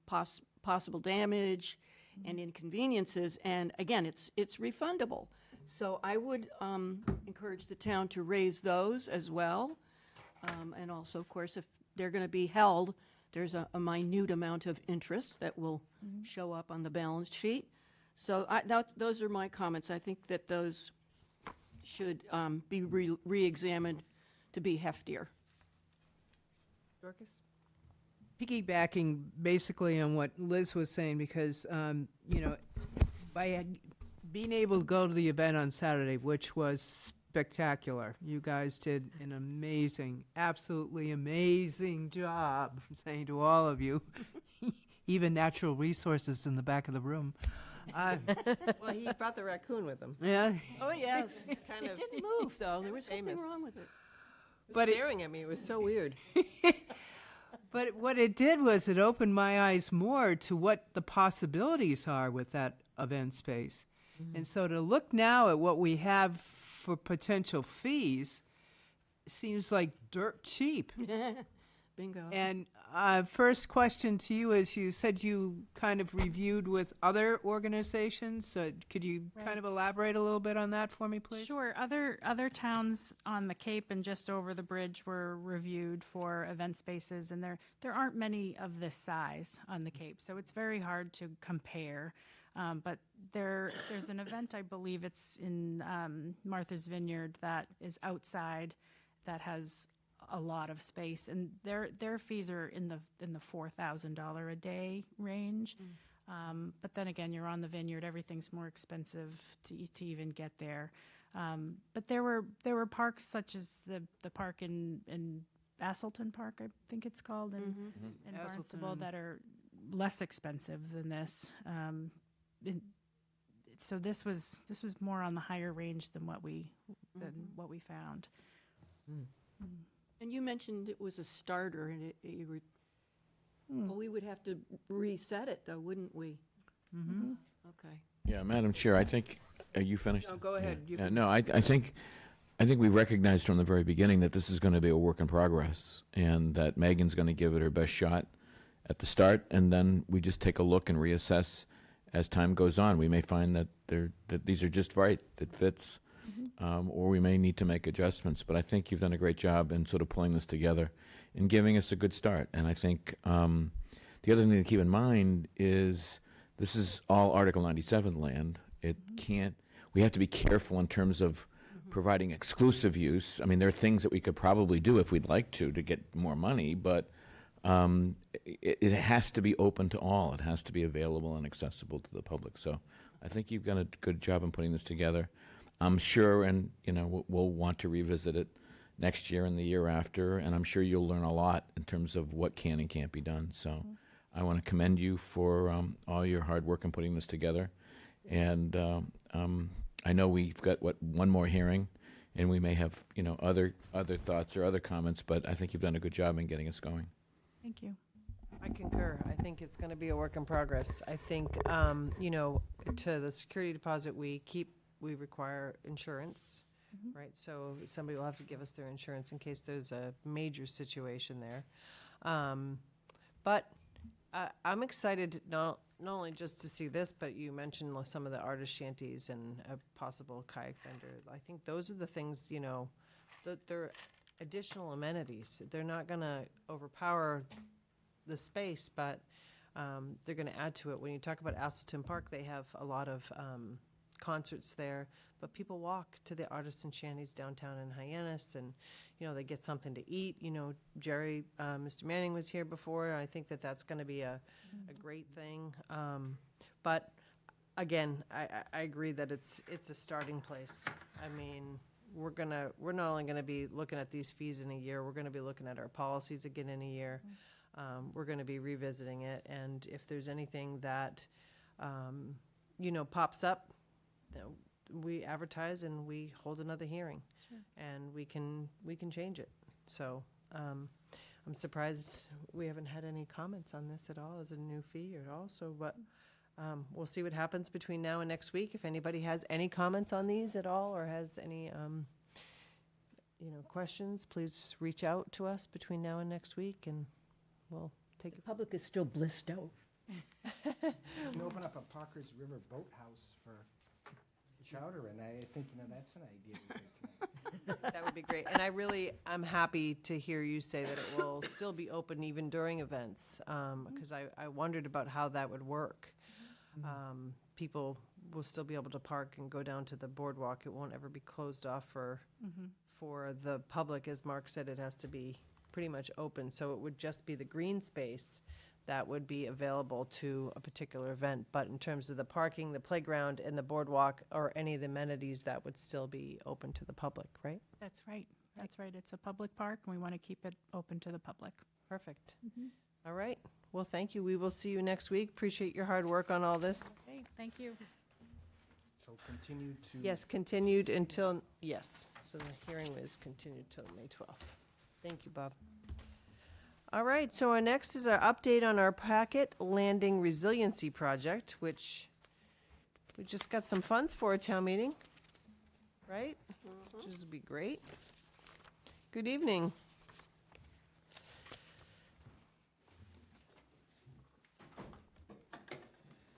possible damage and inconveniences. And again, it's refundable. So I would encourage the town to raise those as well. And also, of course, if they're going to be held, there's a minute amount of interest that will show up on the balance sheet. So those are my comments. I think that those should be re-examined to be heftier. Dorcas? Piggybacking basically on what Liz was saying, because, by being able to go to the event on Saturday, which was spectacular, you guys did an amazing, absolutely amazing job, I'm saying to all of you, even natural resources in the back of the room. Well, he brought the raccoon with him. Yeah. Oh, yes. It's kind It of didn't move, though. There was something famous. wrong with it. But staring at me, it was so weird. But what it did was it opened my eyes more to what the possibilities are with that event space. And so to look now at what we have for potential fees seems like dirt cheap. Bingo. And first question to you is, you said you kind of reviewed with other organizations. Could you kind of elaborate a little bit on that for me, please? Sure. Other towns on the Cape and just over the bridge were reviewed for event spaces, and there aren't many of this size on the Cape, so it's very hard to compare. But there's an event, I believe it's in Martha's Vineyard, that is outside, that has a lot of space, and their fees are in the $4,000 a day range. But then again, you're on the vineyard; everything's more expensive to even get there. But there were parks such as the park in Asselton Park, I think it's called, in Barnstable, that are less expensive than this. So this was more on the higher range than what we found. And you mentioned it was a starter, and well, we would have to reset it, though, wouldn't we? Okay. Yeah, Madam Chair, I think, are you finished? No, go ahead. Yeah, no, I think we recognized from the very beginning that this is going to be a work in progress, and that Megan's going to give it her best shot at the start, and then we just take a look and reassess as time goes on. We may find that these are just right, that fits, or we may need to make adjustments. But I think you've done a great job in sort of pulling this together and giving us a good start. And I think the other thing to keep in mind is this is all Article 97 land. It can't. We have to be careful in terms of providing exclusive use. I mean, there are things that we could probably do if we'd like to get more money, but it has to be open to all. It has to be available and accessible to the public. So I think you've done a good job in putting this together. I'm sure, and we'll want to revisit it next year and the year after, and I'm sure you'll learn a lot in terms of what can and can't be done. So I want to commend you for all your hard work in putting this together. And I know we've got, one more hearing, and we may have, other thoughts or other comments, but I think you've done a good job in getting us going. Thank you. I concur. I think it's going to be a work in progress. I think, to the security deposit, we require insurance, right? So somebody will have to give us their insurance in case there's a major situation there. But I'm excited not only just to see this, but you mentioned some of the artist shanties and a possible kayak vendor. I think those are the things, they're additional amenities. They're not going to overpower the space, but they're going to add to it. When you talk about Astleton Park, they have a lot of concerts there, but people walk to the artisan shanties downtown in Hyannis, and they get something to eat. Jerry, Mr. Manning was here before, and I think that's going to be a great thing. But again, I agree that it's a starting place. I mean, we're not only going to be looking at these fees in a year, we're going to be looking at our policies again in a year. We're going to be revisiting it, and if there's anything that pops up, we advertise and we hold another hearing. Sure. And we can change it. So I'm surprised we haven't had any comments on this at all as a new fee at all. So, but we'll see what happens between now and next week. If anybody has any comments on these at all, or has any questions, please reach out to us between now and next week, and we'll take The public is still blissed out. You can open up a Parker's River Boathouse for chowder, and I think, that's an idea we take tonight. That would be great. And I'm happy to hear you say that it will still be open even during events, because I wondered about how that would work. People will still be able to park and go down to the boardwalk. It won't ever be closed off for the public. As Mark said, it has to be pretty much open. So it would just be the green space that would be available to a particular event. But in terms of the parking, the playground, and the boardwalk, or any of the amenities, that would still be open to the public, right? That's right. That's right. It's a public park, and we want to keep it open to the public. Perfect. All right. Well, thank you. We will see you next week. Appreciate your hard work on all this. Okay, thank you. So continue to. Yes, continued until, yes. So the hearing was continued till May 12th. Thank you, Bob. All right, so our next is our update on our Packet Landing Resiliency Project, which we just got some funds for a town meeting, right? Which would be great. Good evening.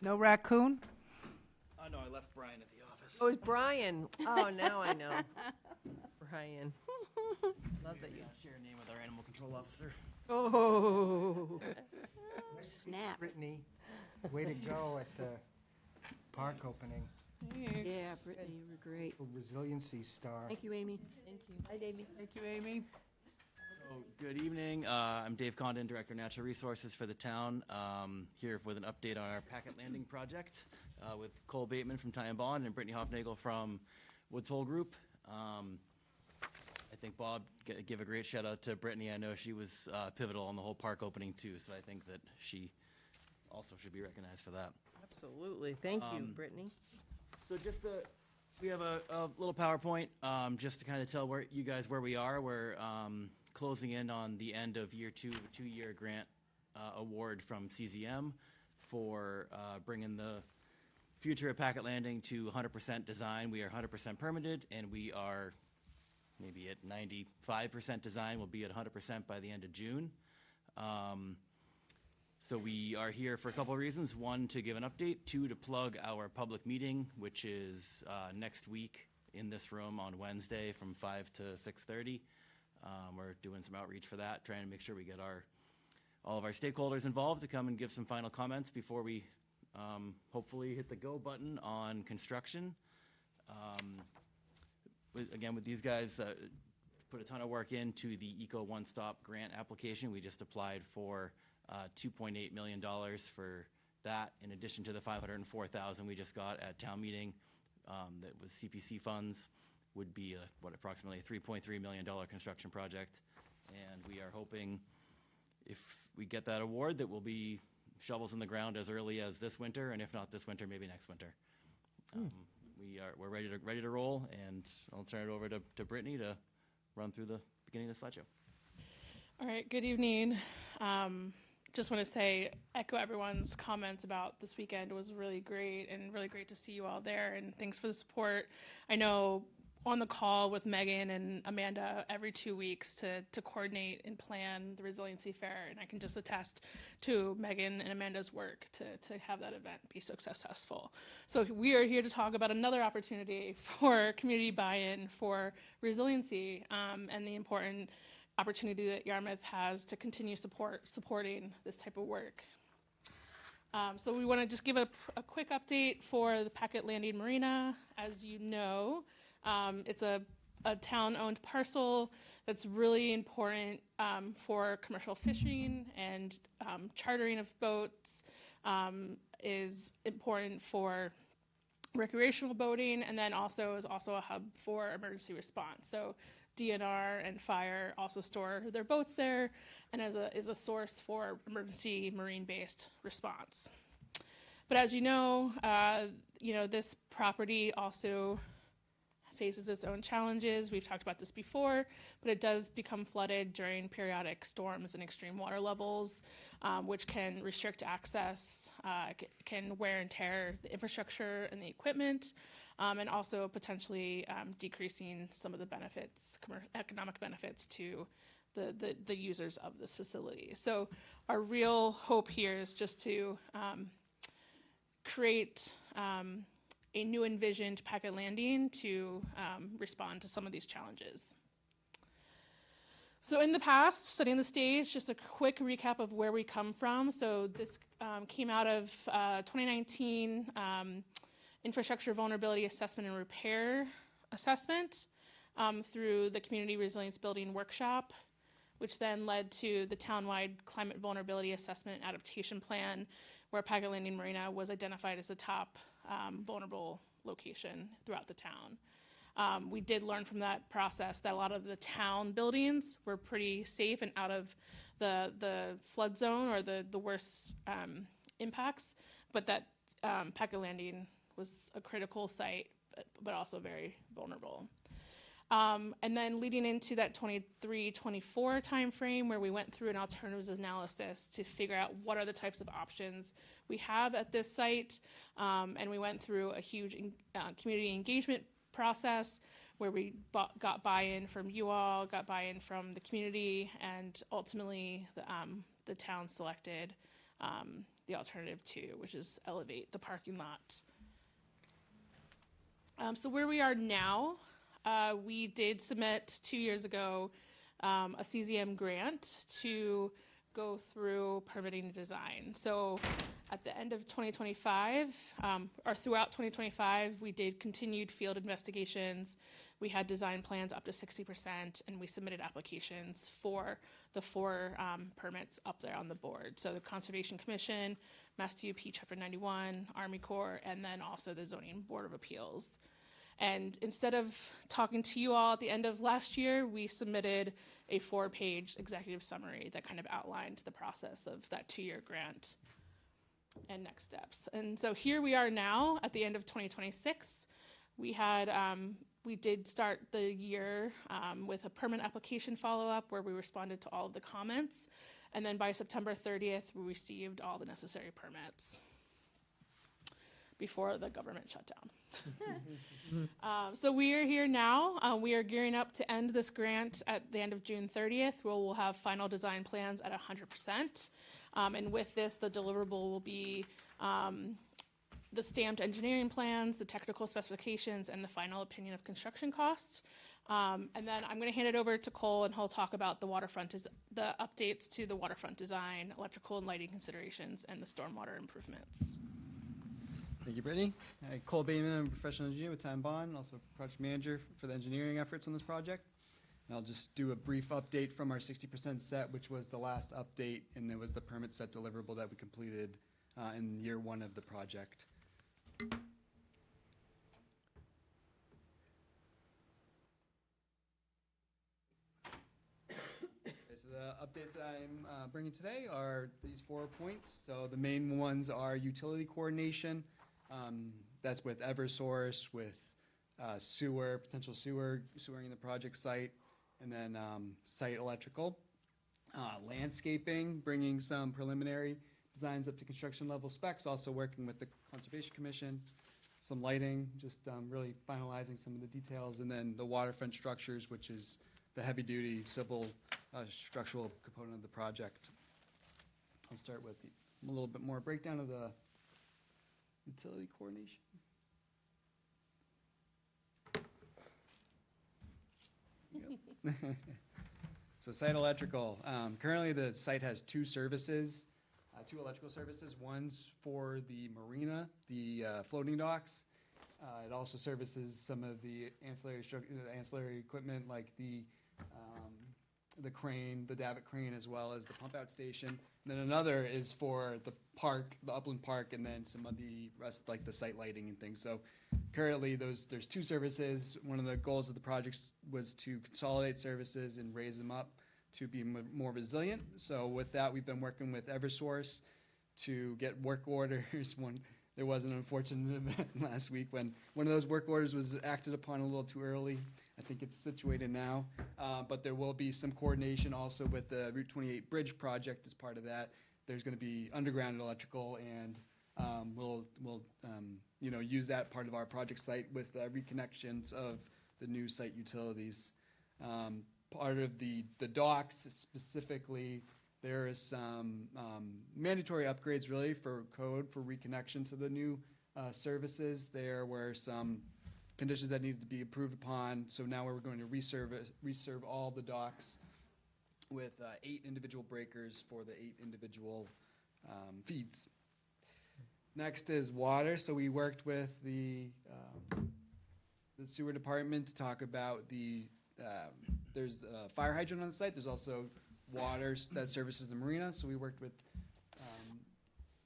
No raccoon? Oh, no, I left Brian at the office. Oh, it's Brian. Oh, now I know. Brian. Love that you. Share a name with our animal control officer. Oh. Snap. Brittany, way to go at the park opening. Yeah, Brittany, you were great. Resiliency star. Thank you, Amy. Thank you. Hi, Amy. Thank you, Amy. So, good evening. I'm Dave Condon, Director of Natural Resources for the town. Here with an update on our Packet Landing project with Cole Bateman from Ty and Bond and Brittany Hofnagel from Woods Hole Group. I think Bob give a great shout out to Brittany. I know she was pivotal on the whole park opening too, so I think that she also should be recognized for that. Absolutely. Thank you, Brittany. So we have a little PowerPoint just to kind of tell you guys where we are. We're closing in on the end of year 2, a 2-year grant award from CZM for bringing the future of Packet Landing to 100% design. We are 100% permitted, and we are maybe at 95% design. We'll be at 100% by the end of June. So we are here for a couple of reasons. 1, to give an update. 2, to plug our public meeting, which is next week in this room on Wednesday from 5 to 6:30. We're doing some outreach for that, trying to make sure we get all of our stakeholders involved to come and give some final comments before we hopefully hit the go button on construction. With these guys, put a ton of work into the Eco One Stop grant application. We just applied for $2.8 million for that, in addition to the $504,000 we just got at town meeting that was CPC funds. would be approximately a $3.3 million construction project. And we are hoping, if we get that award, that we'll be shovels in the ground as early as this winter, and if not this winter, maybe next winter. We're ready to roll, and I'll turn it over to Brittany to run through the beginning of the slideshow. All right, good evening. Just want to echo everyone's comments about this weekend. It was really great and really great to see you all there, and thanks for the support. I know on the call with Megan and Amanda every 2 weeks to coordinate and plan the Resiliency Fair, and I can just attest to Megan and Amanda's work to have that event be so successful. So we are here to talk about another opportunity for community buy-in for resiliency, and the important opportunity that Yarmouth has to continue supporting this type of work. So we want to just give a quick update for the Packet Landing Marina. As you know, it's a town-owned parcel that's really important for commercial fishing, and chartering of boats is important for recreational boating, and then is also a hub for emergency response. So DNR and fire also store their boats there, and is a source for emergency marine-based response. But as you know, this property also faces its own challenges. We've talked about this before, but it does become flooded during periodic storms and extreme water levels, which can restrict access, can wear and tear the infrastructure and the equipment, and also potentially decreasing some of the benefits, economic benefits to the users of this facility. So our real hope here is just to create a new envisioned Packet Landing to respond to some of these challenges. So in the past, setting the stage, just a quick recap of where we come from. So this came out of 2019 Infrastructure Vulnerability Assessment and Repair Assessment through the Community Resilience Building Workshop, which then led to the townwide Climate Vulnerability Assessment and Adaptation Plan, where Packet Landing Marina was identified as the top vulnerable location throughout the town. We did learn from that process that a lot of the town buildings were pretty safe and out of the flood zone or the worst impacts, but that Packet Landing was a critical site, but also very vulnerable. And then leading into that 23-24 timeframe, where we went through an alternatives analysis to figure out what are the types of options we have at this site. And we went through a huge community engagement process where we got buy-in from you all, got buy-in from the community, and ultimately the town selected the alternative 2, which is elevate the parking lot. So where we are now, we did submit 2 years ago a CZM grant to go through permitting and design. So at the end of 2025, or throughout 2025, we did continued field investigations. We had design plans up to 60%, and we submitted applications for the 4 permits up there on the board. So the Conservation Commission, Mass DOP Chapter 91, Army Corps, and then also the Zoning Board of Appeals. And instead of talking to you all at the end of last year, we submitted a 4-page executive summary that kind of outlined the process of that 2-year grant and next steps. And so here we are now at the end of 2026. We did start the year with a permit application follow-up where we responded to all of the comments. And then by September 30th, we received all the necessary permits before the government shut down. So we are here now. We are gearing up to end this grant at the end of June 30th, where we'll have final design plans at 100%. And with this, the deliverable will be the stamped engineering plans, the technical specifications, and the final opinion of construction costs. And then I'm going to hand it over to Cole, and he'll talk about the the updates to the waterfront design, electrical and lighting considerations, and the stormwater improvements. Thank you, Brittany. Hi, Cole Bateman, I'm a professional engineer with Time Bond, also project manager for the engineering efforts on this project. And I'll just do a brief update from our 60% set, which was the last update, and it was the permit set deliverable that we completed in year 1 of the project. The updates that I'm bringing today are these 4 points. So the main ones are utility coordination. That's with Eversource, with sewer, potential sewering the project site, and then site electrical. Landscaping, bringing some preliminary designs up to construction level specs, also working with the Conservation Commission. Some lighting, just really finalizing some of the details, and then the waterfront structures, which is the heavy-duty civil structural component of the project. I'll start with a little bit more breakdown of the utility coordination. Yep. So site electrical. Currently, the site has two services, two electrical services. One's for the marina, the floating docks. It also services some of the ancillary equipment like the crane, the davit crane, as well as the pump out station. And then another is for the park, the upland park, and then some of the rest, like the site lighting and things. So currently, there's two services. One of the goals of the project was to consolidate services and raise them up to be more resilient. So with that, we've been working with Eversource to get work orders. There was an unfortunate event last week when one of those work orders was acted upon a little too early. I think it's situated now, but there will be some coordination also with the Route 28 bridge project as part of that. There's going to be underground electrical, and we'll use that part of our project site with reconnections of the new site utilities. Part of the docks specifically, there is some mandatory upgrades really for code for reconnection to the new services. There were some conditions that needed to be approved upon. So now we're going to reserve all the docks with 8 individual breakers for the 8 individual feeds. Next is water. So we worked with the sewer department to talk about there's a fire hydrant on the site. There's also water that services the marina. So we worked with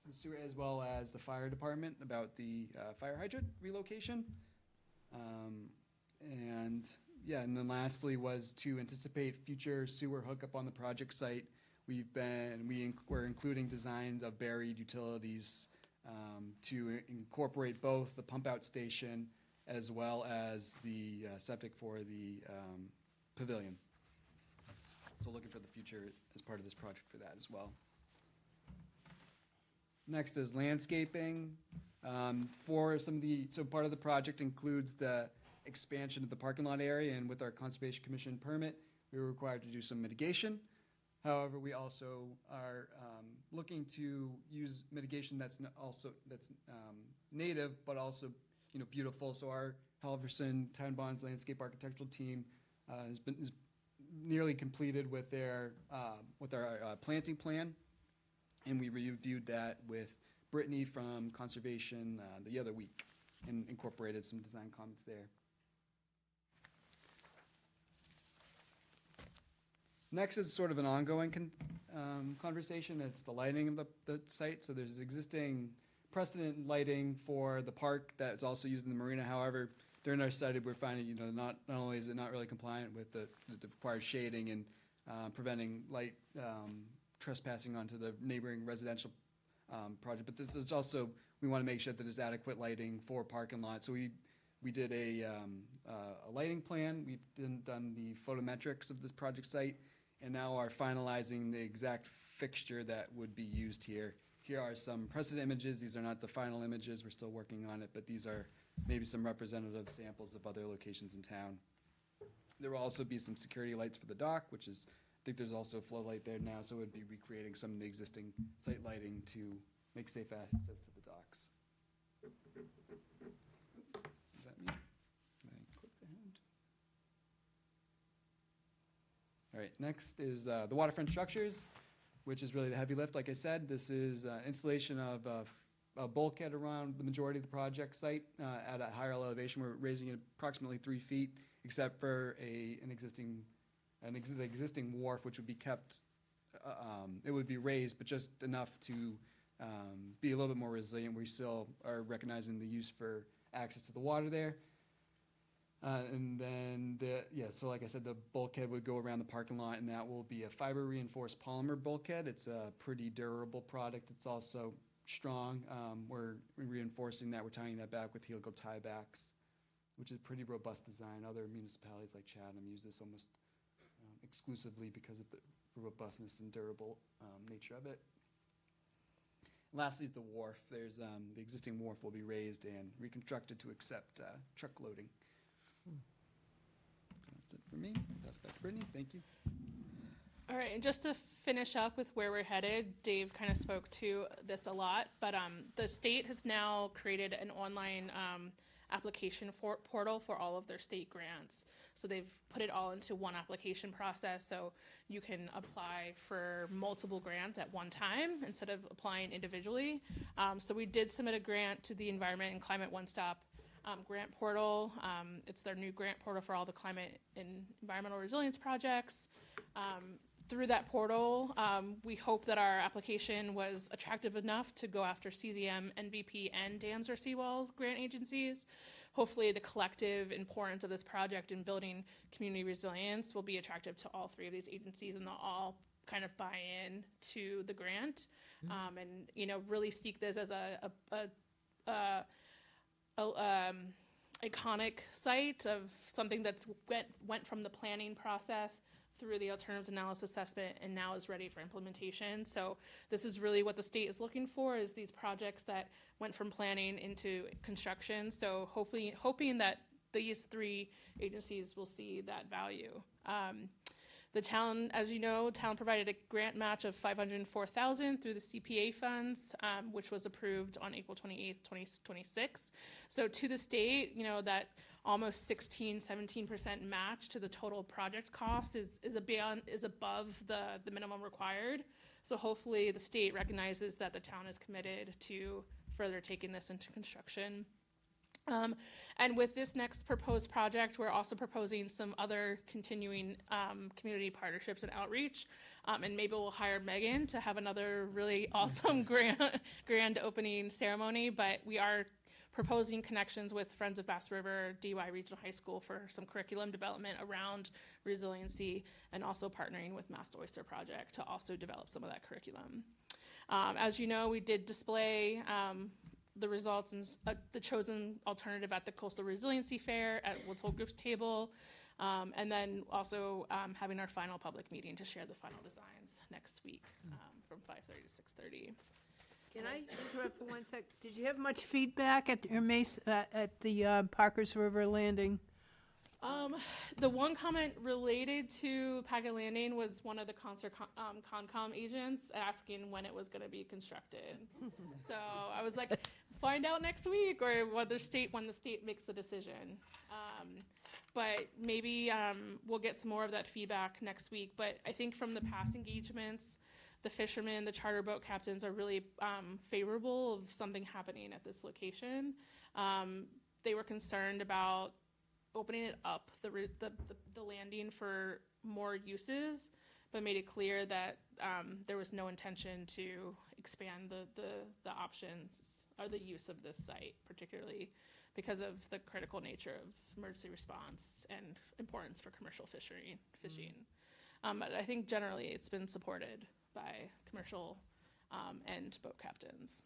the sewer as well as the fire department about the fire hydrant relocation. And then lastly was to anticipate future sewer hookup on the project site. We're including designs of buried utilities to incorporate both the pump out station as well as the septic for the pavilion. So looking for the future as part of this project for that as well. Next is landscaping. So part of the project includes the expansion of the parking lot area, and with our Conservation Commission permit, we were required to do some mitigation. However, we also are looking to use mitigation that's native, but also beautiful. So our Halverson Town Bonds landscape architectural team is nearly completed with our planting plan, and we reviewed that with Brittany from Conservation the other week and incorporated some design comments there. Next is sort of an ongoing conversation. It's the lighting of the site. So there's existing precedent lighting for the park that's also used in the marina. However, during our study, we're finding, not only is it not really compliant with the required shading and preventing light trespassing onto the neighboring residential project, but it's also, we want to make sure that there's adequate lighting for parking lots. So we did a lighting plan. We've done the photometrics of this project site, and now are finalizing the exact fixture that would be used here. Here are some precedent images. These are not the final images. We're still working on it, but these are maybe some representative samples of other locations in town. There will also be some security lights for the dock, which is, I think there's also a flow light there now, so it would be recreating some of the existing site lighting to make safe access to the docks. Is that me? Can I click the hand? All right, next is the waterfront structures, which is really the heavy lift. Like I said, this is installation of a bulkhead around the majority of the project site at a higher elevation. We're raising it approximately 3 feet, except for an existing wharf, which would be kept. It would be raised, but just enough to be a little bit more resilient. We still are recognizing the use for access to the water there. And then so like I said, the bulkhead would go around the parking lot, and that will be a fiber reinforced polymer bulkhead. It's a pretty durable product. It's also strong. We're reinforcing that. We're tying that back with helical tiebacks, which is a pretty robust design. Other municipalities like Chatham use this almost exclusively because of the robustness and durable nature of it. Lastly is the wharf. There's the existing wharf will be raised and reconstructed to accept truck loading. So that's it for me. Pass back to Brittany. Thank you. All right, and just to finish up with where we're headed, Dave kind of spoke to this a lot, but the state has now created an online application portal for all of their state grants. So they've put it all into one application process, so you can apply for multiple grants at one time instead of applying individually. So we did submit a grant to the Environment and Climate One Stop grant portal. It's their new grant portal for all the climate and environmental resilience projects. Through that portal, we hope that our application was attractive enough to go after CZM, NVP, and dams or seawalls grant agencies. Hopefully the collective importance of this project in building community resilience will be attractive to all three of these agencies, and they'll all kind of buy in to the grant, and really seek this as a iconic site of something that's went from the planning process through the alternatives analysis assessment and now is ready for implementation. So this is really what the state is looking for, is these projects that went from planning into construction. So hoping that these three agencies will see that value. The town, as you know, provided a grant match of $504,000 through the CPA funds, which was approved on April 28th, 2026. So to the state, that almost 17% match to the total project cost is above the minimum required. So hopefully the state recognizes that the town is committed to further taking this into construction. And with this next proposed project, we're also proposing some other continuing community partnerships and outreach. And maybe we'll hire Megan to have another really awesome grand opening ceremony. But we are proposing connections with Friends of Bass River, DY Regional High School for some curriculum development around resiliency, and also partnering with Master Oyster Project to also develop some of that curriculum. As you know, we did display the results and the chosen alternative at the Coastal Resiliency Fair at Woods Hole Group's table, and then also having our final public meeting to share the final designs next week from 5:30 to 6:30. Can I interrupt for 1 sec? Did you have much feedback at your at the Parkers River Landing? The one comment related to Packet Landing was one of the Concom agents asking when it was going to be constructed. So I was like, find out next week, or when the state makes the decision. But maybe we'll get some more of that feedback next week. But I think from the past engagements, the fishermen, the charter boat captains are really favorable of something happening at this location. They were concerned about opening it up, the landing for more uses, but made it clear that there was no intention to expand the options or the use of this site, particularly because of the critical nature of emergency response and importance for commercial fishing. But I think generally it's been supported by commercial and boat captains.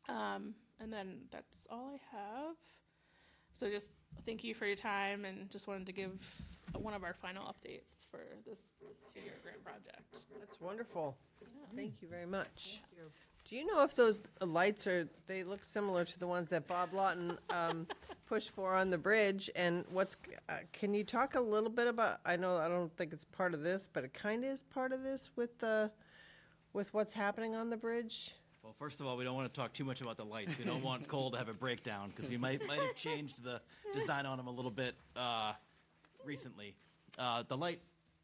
And then that's all I have. So just thank you for your time, and just wanted to give one of our final updates for this 2-year grant project. That's wonderful. Thank you very much. Do you know if those lights they look similar to the ones that Bob Lawton pushed for on the bridge? And can you talk a little bit about, I don't think it's part of this, but it kind of is part of this with what's happening on the bridge? Well, first of all, we don't want to talk too much about the lights. We don't want Cole to have a breakdown, because we might have changed the design on them a little bit recently. The light,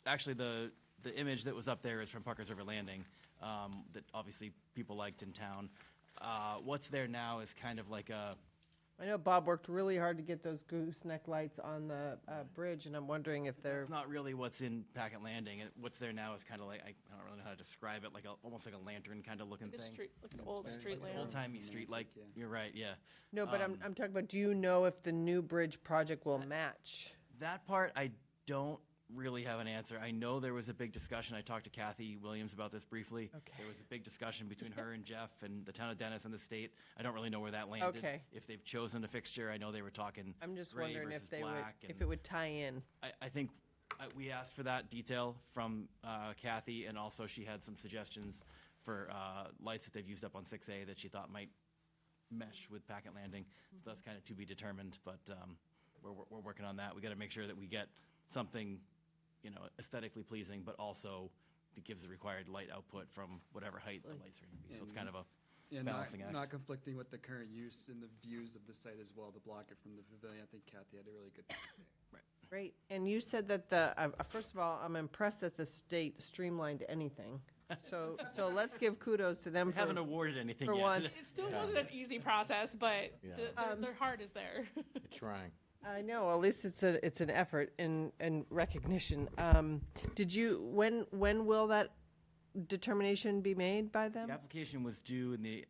actually, the image that was up there is from Parkers River Landing, that obviously people liked in town. What's there now is kind of like I know Bob worked really hard to get those gooseneck lights on the bridge, and I'm wondering if they're. It's not really what's in Packet Landing. What's there now is kind of like, I don't really know how to describe it, almost like a lantern kind of looking Like a thing. street, like an old street lamp. Old-timey street, like, you're right, yeah. No, but I'm talking about, do you know if the new bridge project will match? That part, I don't really have an answer. I know there was a big discussion. I talked to Kathy Williams about this briefly. Okay. There was a big discussion between her and Jeff and the town of Dennis and the state. I don't really know where that landed. Okay. If they've chosen a fixture, I know they were talking I'm just gray wondering if versus they would, black, if and it would tie in. I think we asked for that detail from Kathy, and also she had some suggestions for lights that they've used up on 6A that she thought might mesh with Packet Landing. So that's kind of to be determined, but we're working on that. We got to make sure that we get something, aesthetically pleasing, but also it gives the required light output from whatever height the lights are going to be. So it's kind of a balancing act. Not conflicting with the current use and the views of the site as well to block it from the pavilion. I think Kathy had a really good point there. Great. And you said that first of all, I'm impressed that the state streamlined anything. So let's give kudos to them. We haven't awarded anything for yet. one. It still wasn't an easy process, but Yeah. their heart is there. Trying. I know. At least it's an effort and recognition. When will that determination be made by them? The application was due in the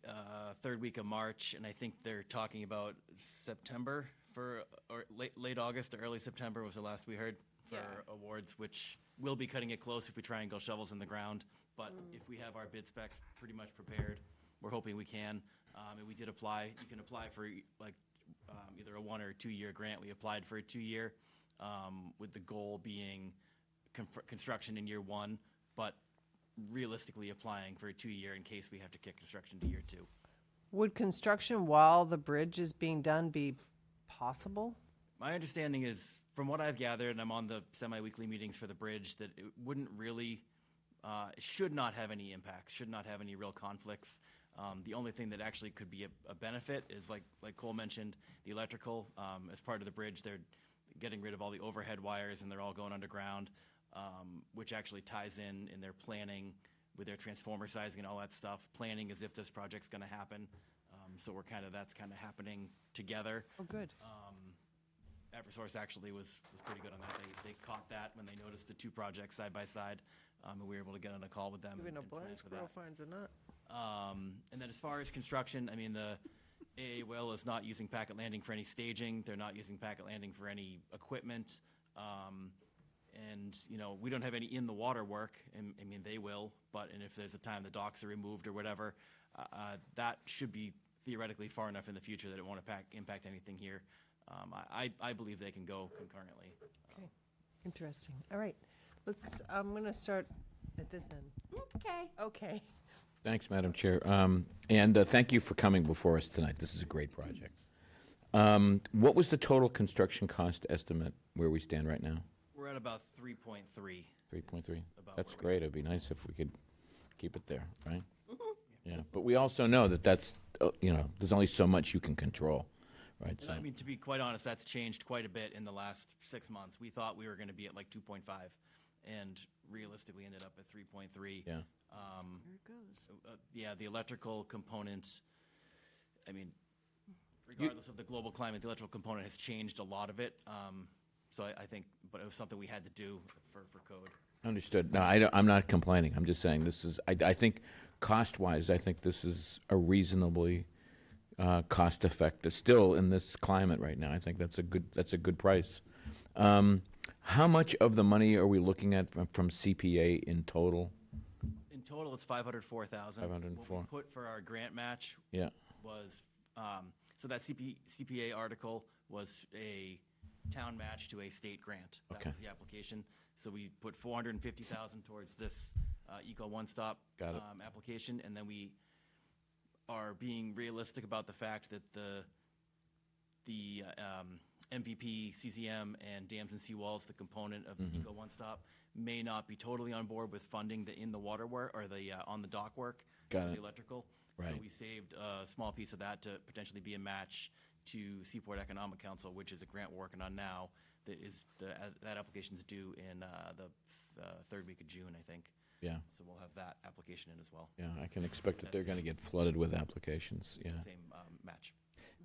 third week of March, and I think they're talking about September or late August or early September was the last we heard for awards, which will be cutting it close if we try and go shovels in the ground. But if we have our bid specs pretty much prepared, we're hoping we can. And we did apply. You can apply for either a 1 or 2 year grant. We applied for a 2 year, with the goal being construction in year 1, but realistically applying for a 2 year in case we have to kick construction to year 2. Would construction while the bridge is being done be possible? My understanding is, from what I've gathered, and I'm on the semi-weekly meetings for the bridge, that it wouldn't really, should not have any impact, should not have any real conflicts. The only thing that actually could be a benefit is, like Cole mentioned, the electrical. As part of the bridge, they're getting rid of all the overhead wires, and they're all going underground, which actually ties in their planning with their transformer sizing and all that stuff, planning as if this project's going to happen. So that's kind of happening together. Oh, good. Eversource actually was pretty good on that. They caught that when they noticed the two projects side by side, and we were able to get on a call with them. Even a and plan blind for squirrel that. finds a nut. And then as far as construction, I mean, the AA Will is not using Packet Landing for any staging. They're not using Packet Landing for any equipment. And, we don't have any in the water work. And, I mean, they will, and if there's a time the docks are removed or whatever, that should be theoretically far enough in the future that it won't impact anything here. I believe they can go concurrently. Okay, interesting. All right, I'm going to start at this end. Okay. Thanks, Madam Chair. And thank you for coming before us tonight. This is a great project. What was the total construction cost estimate where we stand right now? We're at about 3.3. 3.3. about That's where we great. It'd be nice if we could keep it there, right? Yeah, but we also know that's, there's only so much you can control, right? And I mean, to be quite honest, that's changed quite a bit in the last 6 months. We thought we were going to be at like 2.5, and realistically ended up at 3.3. Yeah. There it goes. The electrical component, I mean, regardless of the global climate, the electrical component has changed a lot of it. So I think, but it was something we had to do for code. Understood. No, I'm not complaining. I'm just saying this is, I think, cost-wise, I think this is a reasonably cost-effective, still in this climate right now. I think that's a good price. How much of the money are we looking at from CPA in total? In total, it's 504,000. 504. What we put for our grant match Yeah. was, so that CPA article was a town match to a state grant. That Okay. was the application. So we put 450,000 towards this Eco One Stop Got it. application, and then we are being realistic about the fact that the MVP, CCM, and dams and seawalls, the component of the Eco One Stop, may not be totally on board with funding the in the water work or the on the dock work, Got the it. electrical. So Right. we saved a small piece of that to potentially be a match to Seaport Economic Council, which is a grant we're working on now. That application's due in the third week of June, I think. Yeah. So we'll have that application in as well. Yeah, I can expect that they're going to get flooded with applications. Yeah. Same match.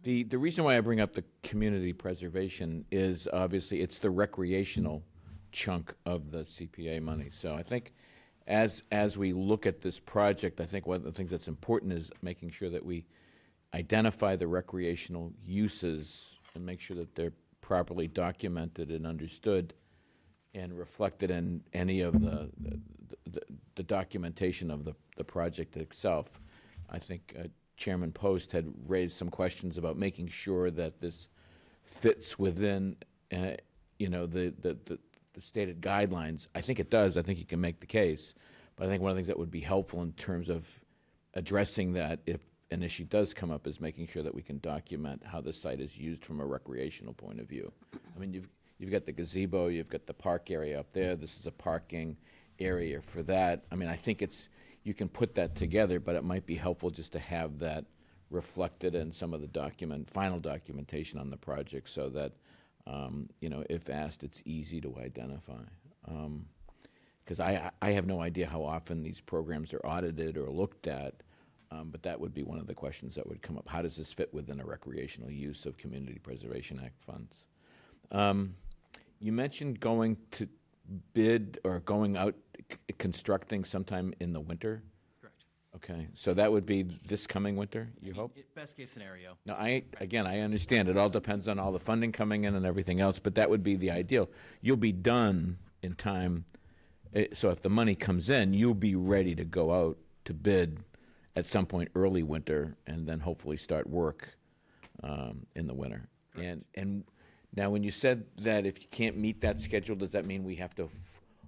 The reason why I bring up the community preservation is obviously it's the recreational chunk of the CPA money. So I think as we look at this project, I think one of the things that's important is making sure that we identify the recreational uses and make sure that they're properly documented and understood and reflected in any of the documentation of the project itself. I think Chairman Post had raised some questions about making sure that this fits within, the stated guidelines. I think it does. I think you can make the case. But I think one of the things that would be helpful in terms of addressing that, if an issue does come up, is making sure that we can document how the site is used from a recreational point of view. I mean, you've got the gazebo, you've got the park area up there. This is a parking area for that. I mean, I think you can put that together, but it might be helpful just to have that reflected in some of the final documentation on the project, so that if asked, it's easy to identify. Because I have no idea how often these programs are audited or looked at, but that would be one of the questions that would come up. How does this fit within a recreational use of Community Preservation Act funds? You mentioned going to bid or going out constructing sometime in the winter? Correct. Okay, so that would be this coming winter, you hope? Best case scenario. No, I understand. It all depends on all the funding coming in and everything else, but that would be the ideal. You'll be done in time, so if the money comes in, you'll be ready to go out to bid at some point early winter, and then hopefully start work in the winter. And now, when you said that if you can't meet that schedule, does that mean we have to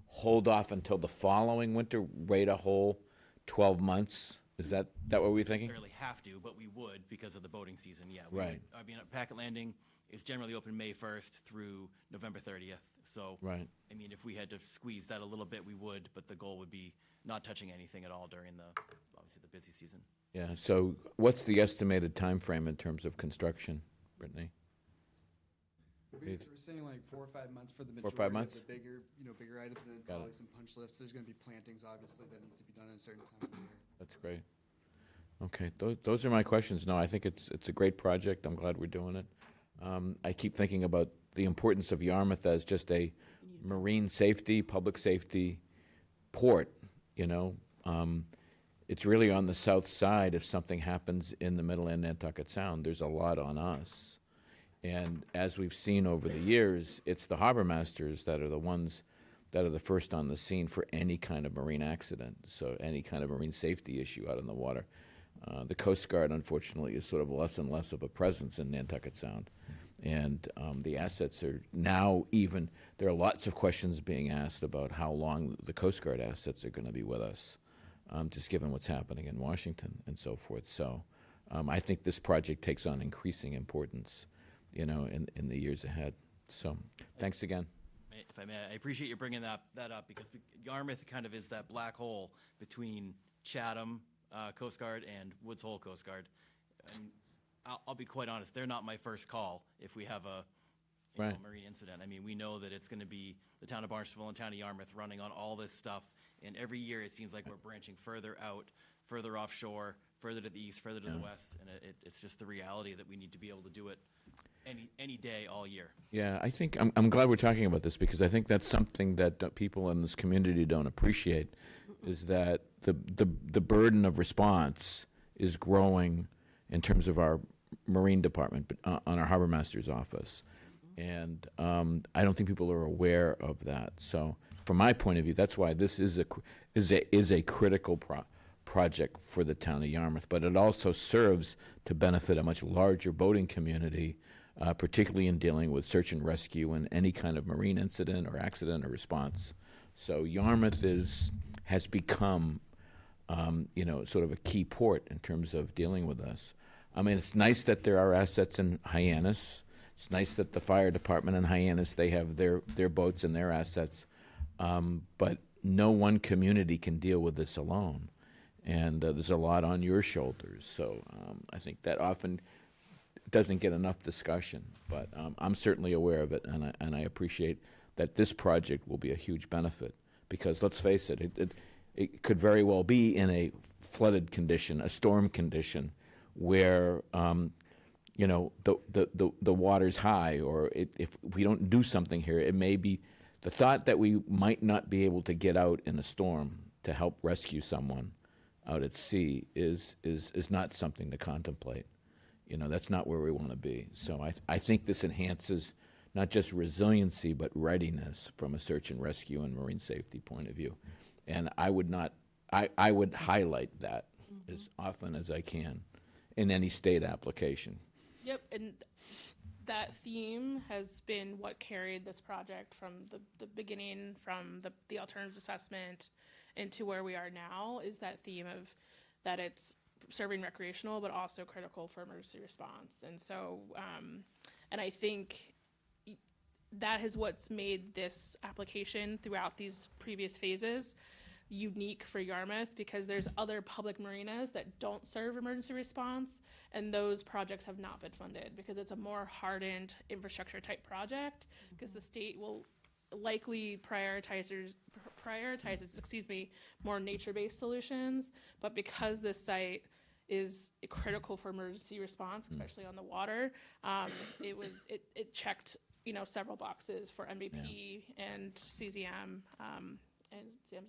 hold off until the following winter, wait a whole 12 months? Is that what we're thinking? We necessarily have to, but we would because of the boating season. Yeah. Right. I mean, Packet Landing is generally open May 1st through November 30th. So, right. I mean, if we had to squeeze that a little bit, we would, but the goal would be not touching anything at all during obviously the busy season. Yeah. So, what's the estimated time frame in terms of construction, Brittany? We're saying like 4 or 5 months for the 4 or majority 5 months? of the bigger items, and then Got probably it. some punch lists. There's going to be plantings, obviously, that need to be done at a certain time of year. That's great. Okay, those are my questions. No, I think it's a great project. I'm glad we're doing it. I keep thinking about the importance of Yarmouth as just a marine safety, public safety port. It's really on the south side. If something happens in the middle and Nantucket Sound, there's a lot on us. And as we've seen over the years, it's the harbor masters that are the ones that are the first on the scene for any kind of marine accident, so any kind of marine safety issue out in the water. The Coast Guard, unfortunately, is sort of less and less of a presence in Nantucket Sound. And the assets are now there are lots of questions being asked about how long the Coast Guard assets are going to be with us, just given what's happening in Washington and so forth. So I think this project takes on increasing importance, in the years ahead. So thanks again. If I may, I appreciate you bringing that up because Yarmouth kind of is that black hole between Chatham Coast Guard and Woods Hole Coast Guard. And I'll be quite honest, they're not my first call if we have a marine incident. I mean, we know that it's going to be the town of Barnstable and town of Yarmouth running on all this stuff, and every year it seems like we're branching further out, further offshore, further to the east, further to the west, and it's just the reality that we need to be able to do it any day, all year. Yeah, I think I'm glad we're talking about this because I think that's something that people in this community don't appreciate, is that the burden of response is growing in terms of our marine department on our harbor master's office, and I don't think people are aware of that. So, from my point of view, that's why this is a critical project for the town of Yarmouth. But it also serves to benefit a much larger boating community, particularly in dealing with search and rescue and any kind of marine incident or accident or response. So Yarmouth has become, sort of a key port in terms of dealing with us. I mean, it's nice that there are assets in Hyannis. It's nice that the fire department in Hyannis, they have their boats and their assets. But no one community can deal with this alone. And there's a lot on your shoulders. So I think that often doesn't get enough discussion. But I'm certainly aware of it, and I appreciate that this project will be a huge benefit. Because let's face it, it could very well be in a flooded condition, a storm condition, where you know, the water's high, or if we don't do something here, it may be the thought that we might not be able to get out in a storm to help rescue someone out at sea is not something to contemplate. You know, that's not where we want to be. So I think this enhances not just resiliency, but readiness from a search and rescue and marine safety point of view. And I would highlight that as often as I can in any state application. Yep, and that theme has been what carried this project from the beginning, from the alternatives assessment into where we are now, is that theme of that it's serving recreational, but also critical for emergency response. And so, and I think that is what's made this application throughout these previous phases unique for Yarmouth, because there's other public marinas that don't serve emergency response, and those projects have not been funded because it's a more hardened infrastructure type project, because the state will likely prioritizes more nature-based solutions. But because this site is critical for emergency response, especially on the water, it checked, you know, several boxes for MVP and CZM, and CZM.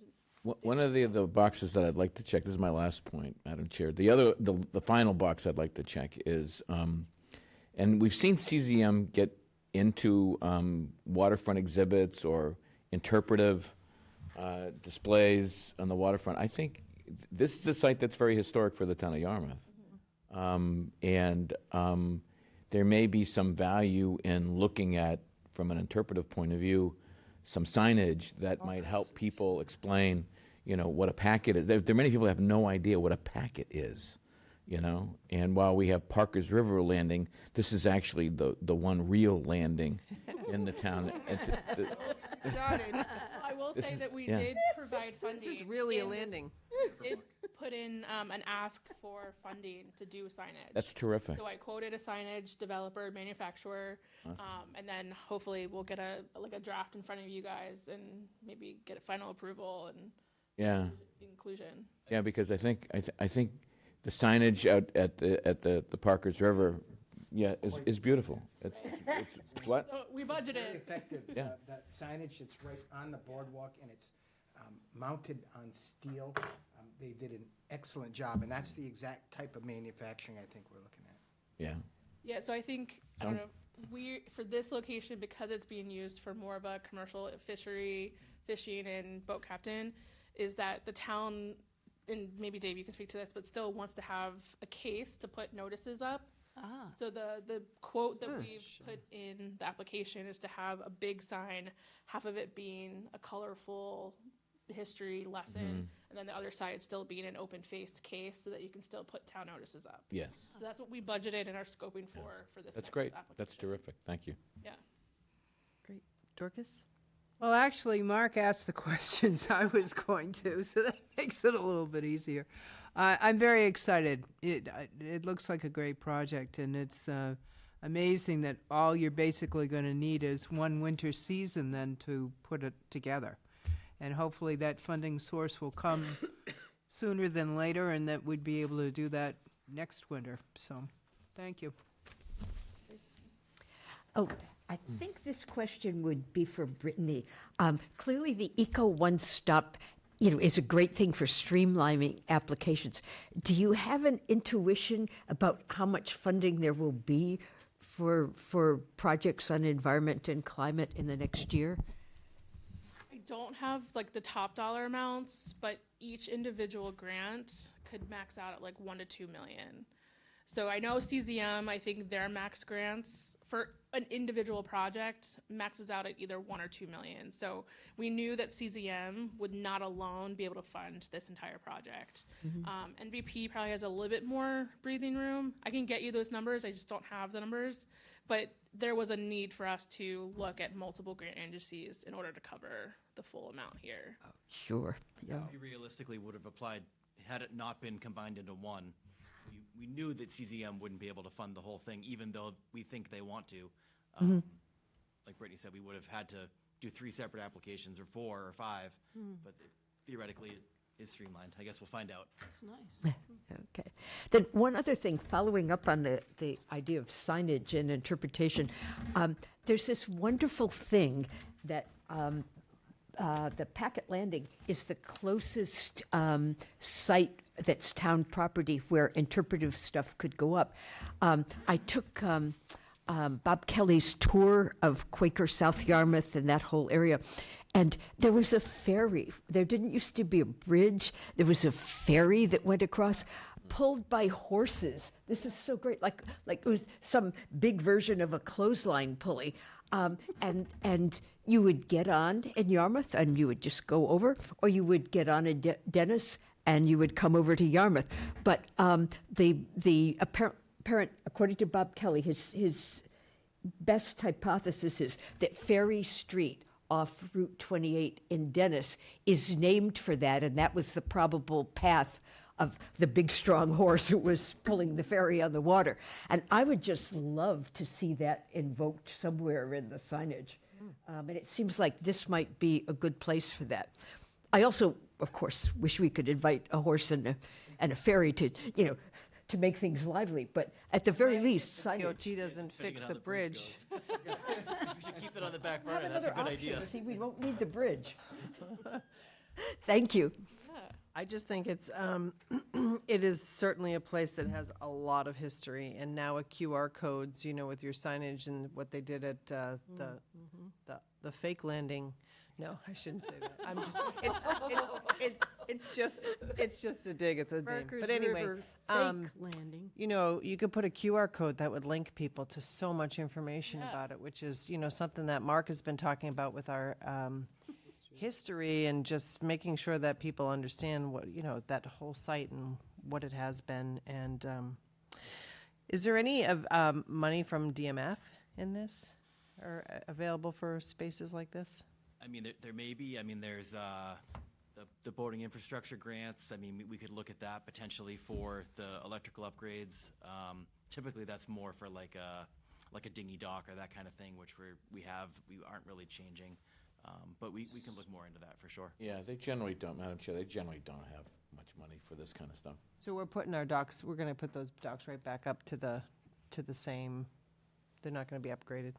One of the boxes that I'd like to check, this is my last point, Madam Chair. The final box I'd like to check is, and we've seen CZM get into waterfront exhibits or interpretive displays on the waterfront. I think this is a site that's very historic for the town of Yarmouth. And there may be some value in looking at, from an interpretive point of view, some signage that might help people explain, you know, what a packet is. There are many people who have no idea what a packet is, you know. And while we have Parker's River Landing, this is actually the one real landing in the town. I will say that we did provide funding. This is really a landing. Did put in an ask for funding to do signage. That's terrific. So I quoted a signage developer, manufacturer, and then hopefully we'll get a draft in front of you guys and maybe get a final approval and inclusion. Yeah, because I think the signage out at the Parker's River, is beautiful. It's what? So we budgeted. Very effective. Yeah. That signage that's right on the boardwalk, and it's mounted on steel. They did an excellent job, and that's the exact type of manufacturing I think we're looking at. Yeah. Yeah, so I think, I don't know, for this location, because it's being used for more of a commercial fishery, fishing and boat captain, is that the town, and maybe Dave, you can speak to this, but still wants to have a case to put notices up. So the quote that we've put in the application is to have a big sign, half of it being a colorful history lesson, and then the other side still being an open-faced case so that you can still put town notices up. Yes. So that's what we budgeted and are scoping for this. That's next great. application. That's terrific. Thank you. Yeah. Great. Dorcas? Well, actually, Mark asked the questions I was going to, so that makes it a little bit easier. I'm very excited. It looks like a great project, and it's amazing that all you're basically going to need is one winter season then to put it together. And hopefully that funding source will come sooner than later, and that we'd be able to do that next winter. So, thank you. Oh, I think this question would be for Brittany. Clearly, the Eco One Stop, is a great thing for streamlining applications. Do you have an intuition about how much funding there will be for projects on environment and climate in the next year? I don't have like the top dollar amounts, but each individual grant could max out at like 1 to 2 million. So I know CZM, I think their max grants for an individual project maxes out at either 1 or 2 million. So we knew that CZM would not alone be able to fund this entire project. MVP probably has a little bit more breathing room. I can get you those numbers, I just don't have the numbers. But there was a need for us to look at multiple grant agencies in order to cover the full amount here. Sure. So we realistically would have applied, had it not been combined into one. We knew that CZM wouldn't be able to fund the whole thing, even though we think they want to. Like Brittany said, we would have had to do 3 separate applications, or 4 or 5, but theoretically, streamlined. I guess we'll find out. That's nice. Okay. Then one other thing, following up on the idea of signage and interpretation, there's this wonderful thing that the Packet Landing is the closest site that's town property where interpretive stuff could go up. I took Bob Kelly's tour of Quaker South Yarmouth and that whole area, and there was a ferry. There didn't used to be a bridge. There was a ferry that went across, pulled by horses. This is so great, like it was some big version of a clothesline pulley. And you would get on in Yarmouth and you would just go over, or you would get on in Dennis and you would come over to Yarmouth. But the apparent, according to Bob Kelly, his best hypothesis is that Ferry Street off Route 28 in Dennis is named for that, and that was the probable path of the big strong horse who was pulling the ferry on the water. And I would just love to see that invoked somewhere in the signage. And it seems like this might be a good place for that. I also, of course, wish we could invite a horse and a ferry to make things lively, but at the very least, signage. DOT doesn't fix the bridge. We should keep it on the back Have burner. That's a another good option. idea. See, we won't need the bridge. Thank you. I just think it's, it is certainly a place that has a lot of history, and now with QR codes, with your signage and what they did at the fake landing. No, I shouldn't say that. I'm just, it's just a dig at the name. Barker's But anyway, River fake landing. you could put a QR code that would link people to so much information about it, which is, something that Mark has been talking about with our history and just making sure that people understand what, that whole site and what it has been. And is there any of money from DMF in this or available for spaces like this? I mean, there may be. I mean, there's the boating infrastructure grants. I mean, we could look at that potentially for the electrical upgrades. Typically, that's more for like a dinghy dock or that kind of thing, which we aren't really changing. But we can look more into that for sure. Yeah, they generally don't, Madam Chair, they generally don't have much money for this kind of stuff. So we're putting our docks, we're going to put those docks right back up to the same, they're not going to be upgraded.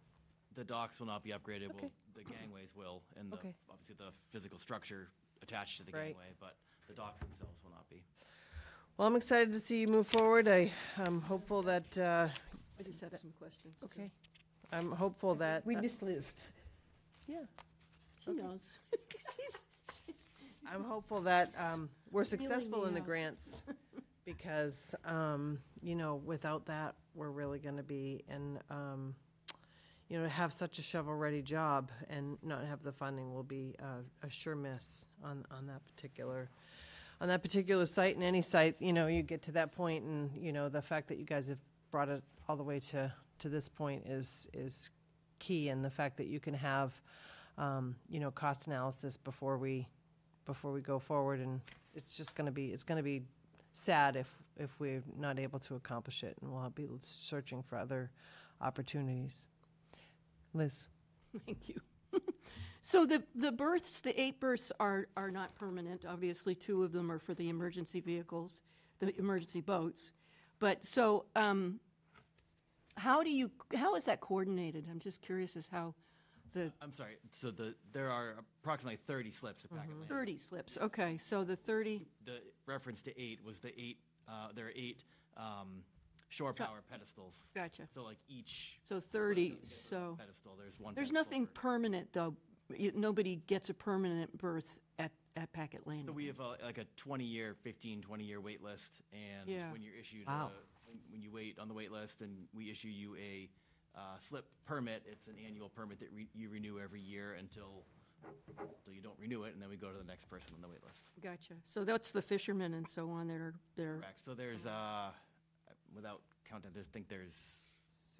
The docks will not be upgraded. Okay. The gangways will, and Okay. obviously the physical structure attached to the Right. gangway, but the docks themselves will not be. Well, I'm excited to see you move forward. I'm hopeful that, I just have some questions. too. okay. I'm hopeful that. We miss Liz. Yeah. She knows. She's I'm hopeful that we're Feeling successful me in the out. grants because, without that, we're really going to be in, to have such a shovel-ready job and not have the funding will be a sure miss on that particular site. And any site, you get to that point and, the fact that you guys have brought it all the way to this point is key. And the fact that you can have, cost analysis before we go forward, and it's going to be sad if we're not able to accomplish it, and we'll be searching for other opportunities. Liz. Thank you. So the berths, the 8 berths are not permanent. Obviously, 2 of them are for the emergency vehicles, the emergency boats. But so, how is that coordinated? I'm just curious as how I'm sorry. So there are approximately 30 slips at Packet Landing. 30 slips. Okay, so the 30. The reference to 8 was the 8. There are 8 shore power pedestals. Gotcha. So like each. So 30. slip is So pedestal. There's one. there's pedestal nothing per- permanent though. Nobody gets a permanent berth at Packet Landing. So we have like a 20-year, 20-year wait list, and Yeah. when you're issued, Wow. when you wait on the wait list, and we issue you a slip permit, it's an annual permit that you renew every year until you don't renew it, and then we go to the next person on the wait list. Gotcha. So that's the fishermen and so on that are Correct. So there's, without counting, I think there's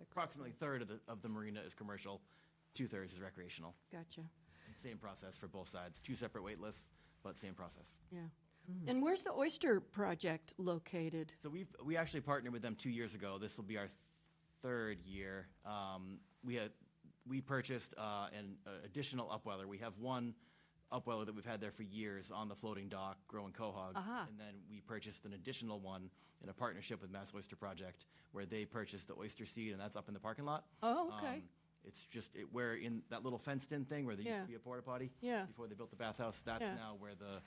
approximately a third of the marina is commercial, 2/3 is recreational. Gotcha. Same process for both sides. 2 separate wait lists, but same process. Yeah. And where's the oyster project located? So we actually partnered with them 2 years ago. This will be our 3rd year. We purchased an additional upweller. We have one upweller that we've had there for years on the floating dock growing quahogs. Aha. And then we purchased an additional one in a partnership with Mass Oyster Project, where they purchased the oyster seed, and that's up in the parking lot. Oh, okay. It's just where in that little fenced-in thing where there used Yeah. to be a porta potty Yeah. before they built the bathhouse. That's Yeah. now where the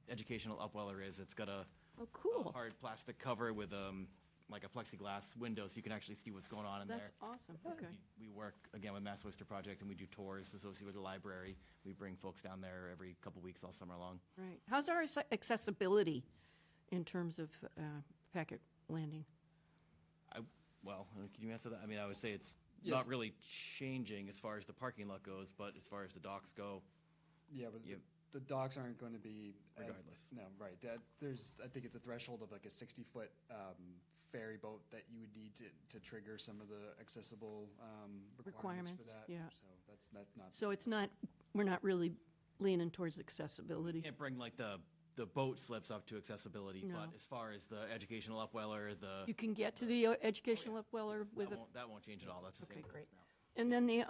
educational upweller is. It's got a cool. hard plastic cover with like a plexiglass window, so you can actually see what's going on in That's there. awesome. Okay. We work again with Mass Oyster Project, and we do tours associated with the library. We bring folks down there every couple weeks all summer long. Right. How's our accessibility in terms of Packet Landing? Well, can you answer that? I mean, I would say it's Yes. not really changing as far as the parking lot goes, but as far as the docks go, Yeah, but you- the docks aren't going to be Regardless. No, right. I think it's a threshold of like a 60-foot ferry boat that you would need to trigger some of the accessible requirements for that. Yeah. So that's not. So it's not, we're not really leaning towards accessibility. you can't bring like the boat slips up to accessibility, No. but as far as the educational upweller, You can get to the educational upweller with a. that won't change at all. That's the same. Okay, great. And then the,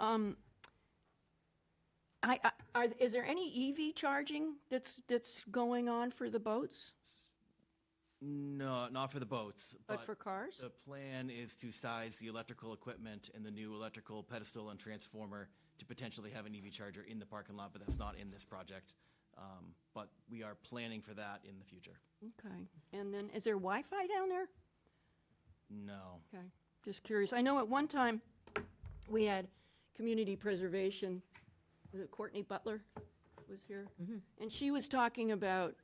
is there any EV charging that's going on for the boats? No, not for the boats. But for cars? The plan is to size the electrical equipment and the new electrical pedestal and transformer to potentially have an EV charger in the parking lot, but that's not in this project. But we are planning for that in the future. Okay. And then, is there Wi-Fi down there? No. Okay, just curious. I know at one time, we had community preservation, was it Courtney Butler was here? And she was talking about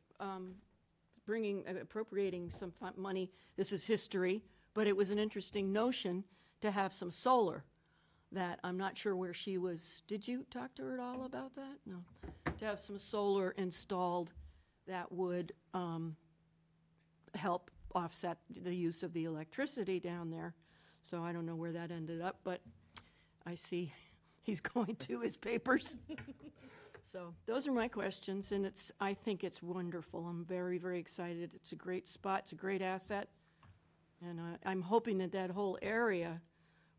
appropriating some money, this is history, but it was an interesting notion to have some solar that I'm not sure where she was. Did you talk to her at all about that? No. To have some solar installed that would help offset the use of the electricity down there. So I don't know where that ended up, but I see he's going to his papers. So those are my questions, and I think it's wonderful. I'm very, very excited. It's a great spot. It's a great asset. And I'm hoping that whole area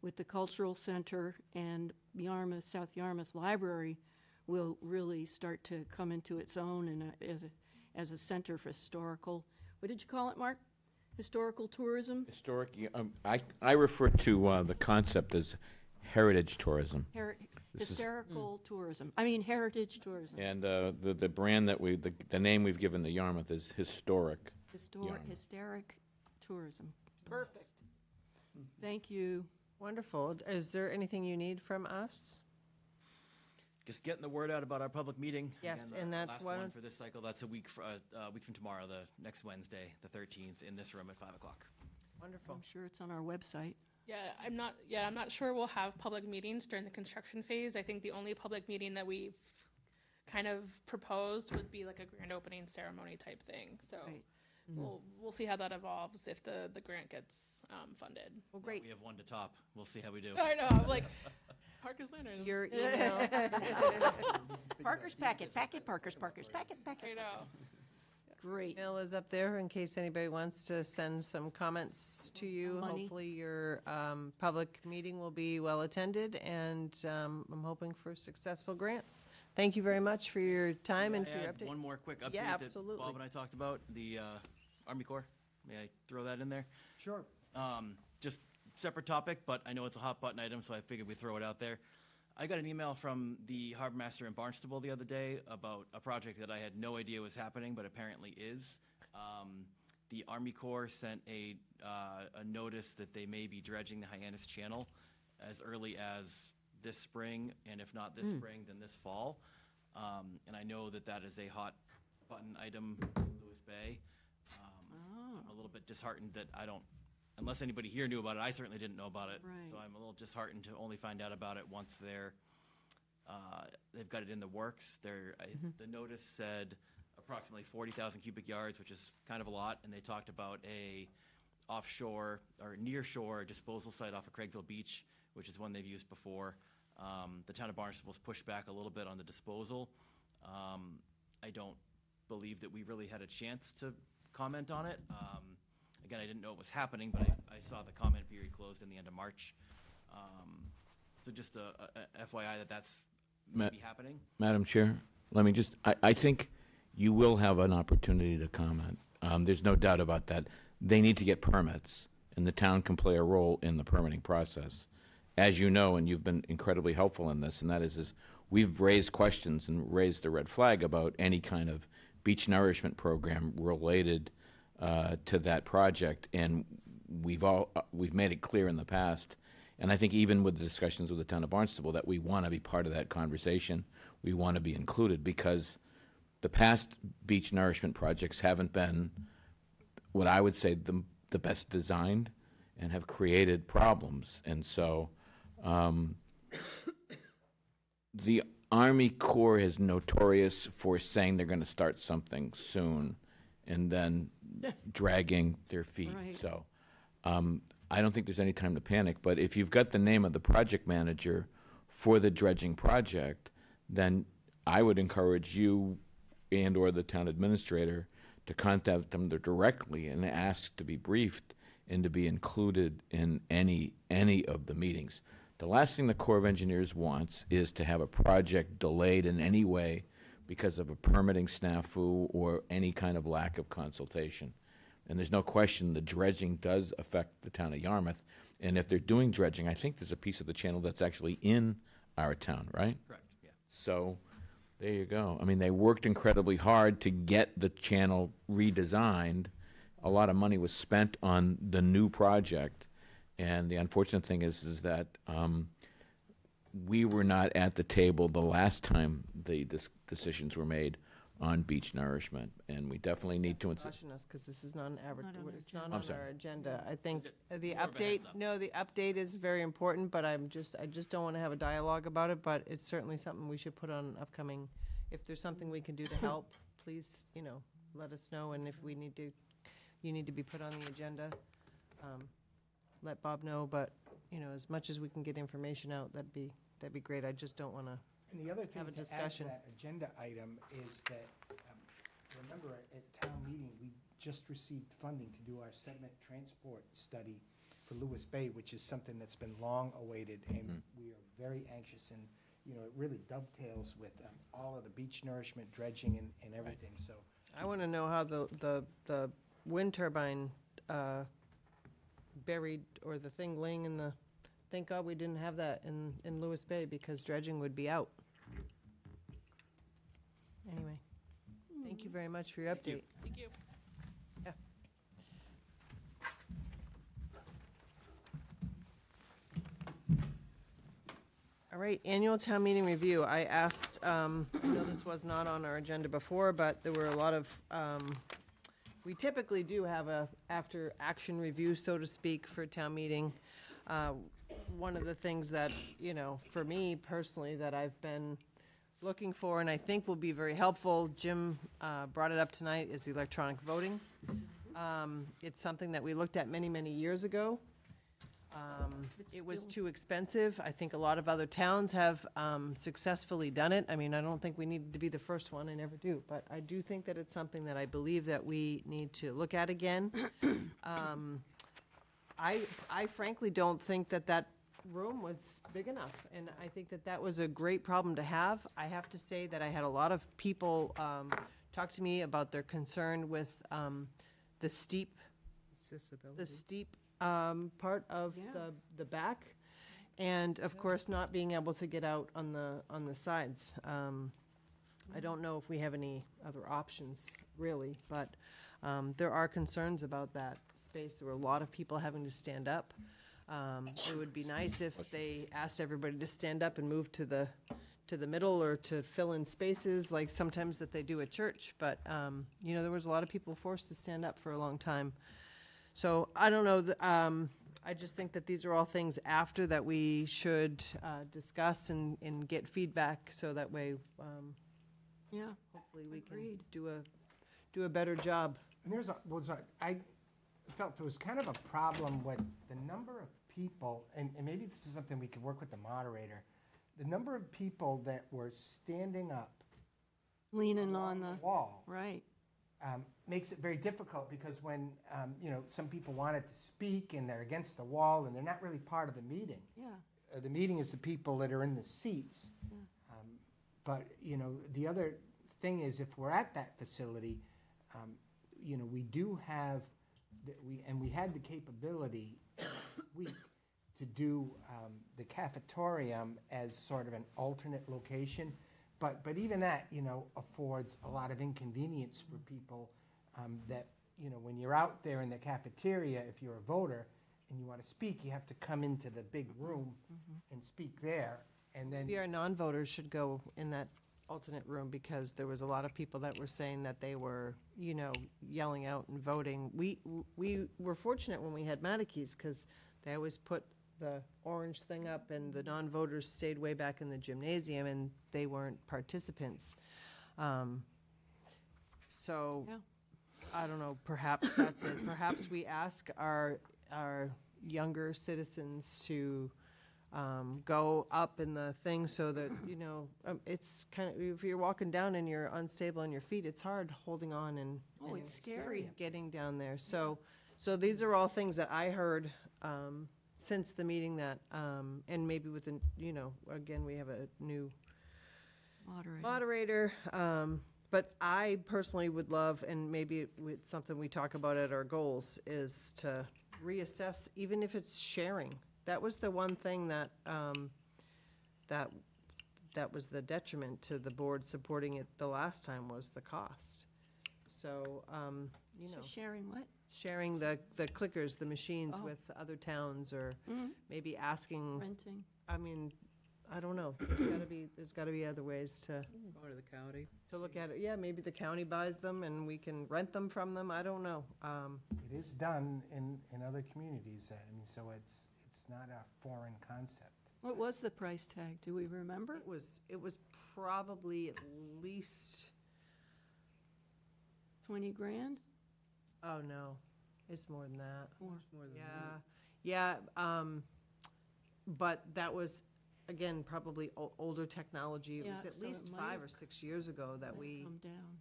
with the cultural center and Yarmouth, South Yarmouth Library will really start to come into its own and as a center for historical, what did you call it, Mark? Historical tourism? Historic, I refer to the concept as heritage tourism. This is- Hysterical tourism. I mean, heritage tourism. And the brand that the name we've given to Yarmouth is Historic Yarmouth. Hysteric tourism. Perfect. Thank you. Wonderful. Is there anything you need from us? Just getting the word out about our public meeting. Yes, Again, and the that's last one one of- for this cycle. That's a week from tomorrow, the next Wednesday, the 13th, in this room at 5 o'clock. Wonderful. I'm sure it's on our website. I'm not sure we'll have public meetings during the construction phase. I think the only public meeting that we've kind of proposed would be like a grand opening ceremony type thing. So we'll see how that evolves if the grant gets funded. Well, great. We have one to top. We'll see how we do. I know, I'm like, Parker's Lanterns. Your email. Parker's Packet, Parker's, Packet. I know. Great. Email is up there in case anybody wants to send some comments to you. Money. Hopefully your public meeting will be well attended, and I'm hoping for successful grants. Thank you very much for your time and for your Add update. one more quick update Yeah, that absolutely. Bob and I talked about, the Army Corps. May I throw that in there? Sure. Just separate topic, but I know it's a hot button item, so I figured we'd throw it out there. I got an email from the harbor master in Barnstable the other day about a project that I had no idea was happening, but apparently is. The Army Corps sent a notice that they may be dredging the Hyannis Channel as early as this spring, and if not this spring, then this fall. And I know that is a hot button item in Lewis Bay. I'm a little bit disheartened that unless anybody here knew about it, I certainly didn't know about it. Right. So I'm a little disheartened to only find out about it once they've got it in the works. The notice said approximately 40,000 cubic yards, which is kind of a lot, and they talked about a offshore or near shore disposal site off of Craigville Beach, which is one they've used before. The town of Barnstable's pushed back a little bit on the disposal. I don't believe that we really had a chance to comment on it. Again, I didn't know it was happening, but I saw the comment period closed in the end of March. So just a FYI that's maybe happening. Madam Chair, let me just, I think you will have an opportunity to comment. There's no doubt about that. They need to get permits, and the town can play a role in the permitting process. As you know, and you've been incredibly helpful in this, and that is we've raised questions and raised the red flag about any kind of beach nourishment program related to that project, and we've made it clear in the past, and I think even with the discussions with the town of Barnstable, that we want to be part of that conversation. We want to be included, because the past beach nourishment projects haven't been what I would say the best designed and have created problems. And so the Army Corps is notorious for saying they're going to start something soon and then dragging their feet. Right. So I don't think there's any time to panic, but if you've got the name of the project manager for the dredging project, then I would encourage you and or the town administrator to contact them directly and ask to be briefed and to be included in any of the meetings. The last thing the Corps of Engineers wants is to have a project delayed in any way because of a permitting snafu or any kind of lack of consultation. And there's no question the dredging does affect the town of Yarmouth. And if they're doing dredging, I think there's a piece of the channel that's actually in our town, right? Correct, yeah. So there you go. I mean, they worked incredibly hard to get the channel redesigned. A lot of money was spent on the new project. And the unfortunate thing is that we were not at the table the last time the decisions were made on beach nourishment, and we definitely need to. Caution us, because this is not an average, it's not I'm on sorry. our agenda. I think the more of a update, heads up. no, the update is very important, but I just don't want to have a dialogue about it, but it's certainly something we should put on upcoming. If there's something we can do to help, please, let us know, and if you need to be put on the agenda, let Bob know, but, as much as we can get information out, that'd be great. I just don't want to. And the other thing Have a to add to discussion. that agenda item is that, remember, at town meeting, we just received funding to do our sediment transport study for Lewis Bay, which is something that's been long awaited, and we are very anxious, and, it really dovetails with all of the beach nourishment, dredging, and everything, so. I want to know how the wind turbine buried, or the thing laying in the, thank God we didn't have that in Lewis Bay, because dredging would be out. Anyway, thank you very much for your update. Thank you. Yeah. All right, annual town meeting review. I asked, I know this was not on our agenda before, but there were a lot of, we typically do have a after-action review, so to speak, for town meeting. One of the things that, for me personally, that I've been looking for, and I think will be very helpful, Jim brought it up tonight, is the electronic voting. It's something that we looked at many, many years ago. It was too expensive. I think a lot of other towns have successfully done it. I mean, I don't think we need to be the first one, I never do, but I do think that it's something that I believe that we need to look at again. I frankly don't think that room was big enough, and I think that was a great problem to have. I have to say that I had a lot of people talk to me about their concern with the steep part of the back, and of course not being able to get out on the sides. I don't know if we have any other options really, but there are concerns about that space. There were a lot of people having to stand up. It would be nice if they asked everybody to stand up and move to the middle, or to fill in spaces like sometimes that they do at church. But there was a lot of people forced to stand up for a long time. So I don't know. I just think that these are all things after that we should discuss and get feedback, so that way, hopefully we can do a better job. And I felt there was kind of a problem with the number of people, and maybe this is something we could work with the moderator, the number of people that were standing up, Leaning on the wall, right. Makes it very difficult, because when, some people wanted to speak and they're against the wall and they're not really part of the meeting. Yeah. The meeting is the people that are in the seats. But, you know, the other thing is, if we're at that facility, you know, we do have, we had the capability this week to do the cafetorium as sort of an alternate location. But even that, you know, affords a lot of inconvenience for people that, you know, when you're out there in the cafeteria, if you're a voter and you want to speak, you have to come into the big room and speak there. And then Maybe our non-voters should go in that alternate room, because there was a lot of people that were saying that they were, you know, yelling out and voting. We were fortunate when we had Matikes, because they always put the orange thing up, and the non-voters stayed way back in the gymnasium, and they weren't participants. So, Yeah. I don't know, perhaps that's it. Perhaps we ask our younger citizens to go up in the thing, so that, you know, it's kind of, if you're walking down and you're unstable on your feet, it's hard holding on and Oh, it's scary. getting down there. So these are all things that I heard since the meeting, that, and maybe with the, you know, again, we have a new moderator. But I personally would love, and maybe it's something we talk about at our goals, is to reassess, even if it's sharing. That was the one thing that, that was the detriment to the board supporting it the last time, was the cost. So, you know. So sharing what? Sharing the clickers, the machines Oh. with other towns, or maybe asking. Renting. I mean, I don't know. There's gotta be other ways to. Go to the county. To look at it. Yeah, maybe the county buys them and we can rent them from them. I don't know. it is done in other communities. I mean, so it's not a foreign concept. What was the price tag? Do we remember? It was probably at least, 20 grand? oh no, it's more than that. More. Yeah, but that was, again, probably older technology. It Yeah, was at so it least might 5 have- or 6 years ago that Might we come down.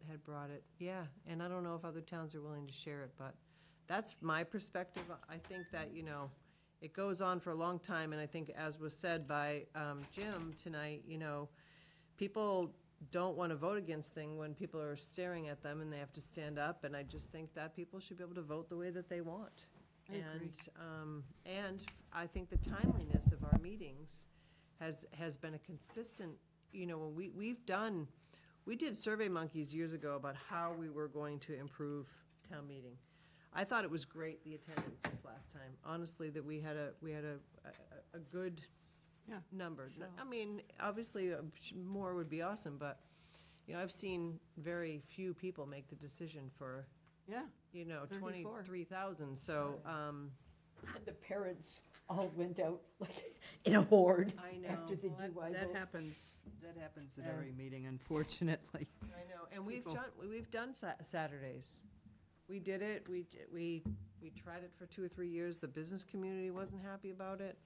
had brought it. Yeah, and I don't know if other towns are willing to share it, but that's my perspective. I think that, you know, it goes on for a long time, and I think, as was said by Jim tonight, you know, people don't want to vote against things when people are staring at them and they have to stand up, and I just think that people should be able to vote the way that they want. I agree. And I think the timeliness of our meetings has been a consistent, you know, when we did Survey Monkeys years ago about how we were going to improve town meeting. I thought it was great, the attendance this last time, honestly, that we had a good Yeah, number. I mean, obviously, more would be awesome, but, you know, I've seen very few people make the decision for, Yeah. you know, 34. 23,000, so, The parents all went out like in a horde I know. after the Well, DUI That vote. happens at every meeting, unfortunately. I know, and we've done Saturdays. We did it, we tried it for 2 or 3 years, the business community wasn't happy about it.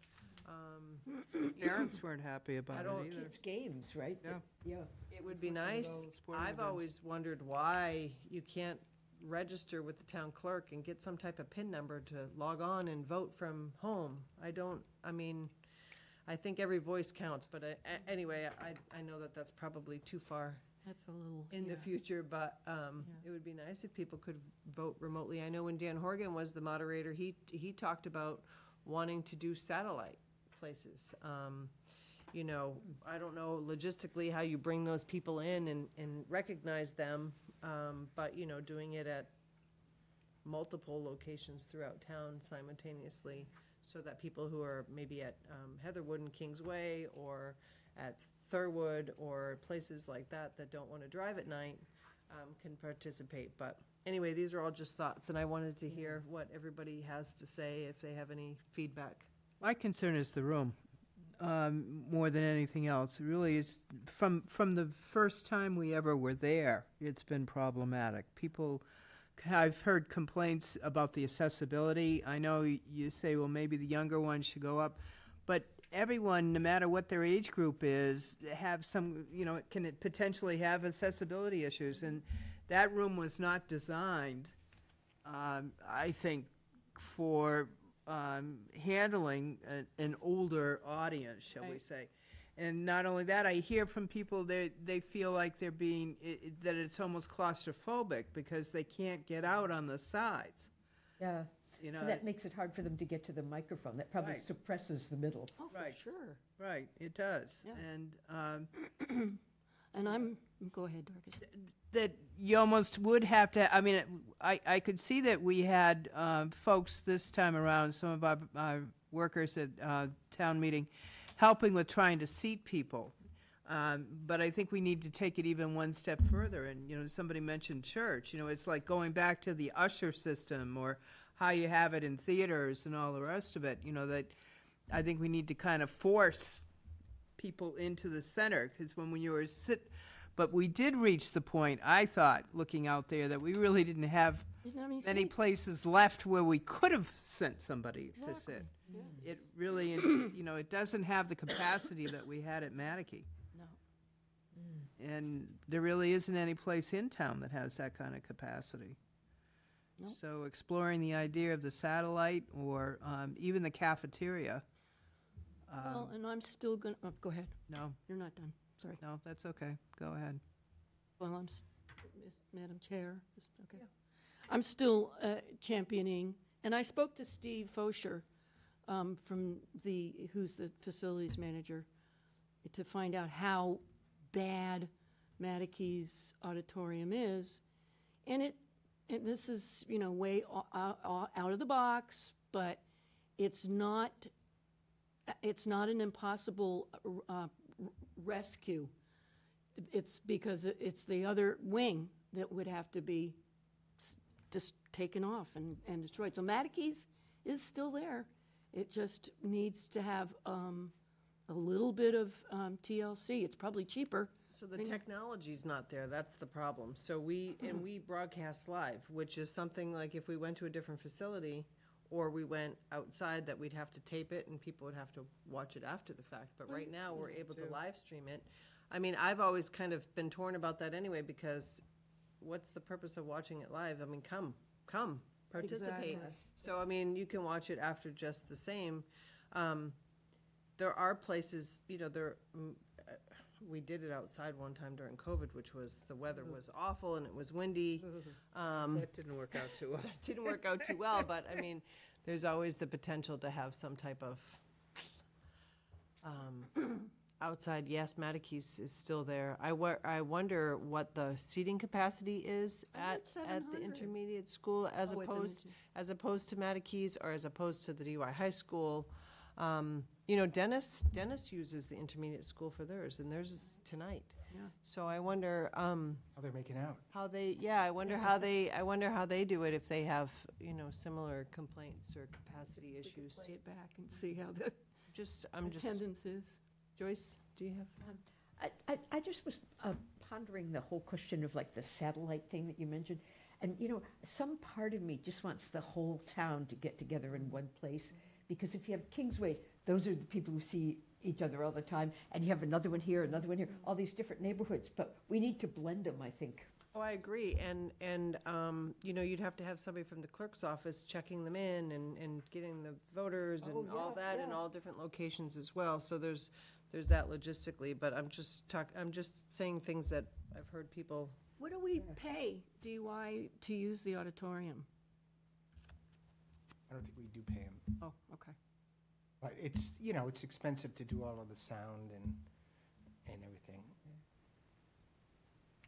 Parents weren't happy about don't- it either. Kids' games, right? Yeah. Yeah. It would be nice. sporting I've events. always wondered why you can't register with the town clerk and get some type of PIN number to log on and vote from home. I think every voice counts, but anyway, I know that that's probably too far That's a little. in the future, but it would be nice if people could vote remotely. I know when Dan Horgan was the moderator, he talked about wanting to do satellite places. You know, I don't know logistically how you bring those people in and recognize them, but, you know, doing it at multiple locations throughout town simultaneously, so that people who are maybe at Heatherwood and Kingsway, or at Thurwood, or places like that don't want to drive at night, can participate. But anyway, these are all just thoughts, and I wanted to hear what everybody has to say, if they have any feedback. My concern is the room, more than anything else. It really is, from the first time we ever were there, it's been problematic. I've heard complaints about the accessibility. I know you say, well, maybe the younger ones should go up, but everyone, no matter what their age group is, have some, you know, can potentially have accessibility issues, and that room was not designed, I think, for handling an older audience, shall we say. And not only that, I hear from people that they feel like they're being, that it's almost claustrophobic because they can't get out on the sides. Yeah. You know, So that makes it hard for them to get to the microphone. That probably Right. suppresses the middle. Oh, for Right. sure. Right, it does. Yeah. And And go ahead, Dorcas. that you almost would have to, I mean, I could see that we had folks this time around, some of our workers at town meeting, helping with trying to seat people. But I think we need to take it even one step further. And, you know, somebody mentioned church. You know, it's like going back to the usher system or how you have it in theaters and all the rest of it. You know, that I think we need to kind of force people into the center, because when you were but we did reach the point, I thought, looking out there, that we really didn't have Didn't have any many seats. places left where we could have sent somebody to Exactly. sit. Yeah. It really, you know, it doesn't have the capacity that we had at Mattakey. No. And there really isn't any place in town that has that kind of capacity. Nope. So exploring the idea of the satellite or even the cafeteria. Well, and I'm still going to, go ahead. No, You're not done. Sorry. no, that's okay. Go ahead. Well, Madam Chair, okay. I'm still championing, and I spoke to Steve Fosher who's the facilities manager, to find out how bad Mattakey's auditorium is. And this is, you know, way out of the box, but it's not an impossible rescue. It's because it's the other wing that would have to be just taken off and destroyed. So Mattakey's is still there. It just needs to have a little bit of TLC. It's probably cheaper. So the technology's not there, that's the problem. So we broadcast live, which is something like if we went to a different facility or we went outside, that we'd have to tape it and people would have to watch it after the fact. But right now, we're able to live stream it. I mean, I've always kind of been torn about that anyway, because what's the purpose of watching it live? I mean, come, participate. Exactly. So, I mean, you can watch it after just the same. There are places, you know, we did it outside one time during COVID, which was, the weather was awful and it was windy. That didn't work out too well. That didn't work out too well, but I mean, there's always the potential to have some type of outside. Yes, Mattakey's is still there. I wonder what the seating capacity is at the 700. intermediate school as Oh, at the opposed to Mattakey's or as opposed to the DY High School. You know, Dennis uses the intermediate school for theirs, and theirs is tonight. Yeah. So I wonder How they're making out. I wonder how they do it if they have, you know, similar complaints or capacity issues. Play it back and see how the I'm just attendance is. Joyce, do you have? I just was pondering the whole question of like the satellite thing that you mentioned. And, you know, some part of me just wants the whole town to get together in one place. Because if you have Kingsway, those are the people who see each other all the time. And you have another one here, all these different neighborhoods. But we need to blend them, I think. Oh, I agree. And you know, you'd have to have somebody from the clerk's office checking them in and getting the voters and all that in all different locations as well. So there's that logistically, but I'm just saying things that I've heard people. What do we pay DY to use the auditorium? I don't think we do pay them. Oh, okay. But it's, you know, it's expensive to do all of the sound and everything.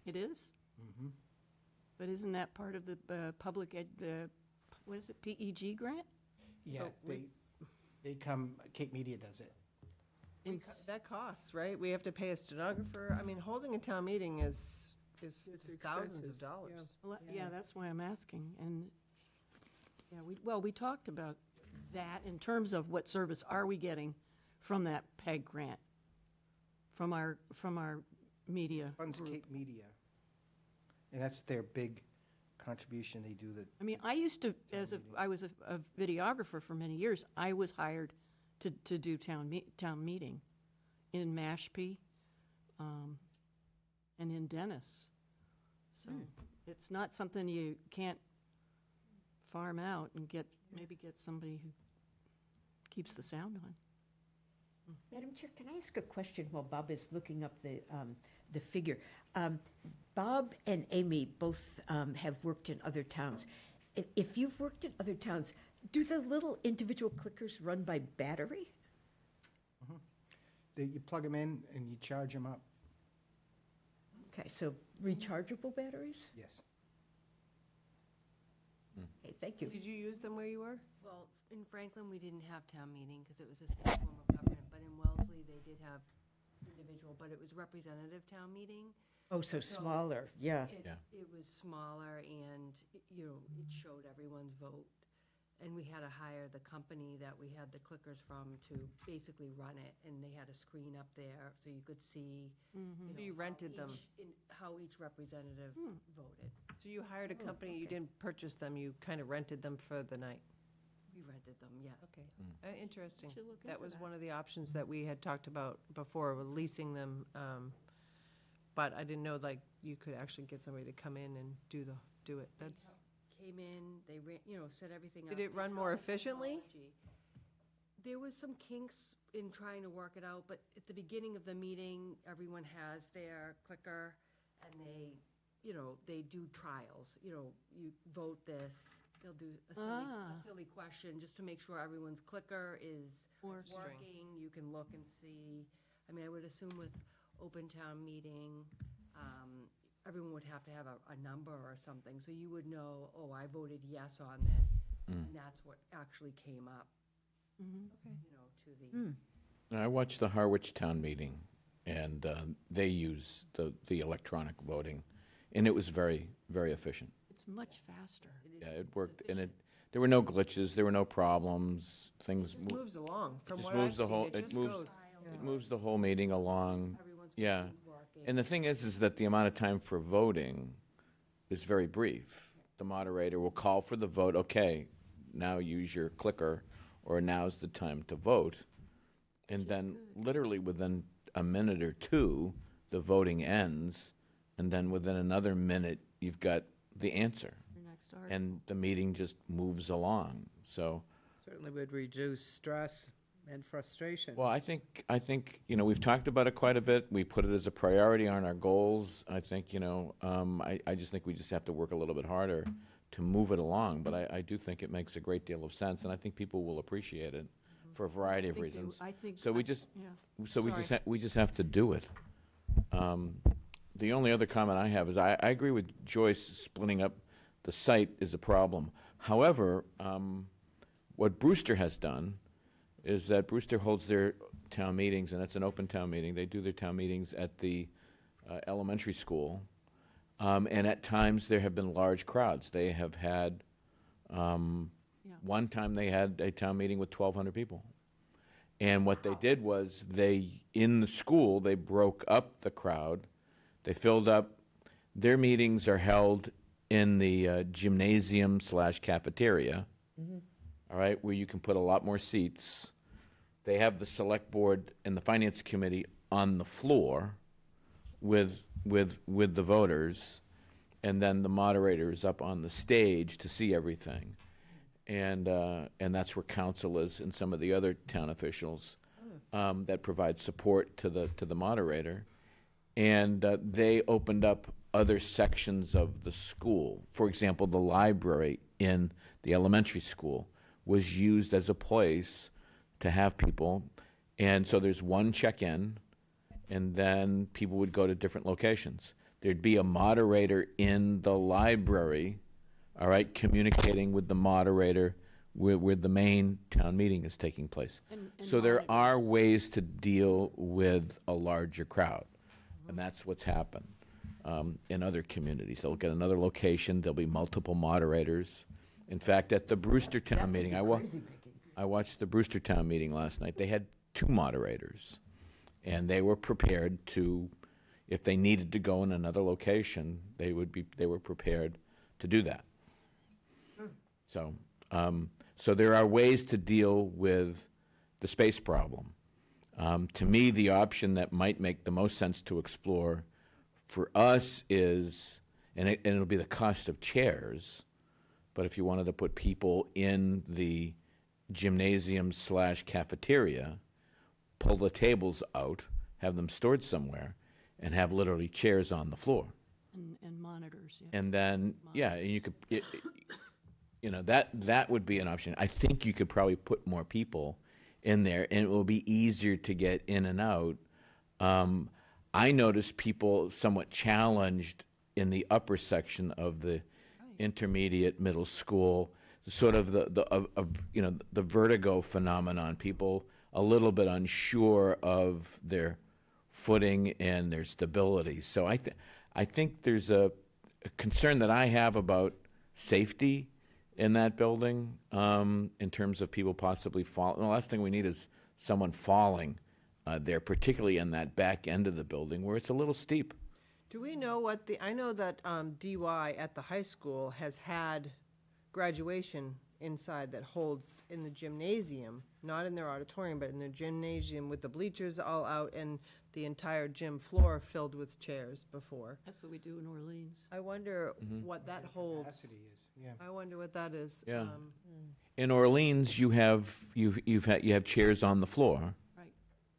It is? Mm-hmm. But isn't that part of the what is it, PEG grant? Yeah, they come, Cape Media does it. That costs, right? We have to pay a stenographer. I mean, holding a town meeting is thousands of dollars. Well, yeah, that's why I'm asking. And, yeah, we talked about that in terms of what service are we getting from that PEG grant, from our media Funds group. Cape Media. And that's their big contribution they do. I mean, I used to, I was a videographer for many years. I was hired to do town meeting in Mashpee and in Dennis. So it's not something you can't farm out and maybe get somebody who keeps the sound on. Madam Chair, can I ask a question while Bob is looking up the figure? Bob and Amy both have worked in other towns. If you've worked in other towns, do the little individual clickers run by battery? You plug them in and you charge them up. Okay, so rechargeable batteries? Yes. Okay, thank you. Did you use them where you were? Well, in Franklin, we didn't have town meeting because it was a state form of government, but in Wellesley, they did have individual, but it was representative town meeting. Oh, so smaller, yeah. It was smaller and, you know, it showed everyone's vote. And we had to hire the company that we had the clickers from to basically run it, and they had a screen up there so you could see. So you rented them? How each representative voted. So you hired a company, you didn't purchase them, you kind of rented them for the night? We rented them, yes. Okay, interesting. Should look That into was that. one of the options that we had talked about before, with leasing them. But I didn't know, like, you could actually get somebody to come in and do it. That's, Came in, they ran, you know, set everything up. did it They run had more all the efficiently? technology. There was some kinks in trying to work it out, but at the beginning of the meeting, everyone has their clicker, and they, you know, they do trials. You know, you vote this, they'll do a silly question, just to make sure everyone's clicker is working. You can look and see. I mean, I would assume with open town meeting, everyone would have to have a number or something, so you would know, oh, I voted yes on this, and that's what actually came up, you know, to the. I watched the Harwich Town meeting, and they use the electronic voting, and it was very, very efficient. It's much faster. Yeah, it worked, and there were no glitches, there were no problems, things. it just moves along, from Just what I've moves the seen, whole- it it just moves- goes. It moves the whole meeting along. Everyone's Yeah. brain's working. And the thing is that the amount of time for voting is very brief. The moderator will call for the vote, okay, now use your clicker, or now's the time to vote. And then literally within a minute or two, the voting ends, and then within another minute, you've got the answer. Your next article. And the meeting just moves along, so. Certainly would reduce stress and frustration. Well, I think, you know, we've talked about it quite a bit. We put it as a priority on our goals. I think, you know, I just think we just have to work a little bit harder to move it along. But I do think it makes a great deal of sense, and I think people will appreciate it for a variety of reasons. I think. So we just, Yeah. so we Sorry. we just have to do it. The only other comment I have is I agree with Joyce, splitting up the site is a problem. However, what Brewster has done is that Brewster holds their town meetings, and it's an open town meeting. They do their town meetings at the elementary school. And at times, there have been large crowds. They have had, one time they had a town meeting with 1,200 people. And what they did was in the school, they broke up the crowd. They filled up. Their meetings are held in the gymnasium/cafeteria, all right, where you can put a lot more seats. They have the select board and the finance committee on the floor with the voters, and then the moderator is up on the stage to see everything. And that's where council is and some of the other town officials that provide support to the moderator. And they opened up other sections of the school. For example, the library in the elementary school was used as a place to have people. And so there's one check-in, and then people would go to different locations. There'd be a moderator in the library, all right, communicating with the moderator where the main town meeting is taking place. And So there are ways to deal with a larger crowd, and that's what's happened in other communities. They'll get another location, there'll be multiple moderators. In fact, at the Brewster Town meeting, I watched the Brewster Town meeting last night. They had 2 moderators, and they were prepared to, if they needed to go in another location, they were prepared to do that. So, so there are ways to deal with the space problem. To me, the option that might make the most sense to explore for us is, and it'll be the cost of chairs, but if you wanted to put people in the gymnasium/cafeteria, pull the tables out, have them stored somewhere, and have literally chairs on the floor. And monitors, yeah. And then, yeah, and you could, that would be an option. I think you could probably put more people in there, and it will be easier to get in and out. I noticed people somewhat challenged in the upper section of the intermediate middle school, sort of the vertigo phenomenon. People a little bit unsure of their footing and their stability. So I think there's a concern that I have about safety in that building, in terms of people possibly falling. The last thing we need is someone falling there, particularly in that back end of the building where it's a little steep. Do we know I know that DY at the high school has had graduation inside that holds in the gymnasium, not in their auditorium, but in their gymnasium with the bleachers all out and the entire gym floor filled with chairs before. That's what we do in Orleans. I wonder what that holds. Capacity is, yeah. I wonder what that is. Yeah. In Orleans, you have chairs on the floor. Right.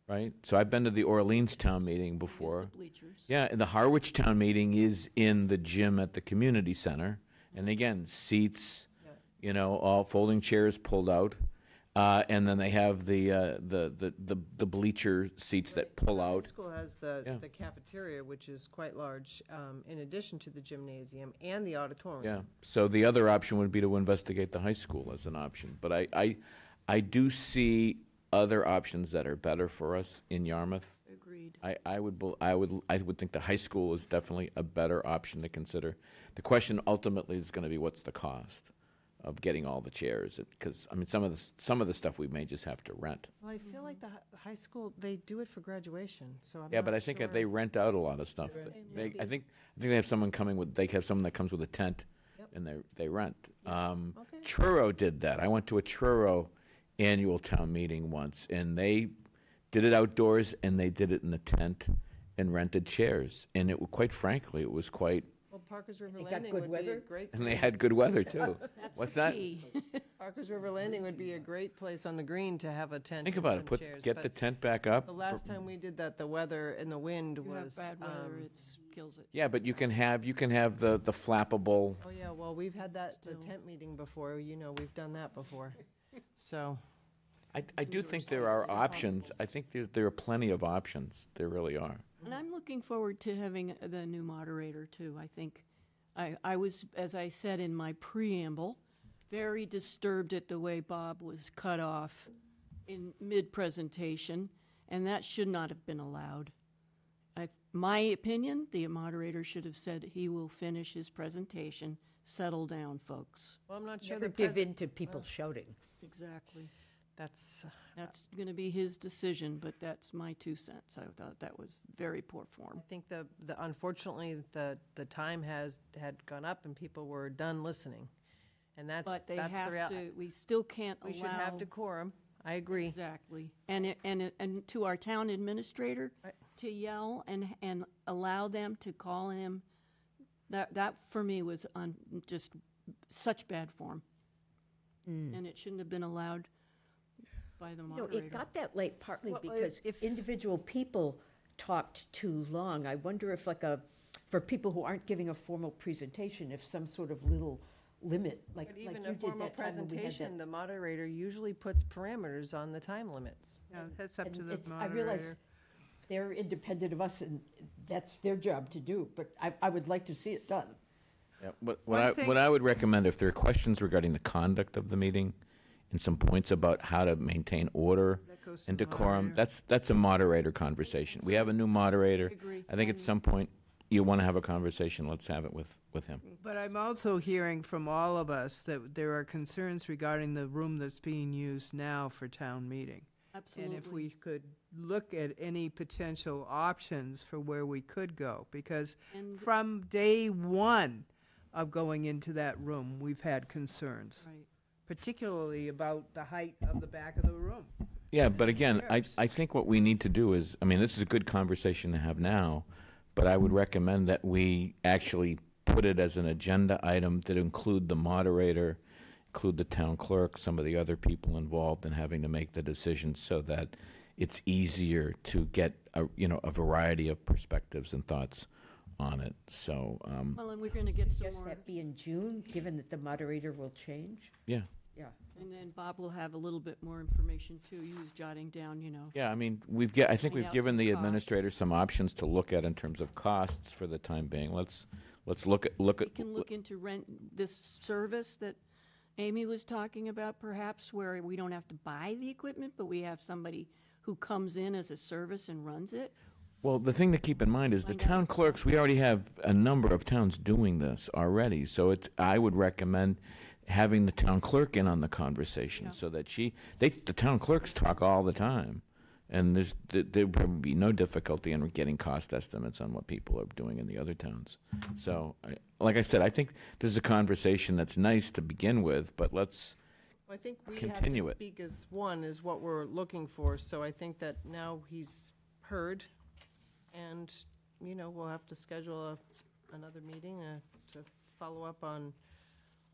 Right? So I've been to the Orleans town meeting before. the bleachers. Yeah, and the Harwich town meeting is in the gym at the community center. And again, seats, all folding chairs pulled out. And then they have the bleacher seats that pull The high out. school has the cafeteria, which is quite large, in addition to the gymnasium and the auditorium. Yeah, so the other option would be to investigate the high school as an option. But I do see other options that are better for us in Yarmouth. Agreed. I would think the high school is definitely a better option to consider. The question ultimately is going to be, what's the cost of getting all the chairs? Because some of the stuff we may just have to rent. Well, I feel like the high school, they do it for graduation, so I'm Yeah, not but I think sure. that they rent out a lot of stuff. I think they have someone they have someone that comes with a tent, and they rent. Truro did that. I went to a Truro annual town meeting once, and they did it outdoors, and they did it in a tent and rented chairs. And quite frankly, it was quite. Well, Parker's River They got Landing good would be a weather? great. And they had good weather too. That's What's the that? key. Parker's River Landing would be a great place on the green to have a tent. Think and about some it. chairs, Get but the tent back up. The last time we did that, the weather and the wind You have was. bad weather, it kills it. Yeah, but you can have the flappable. Oh, yeah, well, we've had the tent meeting before, we've done that before, so. I do think there are options. I think there are plenty of options. There really are. And I'm looking forward to having the new moderator, too. I think I was, as I said in my preamble, very disturbed at the way Bob was cut off in mid-presentation, and that should not have been allowed. My opinion, the moderator should have said he will finish his presentation. Settle down, folks. Well, I'm not sure. Never give in to people shouting. Exactly. That's going to be his decision, but that's my 2 cents. I thought that was very poor form. I think unfortunately, the time had gone up and people were done listening. And But they that's have the real. to, we still can't allow. We should have decorum. I agree. Exactly. And to our town administrator, to yell and allow them to call him, that for me was just such bad form. And it shouldn't have been allowed by the moderator. It got that late partly Well, because individual people talked too long. I wonder if for people who aren't giving a formal presentation, if some sort of little limit, like But you even did a formal that time when we had that- presentation, the moderator usually puts parameters on the time limits. Yeah, that's up And to the it's- moderator. I realize they're independent of us, and that's their job to do, but I would like to see it done. Yeah, but One thing- what I would recommend, if there are questions regarding the conduct of the meeting and some points about how to maintain order That goes to and the decorum, moderator. that's a moderator conversation. We have a new moderator. agree. I think at some point you want to have a conversation, let's have it with him. But I'm also hearing from all of us that there are concerns regarding the room that's being used now for town meeting. Absolutely. And if we could look at any potential options for where we could go, because And- from day one of going into that room, we've had concerns, Right. particularly about the height of the back of the room. Yeah, but again, I think what we need to do is, this is a good conversation to have now, but I would recommend that we actually put it as an agenda item that include the moderator, include the town clerk, some of the other people involved in having to make the decision, so that it's easier to get a variety of perspectives and thoughts on it. So Well, and we're going to get some Suggest more. that be in June, given that the moderator will change? yeah. Yeah. And then Bob will have a little bit more information too. He was jotting down, Yeah, I mean, I think Finding we've out given some the costs. administrator some options to look at in terms of costs for the time being. Let's look at We can look into rent this service that Amy was talking about, perhaps, where we don't have to buy the equipment, but we have somebody who comes in as a service and runs it. Well, the thing to keep in mind is the town clerks, we already have a number of towns doing this already. So I would recommend having the town clerk in on the conversation so that the town clerks talk all the time. And there would probably be no difficulty in getting cost estimates on what people are doing in the other towns. So, like I said, I think this is a conversation that's nice to begin with, but let's I think we continue have it. to speak as one is what we're looking for, so I think that now he's heard, and, we'll have to schedule another meeting to follow up on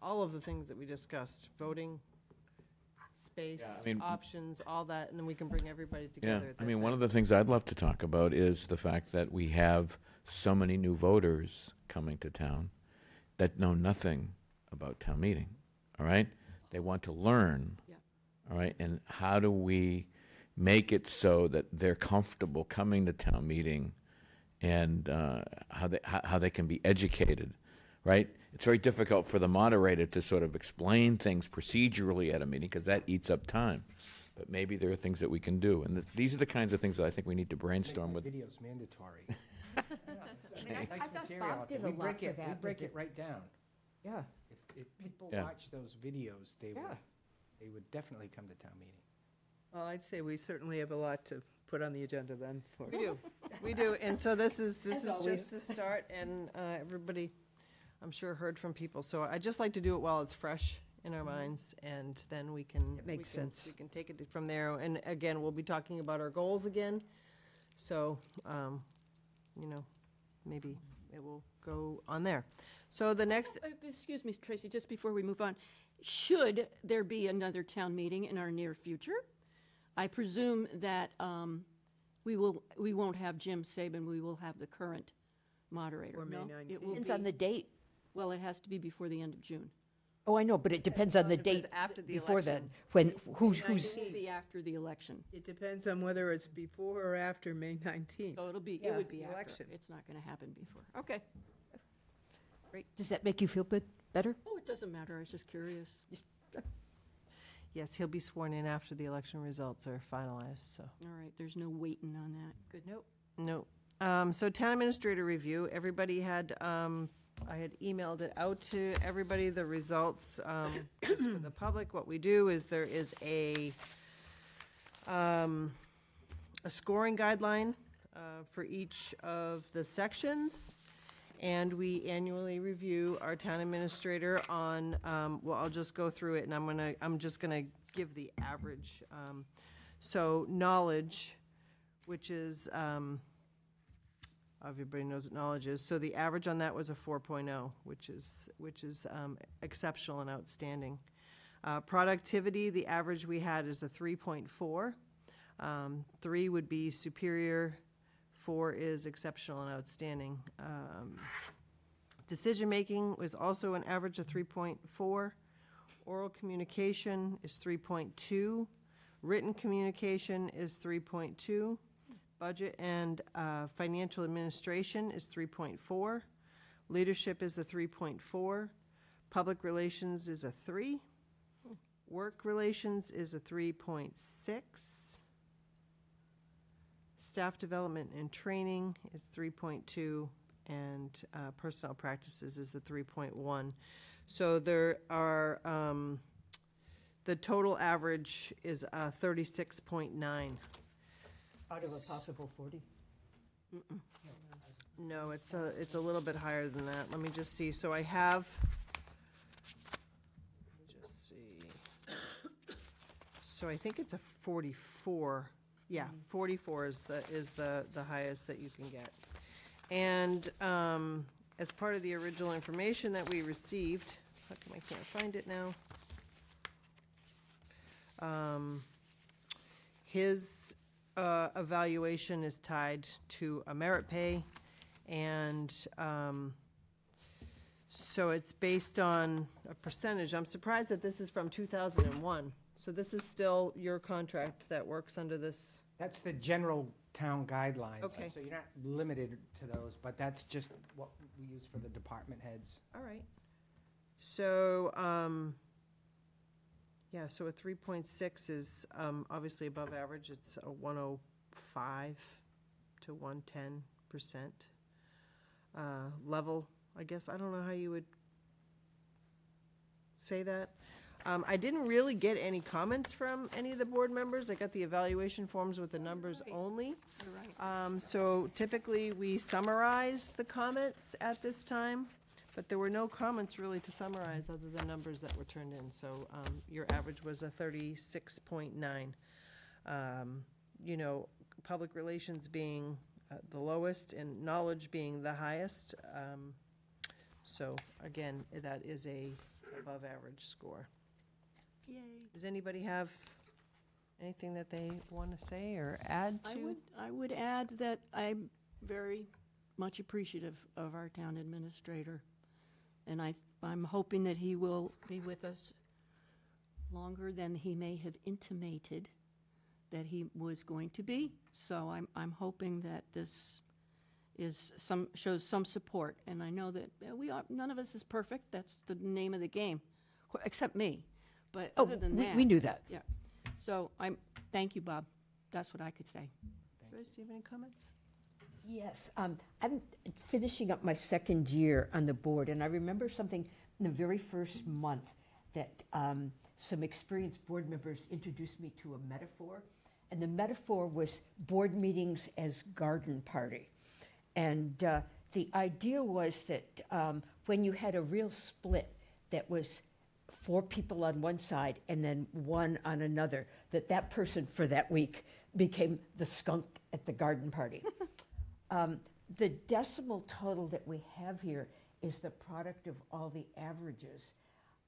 all of the things that we discussed, voting, space, options, all that, and then we can bring everybody together Yeah, at I that mean, one time. of the things I'd love to talk about is the fact that we have so many new voters coming to town that know nothing about town meeting, all right? They want to learn, all right? And how do we make it so that they're comfortable coming to town meeting and how they can be educated, right? It's very difficult for the moderator to sort of explain things procedurally at a meeting because that eats up time. But maybe there are things that we can do. And these are the kinds of things that I think we need to brainstorm with. Videos mandatory. I Nice thought material. Bob did a We lot break for it, we that, break but it right down. Yeah. If people Yeah. watch those videos, they Yeah. would definitely come to town meeting. Well, I'd say we certainly have a lot to put on the agenda then. We do, and so this is always. just to start, and everybody, I'm sure, heard from people, so I just like to do it while it's fresh in our minds, and then we can. It makes sense. We can take it from there, and again, we'll be talking about our goals again, so, maybe it will go on there. So the next, Excuse me, Tracy, just before we move on, should there be another town meeting in our near future, I presume that we won't have Jim Saban, we will have the current moderator. Or May No? 19th. It will Depends on be- the date. Well, it has to be before the end of June. Oh, I know, but it depends on the depends date after the before election. then, when, who's, It will be after the election. It depends on whether it's before or after May 19th. So it would be the after. election. It's not going to happen before. Okay. does that make you feel better? Oh, it doesn't matter. I was just curious. yes, he'll be sworn in after the election results are finalized, so. All right, there's no waiting on that. Good. Nope. No. So town administrator review, everybody had, I had emailed it out to everybody, the results, just for the public. What we do is there is a scoring guideline for each of the sections. And we annually review our town administrator on, well, I'll just go through it and I'm just gonna give the average. So knowledge, which is, everybody knows what knowledge is. So the average on that was a 4.0, which is exceptional and outstanding. Productivity, the average we had is a 3.4. 3 would be superior, 4 is exceptional and outstanding. Decision-making was also an average of 3.4. Oral communication is 3.2. Written communication is 3.2. Budget and financial administration is 3.4. Leadership is a 3.4. Public relations is a 3. Work relations is a 3.6. Staff development and training is 3.2, and personnel practices is a 3.1. So there are, the total average is 36.9. Out of a possible 40? No, it's a little bit higher than that. Let me just see. So I have, let me just see. So I think it's a 44. Yeah, 44 is the highest that you can get. And as part of the original information that we received, how come I can't find it now? His evaluation is tied to a merit pay, and so it's based on a percentage. I'm surprised that this is from 2001. So this is still your contract that works under this. That's the general town guidelines. Okay. So you're not limited to those, but that's just what we use for the department heads. All right. So, yeah, so a 3.6 is obviously above average. It's a 105 to 110% level, I guess. I don't know how you would say that. I didn't really get any comments from any of the board members. I got the evaluation forms with the numbers only. You're right. So typically, we summarize the comments at this time, but there were no comments really to summarize other than numbers that were turned in. So your average was a 36.9. You know, public relations being the lowest and knowledge being the highest. So again, that is a above average score. Yay. Does anybody have anything that they want to say or add to? I would add that I'm very much appreciative of our town administrator, and I'm hoping that he will be with us longer than he may have intimated that he was going to be. So I'm hoping that this is shows some support, and I know that none of us is perfect. That's the name of the game, except me. But other than that, we knew that. Yeah. So thank you, Bob. That's what I could say. Joyce, do you have any comments? Yes, I'm finishing up my second year on the board, and I remember something in the very first month that some experienced board members introduced me to a metaphor, and the metaphor was board meetings as garden party. And the idea was that when you had a real split that was 4 people on one side and then 1 on another, that person for that week became the skunk at the garden party. The decimal total that we have here is the product of all the averages.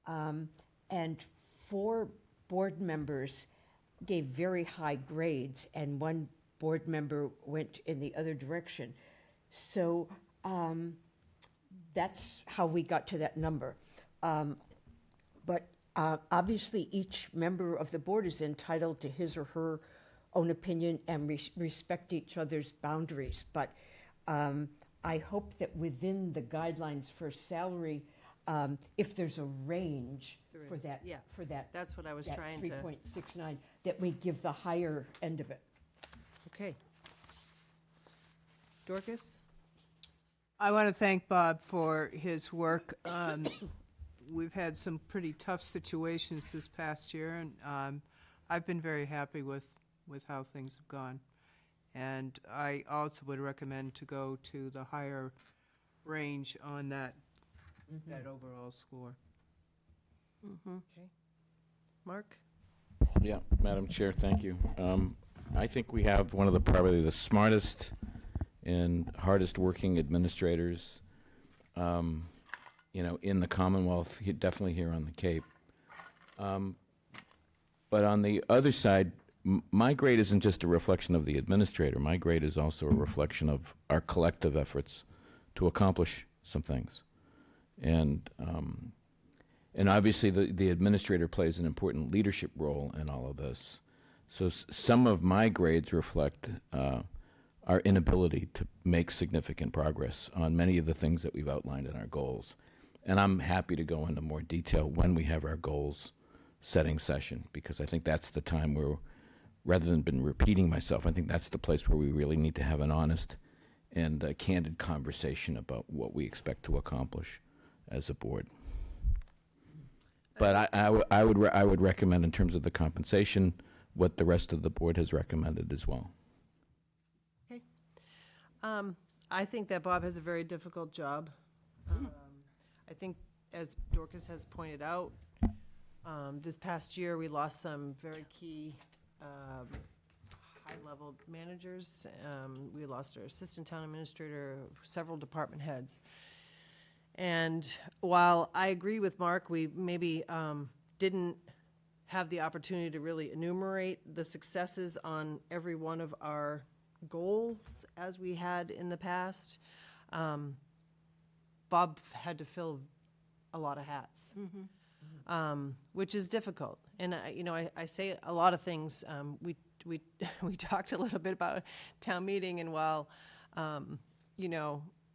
And 4 board members gave very high grades, and 1 board member went in the other direction. So that's how we got to that number. But obviously, each member of the board is entitled to his or her own opinion and respect each other's boundaries. But I hope that within the guidelines for salary, if there's a range for is, that, yeah. for that, That's what I was that trying to. 3.69, that we give the higher end of it. Okay. Dorcas? I want to thank Bob for his work. We've had some pretty tough situations this past year, and I've been very happy with how things have gone. And I also would recommend to go to the higher range on that overall score. Okay. Mark? Yeah, Madam Chair, thank you. I think we have one of the probably the smartest and hardest working administrators, in the Commonwealth, definitely here on the Cape. But on the other side, my grade isn't just a reflection of the administrator. My grade is also a reflection of our collective efforts to accomplish some things. And obviously the administrator plays an important leadership role in all of this. So some of my grades reflect our inability to make significant progress on many of the things that we've outlined in our goals. And I'm happy to go into more detail when we have our goals setting session, because I think that's the time where, rather than been repeating myself, I think that's the place where we really need to have an honest and candid conversation about what we expect to accomplish as a board. But I would recommend, in terms of the compensation, what the rest of the board has recommended as well. Okay. I think that Bob has a very difficult job. I think, as Dorcas has pointed out, this past year we lost some very key high-level managers. We lost our assistant town administrator, several department heads. And while I agree with Mark, we maybe didn't have the opportunity to really enumerate the successes on every one of our goals as we had in the past. Bob had to fill a lot of hats, which is difficult. And I say a lot of things. We talked a little bit about town meeting, and while I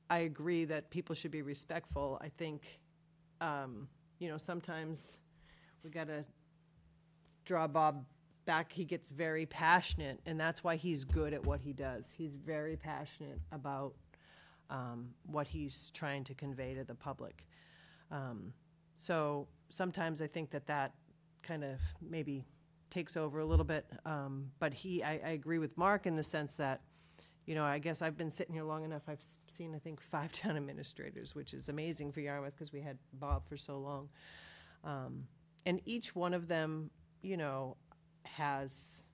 agree that people should be respectful, I think sometimes we got to draw Bob back. He gets very passionate, and that's why he's good at what he does. He's very passionate about what he's trying to convey to the public. So sometimes I think that kind of maybe takes over a little bit. But I agree with Mark in the sense that, I guess I've been sitting here long enough. I've seen, I think, 5 town administrators, which is amazing for Yarmouth because we had Bob for so long. And each one of them, has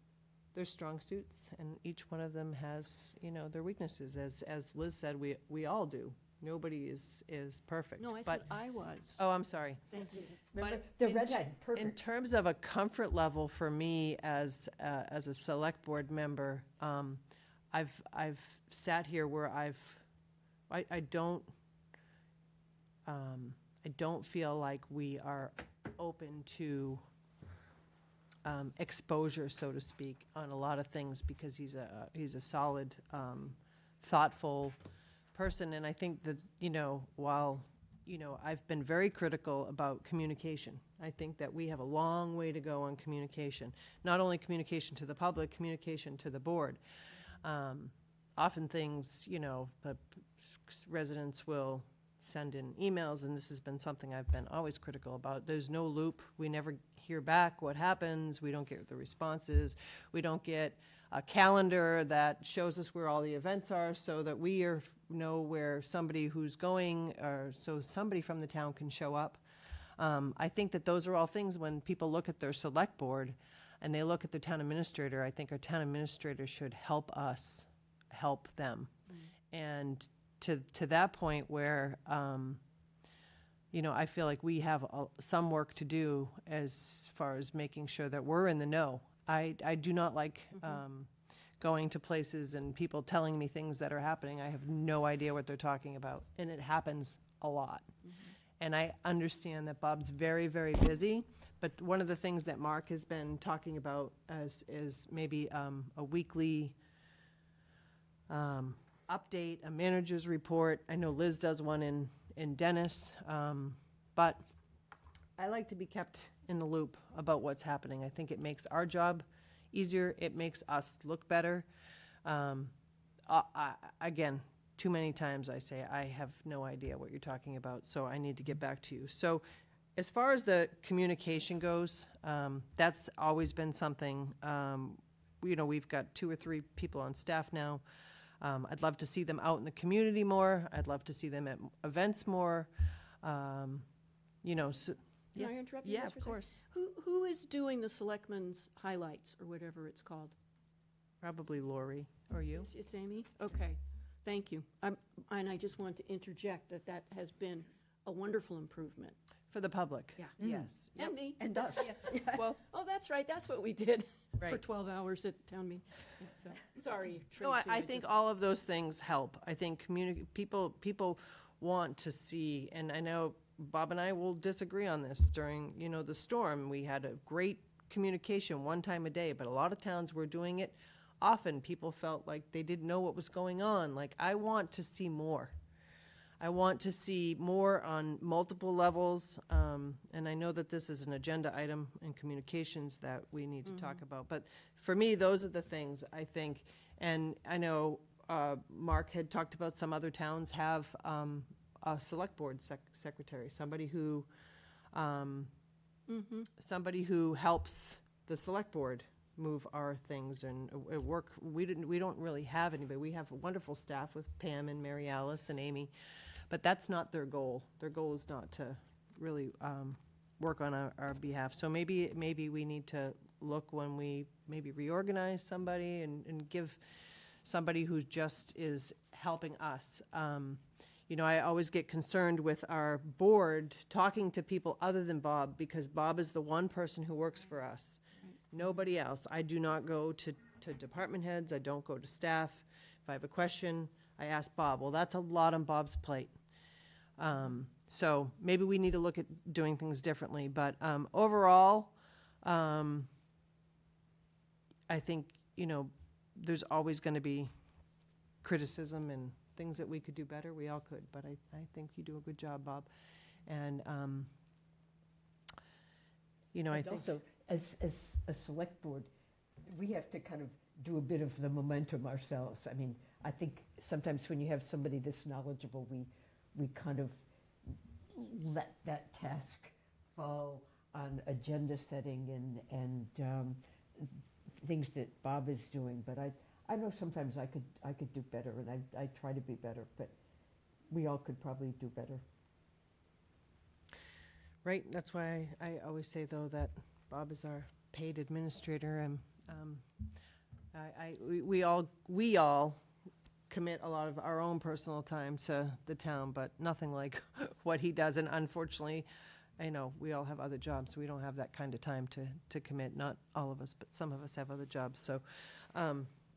their strong suits, and each one of them has, their weaknesses. As Liz said, we all do. Nobody is perfect. No, I said I was. Oh, I'm sorry. Thank you. But The in redhead, In perfect. terms of a comfort level for me as a select board member, I've sat here where I don't feel like we are open to exposure, so to speak, on a lot of things because he's a solid, thoughtful person. And I think that, while, I've been very critical about communication. I think that we have a long way to go on communication. Not only communication to the public, communication to the board. Often things, the residents will send in emails, and this has been something I've been always critical about. There's no loop. We never hear back what happens. We don't get the responses. We don't get a calendar that shows us where all the events are so that we know where somebody who's going, or so somebody from the town can show up. I think that those are all things when people look at their select board and they look at the town administrator, I think our town administrator should help us help them. And to that point where, I feel like we have some work to do as far as making sure that we're in the know. I do not like going to places and people telling me things that are happening. I have no idea what they're talking about, and it happens a lot. And I understand that Bob's very, very busy, but one of the things that Mark has been talking about is maybe a weekly update, a manager's report. I know Liz does one in Dennis, but I like to be kept in the loop about what's happening. I think it makes our job easier. It makes us look better. Again, too many times I say, I have no idea what you're talking about, so I need to get back to you. So as far as the communication goes, that's always been something, we've got 2 or 3 people on staff now. I'd love to see them out in the community more. I'd love to see them at events more. So, Can I interrupt you? Yeah, guys of for a second? Who is doing the selectmen's highlights or whatever it's called? Probably Lori or you. It's Amy? Okay, thank you. And I just want to interject that has been a wonderful improvement. For the public. Yeah. Yes. And me. And us. Well, oh, that's right, that's what we did for Right. 12 hours at town meeting. Sorry, Tracy. No, I think all of those things help. I think people want to see, and I know Bob and I will disagree on this during, the storm. We had a great communication one time a day, but a lot of towns were doing it often. People felt like they didn't know what was going on. Like, I want to see more. I want to see more on multiple levels, and I know that this is an agenda item in communications that we need to talk about. But for me, those are the things I think, and I know Mark had talked about some other towns have a select board secretary, somebody who helps the select board move our things and work. We don't really have anybody. We have a wonderful staff with Pam and Mary Alice and Amy, but that's not their goal. Their goal is not to really work on our behalf. So maybe we need to look when we maybe reorganize somebody and give somebody who just is helping us. you know, I always get concerned with our board talking to people other than Bob, because Bob is the one person who works for us. Nobody else. I do not go to department heads. I don't go to staff. If I have a question, I ask Bob. Well, that's a lot on Bob's plate. So maybe we need to look at doing things differently. But overall, I think, you know, there's always going to be criticism and things that we could do better. We all could. But I think you do a good job, Bob. And, you know, I And think. also, as a select board, we have to kind of do a bit of the momentum ourselves. I mean, I think sometimes when you have somebody this knowledgeable, we kind of let that task fall on agenda setting and things that Bob is doing. But I know sometimes I could do better, and I try to be better, but we all could probably do better. Right, that's why I always say, though, that Bob is our paid administrator, and we all commit a lot of our own personal time to the town, but nothing like what he does, and unfortunately, I know we all have other jobs, so we don't have that kind of time to commit, not all of us, but some of us have other jobs, so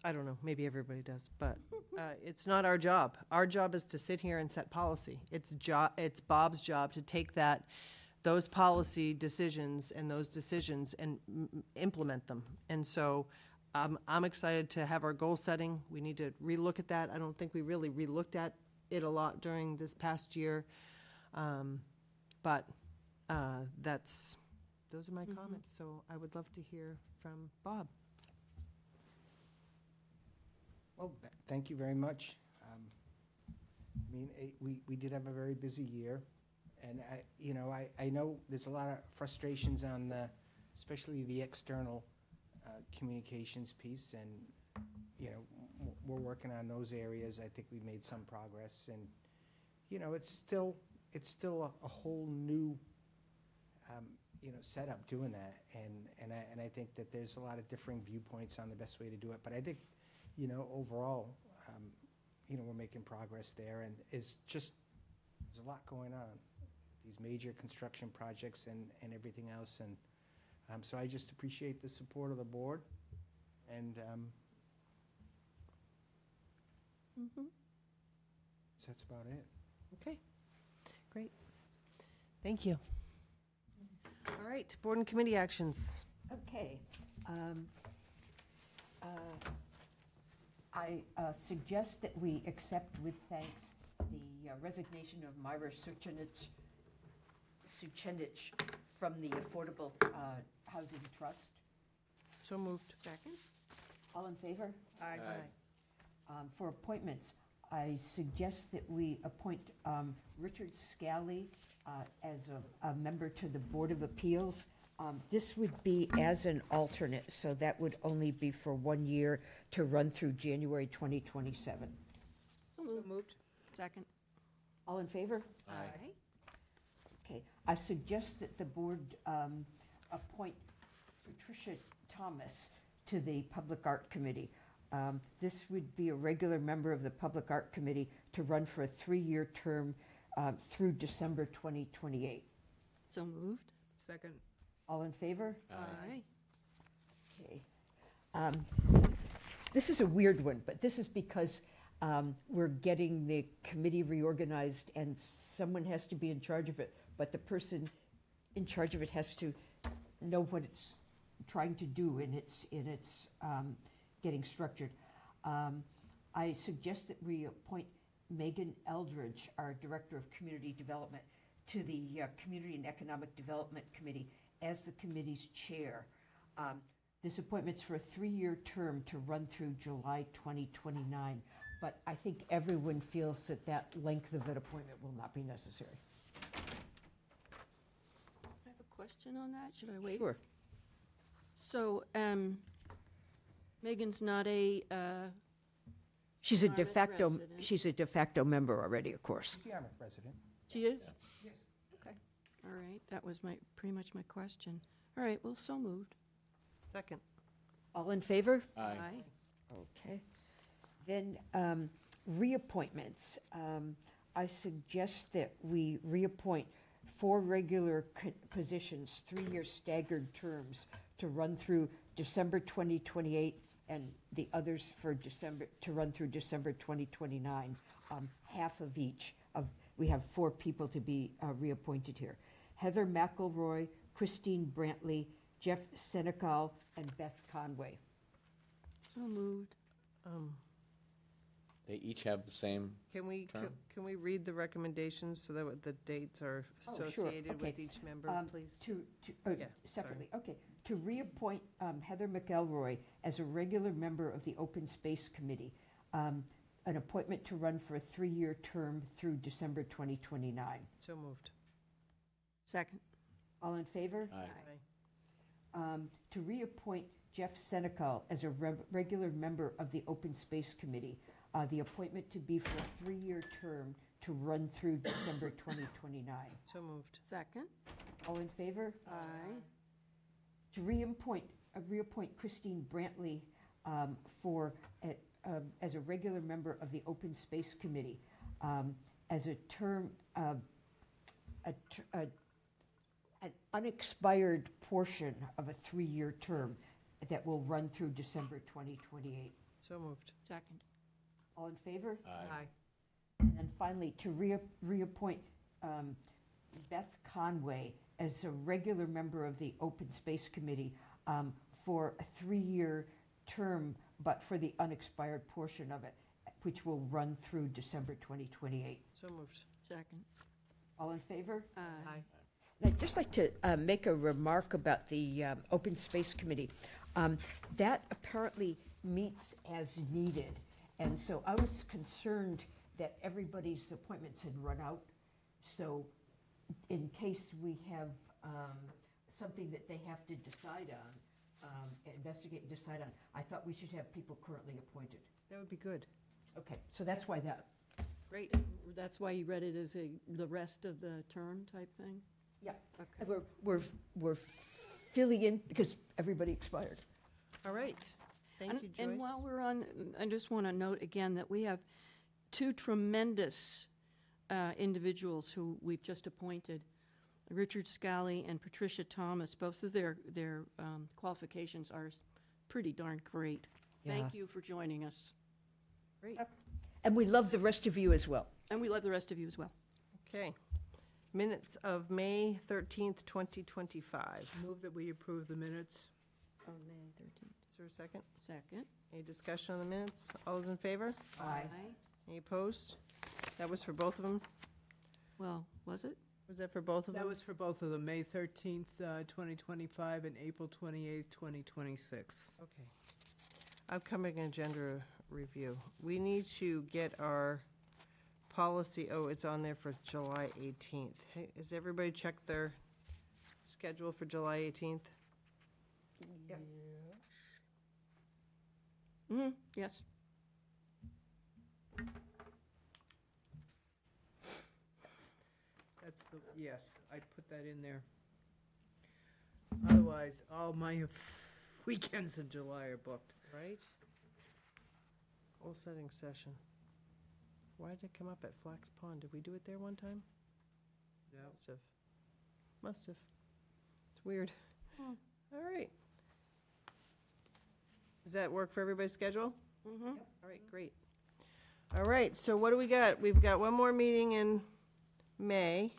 I don't know, maybe everybody does, but it's not our job. Our job is to sit here and set policy. It's Bob's job to take those policy decisions and those decisions and implement them. And so I'm excited to have our goal setting. We need to relook at that. I don't think we really relooked at it a lot during this past year. But those are my comments. So I would love to hear from Bob. Well, thank you very much. I mean, we did have a very busy year. And I know there's a lot of frustrations on especially the external communications piece, and we're working on those areas. I think we've made some progress, and it's still a whole new setup doing that, and I think that there's a lot of differing viewpoints on the best way to do it. But I think overall, we're making progress there, and there's a lot going on. These major construction projects and everything else. And so I just appreciate the support of the board. And so that's about it. Okay, great. Thank you. All right, board and committee actions. Okay. I suggest that we accept with thanks the resignation of Myra Suchenich from the Affordable Housing Trust. So moved. Second? All in favor? Aye. For appointments, I suggest that we appoint Richard Scally as a member to the Board of Appeals. This would be as an alternate, so that would only be for 1 year to run through January 2027. So moved. Second. All in favor? Aye. Okay, I suggest that the board appoint Patricia Thomas to the Public Art Committee. This would be a regular member of the Public Art Committee to run for a 3-year term through December 2028. So moved. Second. All in favor? Aye. Okay. This is a weird one, but this is because we're getting the committee reorganized and someone has to be in charge of it, but the person in charge of it has to know what it's trying to do in its getting structured. I suggest that we appoint Megan Eldridge, our Director of Community Development, to the Community and Economic Development Committee as the committee's chair. This appointment's for a 3-year term to run through July 2029, but I think everyone feels that that length of an appointment will not be necessary. I have a question on that. Should I wait? Sure. So, Megan's not a, She's a de Yarmouth facto, resident. she's a de facto member already, of course. She's a Yarmouth resident. she is? Yes. Okay. All right, that was pretty much my question. All right, well, so moved. Second. All in favor? Aye. Okay. Then reappointments. I suggest that we reappoint 4 regular positions, 3-year staggered terms, to run through December 2028, and the others to run through December 2029, half of each. We have 4 people to be reappointed here. Heather McElroy, Christine Brantley, Jeff Senecal, and Beth Conway. So moved. They each have the same Can we, term? can we read the recommendations so that the dates are Oh, sure. associated with Okay. each member, please? Yeah, Separately, sorry. okay. To reappoint Heather McElroy as a regular member of the Open Space Committee, an appointment to run for a 3-year term through December 2029. So moved. Second. All in favor? Aye. To reappoint Jeff Senecal as a regular member of the Open Space Committee, the appointment to be for a 3-year term to run through December 2029. So moved. Second. All in favor? Aye. To reappoint Christine Brantley as a regular member of the Open Space Committee, as a term, an unexpired portion of a 3-year term that will run through December 2028. So moved. Second. All in favor? Aye. And then finally, to reappoint Beth Conway as a regular member of the Open Space Committee for a 3-year term, but for the unexpired portion of it, which will run through December 2028. So moved. Second. All in favor? Aye. I'd just like to make a remark about the Open Space Committee. That apparently meets as needed, and so I was concerned that everybody's appointments had run out. So in case we have something that they have to decide on, investigate and decide on, I thought we should have people currently appointed. That would be good. Okay, so that's why that. Great. That's why you read it as the rest of the term type thing? Yeah. Okay. We're filling in because everybody expired. All right. Thank you, Joyce. And while we're on, I just want to note again that we have 2 tremendous individuals who we've just appointed, Richard Scally and Patricia Thomas. Both of their qualifications are pretty darn great. Yeah. Thank you for joining us. Great. And we love the rest of you as well. And we love the rest of you as well. Okay. Minutes of May 13th, 2025. Move that we approve the minutes. On May 13th. Is there a second? Second. Any discussion on the minutes? All those in favor? Aye. Any opposed? That was for both of them? Well, was it? Was that for both of them? That was for both of them, May 13th, 2025, and April 28th, 2026. Okay. Upcoming agenda review. We need to get our policy, it's on there for July 18th. Hey, has everybody checked their schedule for July 18th? Yep. Mm-hmm, yes. That's the, yes, I put that in there. Otherwise, all my weekends in July are booked. Right? Goal setting session. Why did it come up at Flax Pond? Did we do it there one time? No. Must have. Must have. It's weird. All right. Does that work for everybody's schedule? Mm-hmm. All right, great. All right, so what do we got? We've got one more meeting in May.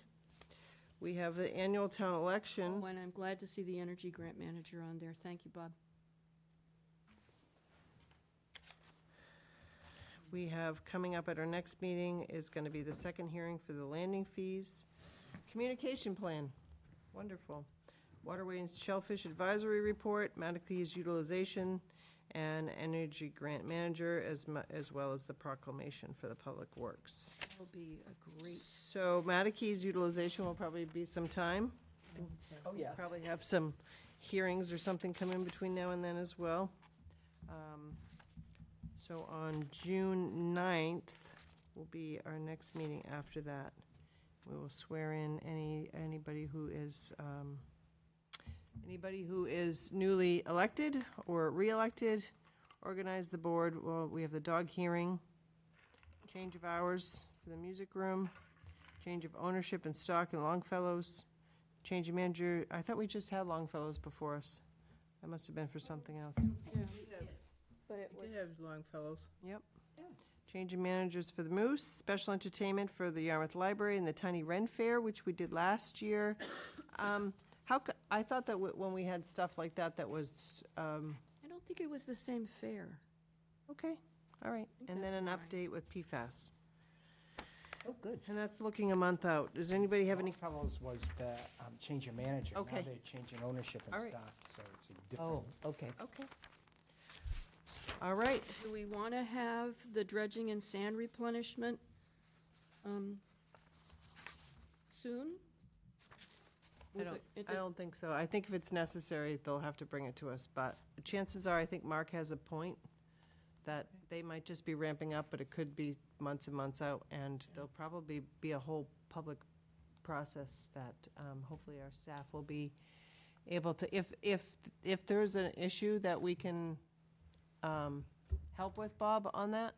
We have the annual town election. Oh, and I'm glad to see the energy grant manager on there. Thank you, Bob. We have coming up at our next meeting is going to be the second hearing for the landing fees. Communication plan, wonderful. Waterway and Shellfish Advisory Report, Mattakey's utilization, and energy grant manager, as well as the proclamation for the public works. That'll be a great. So Mattakey's utilization will probably be some time. Oh, yeah. Probably have some hearings or something come in between now and then as well. So on June 9th will be our next meeting after that. We will swear in anybody who is newly elected or re-elected, organize the board. Well, we have the dog hearing, change of hours for the music room, change of ownership and stock in Longfellows, change of manager. I thought we just had Longfellows before us. That must have been for something else. But it We was, did have Longfellows. Yep. Change of managers for the Moose, special entertainment for the Yarmouth Library and the Tiny Ren Fair, which we did last year. I thought that when we had stuff like that, that was, I don't think it was the same fair. okay, all right. And then an update with PFAS. Oh, good. And that's looking a month out. Does anybody have any? Longfellows was the change of manager. Okay. Now they're changing ownership and All right. stuff, so it's a different. Oh, okay. Okay. All right. Do we want to have the dredging and sand replenishment soon? I don't think so. I think if it's necessary, they'll have to bring it to us, but chances are, I think Mark has a point, that they might just be ramping up, but it could be months and months out, and there'll probably be a whole public process that hopefully our staff will be able to, if there's an issue that we can help with, Bob, on that,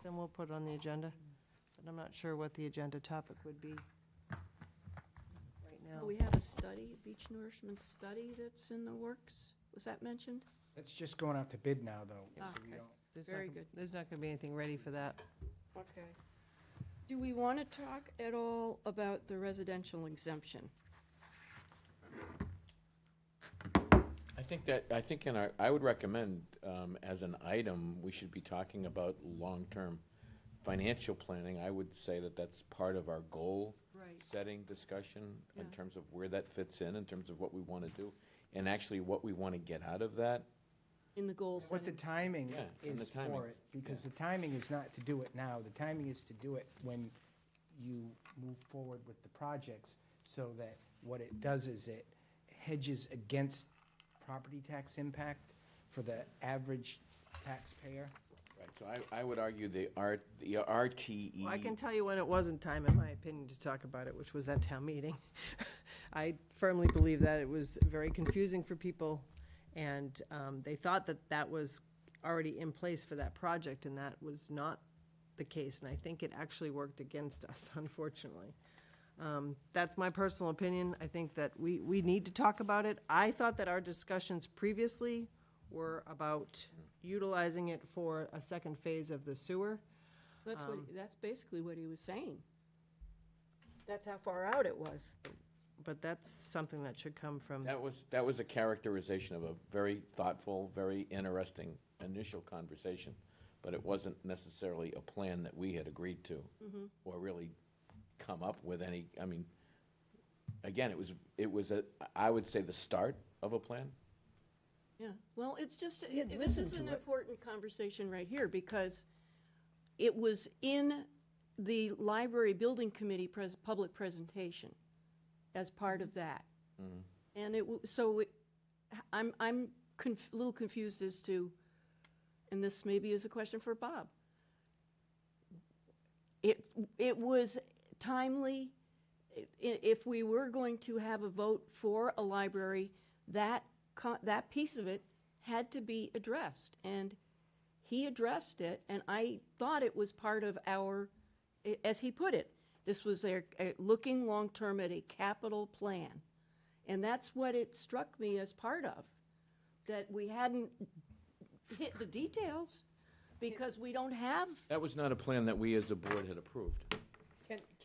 then we'll put it on the agenda. But I'm not sure what the agenda topic would be right now. We have a study, beach nourishment study that's in the works. Was that mentioned? It's just going out to bid now, though. so we Okay. don't- There's Very not- good. There's not gonna be anything ready for that. Okay. Do we want to talk at all about the residential exemption? I think I would recommend, as an item, we should be talking about long-term financial planning. I would say that that's part of our goal Right. setting discussion in Yeah. terms of where that fits in terms of what we want to do, and actually what we want to get out of that. In the goals. What the timing Yeah, and the is timing, for it, because the timing is not to do it now. The timing is to do it when you move forward with the projects, so that what it does is it hedges against property tax impact for the average taxpayer. Right, so I would argue the RTE. Well, I can tell you when it wasn't time, in my opinion, to talk about it, which was at town meeting. I firmly believe that it was very confusing for people, and they thought that that was already in place for that project, and that was not the case, and I think it actually worked against us, unfortunately. That's my personal opinion. I think that we need to talk about it. I thought that our discussions previously were about utilizing it for a second phase of the sewer. That's basically what he was saying. That's how far out it was. But that's something that should come from, That was a characterization of a very thoughtful, very interesting initial conversation, but it wasn't necessarily a plan that we had agreed to, or really come up with any, I mean, again, it was I would say the start of a plan. Yeah, well, it's just, this is an important conversation right here, because it was in the library building committee public presentation as part of that. And I'm a little confused as to, and this maybe is a question for Bob. It was timely, if we were going to have a vote for a library, that piece of it had to be addressed, and he addressed it, and I thought it was part of our, as he put it, this was their looking long-term at a capital plan, and that's what it struck me as part of, that we hadn't hit the details, because we don't have. That was not a plan that we as a board had approved.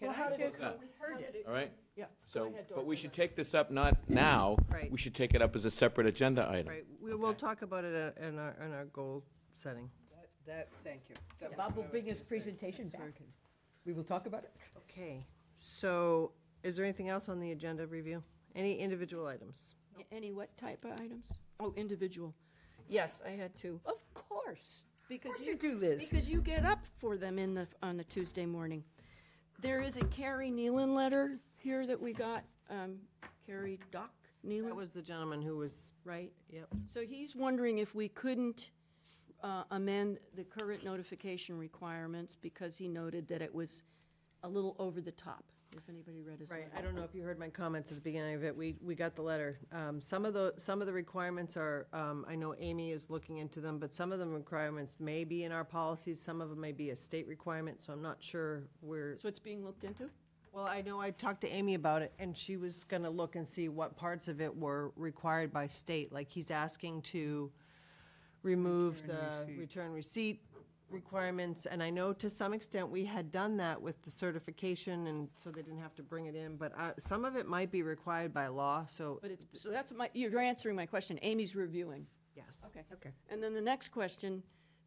Well, how did it go? that? We heard it. All right? Yeah. So, Go ahead, but we Dorothy. should take this up not now. Right. We should take it up as a separate agenda item. right, we will talk about it in our goal setting. Thank you. So Bob will bring his presentation back, and we will talk about it. Okay, so is there anything else on the agenda review? Any individual items? Any what type of items? Oh, individual. Yes, I had to. Of course, because Why'd you do, Liz? Because you get up for them on a Tuesday morning. There is a Carrie Nealon letter here that we got, Carrie Doc Nealon. That was the gentleman who was, Right? yep. So he's wondering if we couldn't amend the current notification requirements, because he noted that it was a little over the top. if anybody read his Right, letter. I don't know if you heard my comments at the beginning of it, we got the letter. Some of the requirements are, I know Amy is looking into them, but some of the requirements may be in our policies, some of them may be a state requirement, so I'm not sure where. So it's being looked into? Well, I know I talked to Amy about it, and she was gonna look and see what parts of it were required by state, like he's asking to remove the return receipt requirements, and I know to some extent we had done that with the certification, and so they didn't have to bring it in, but some of it might be required by law, so. But it's, so that's you're answering my question. Amy's reviewing. Yes. Okay. Okay. And then the next question,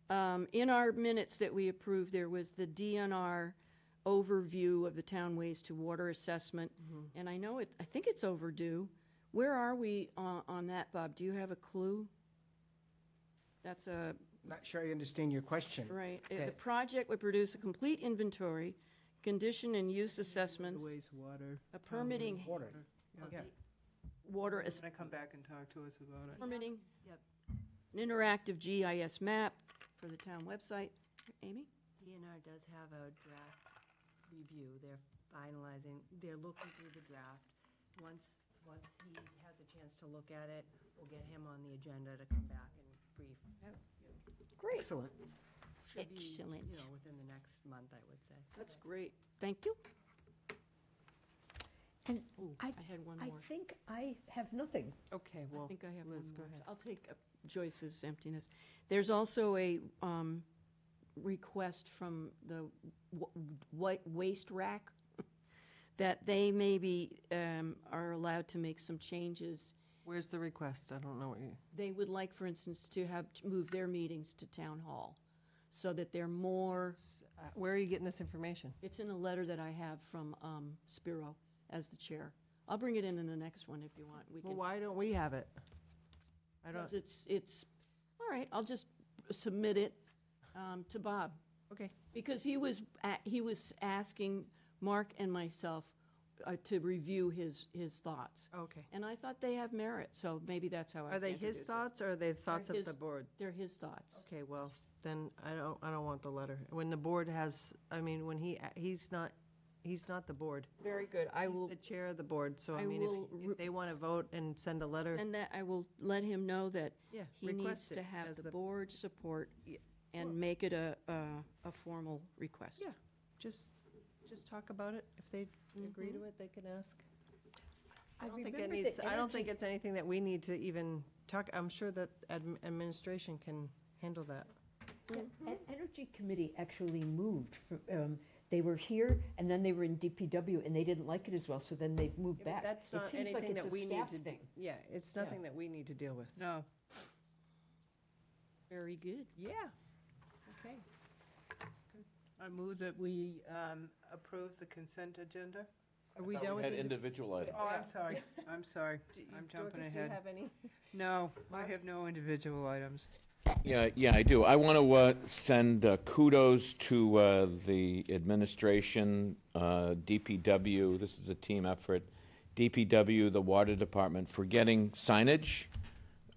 in our minutes that we approved, there was the DNR overview of the town waste to water assessment. And I know I think it's overdue. Where are we on that, Bob? Do you have a clue? That's a. Not sure I understand your question. Right. The That- project would produce a complete inventory, condition and use assessments, Wastewater. a permitting. Water. of Yeah. the Water, Can I come back and talk to us about it? permitting. Yep. An interactive GIS map for the town website. Amy? DNR does have a draft review. They're finalizing, they're looking through the draft. Once he has a chance to look at it, we'll get him on the agenda to come back and brief. Great. Excellent. Should be, Excellent. within the next month, I would say. That's great. Thank you. And Ooh, I had one I more. think I have nothing. Okay, I well, think I have Liz, one go more. ahead. I'll take Joyce's emptiness. There's also a request from the waste rack that they maybe are allowed to make some changes. Where's the request? I don't know what you. They would like, for instance, to move their meetings to town hall so that they're more. Where are you getting this information? It's in a letter that I have from Spiro as the chair. I'll bring it in the next one if you want. We Well, can. why don't we have it? I don't. Because it's, all right, I'll just submit it to Bob. Okay. Because he was asking Mark and myself to review his thoughts. Okay. And I thought they have merit, so maybe that's how I. Are they his introduce it. thoughts or are they thoughts of his- the board? They're his thoughts. Okay, well, then I don't want the letter. When the board has, I mean, when he's not the board. Very good. I will. He's the chair of the board, so I I mean, will if they want to vote and send a letter. And that, I will let him know that Yeah, he needs request to it have as the the- board support and make it a formal request. Yeah, just talk about it. If they agree to it, they can ask. I don't think it remember the needs, I don't think energy- it's anything that we need to even talk, I'm sure that administration can handle that. Energy Committee actually moved. They were here, and then they were in DPW, and they didn't like it as well, so then they've moved Yeah, but back. That's It not seems like anything it's that a we need staff to, thing. yeah, it's nothing that we need to deal with. No. Very good. Yeah, okay. I move that we approve the consent agenda. Are we done with Had it? individual items. Oh, I'm sorry. I'm sorry. I'm jumping Dorcas, do you ahead. have any? No, I have no individual items. Yeah, I do. I want to send kudos to the administration, DPW, this is a team effort, DPW, the Water Department, for getting signage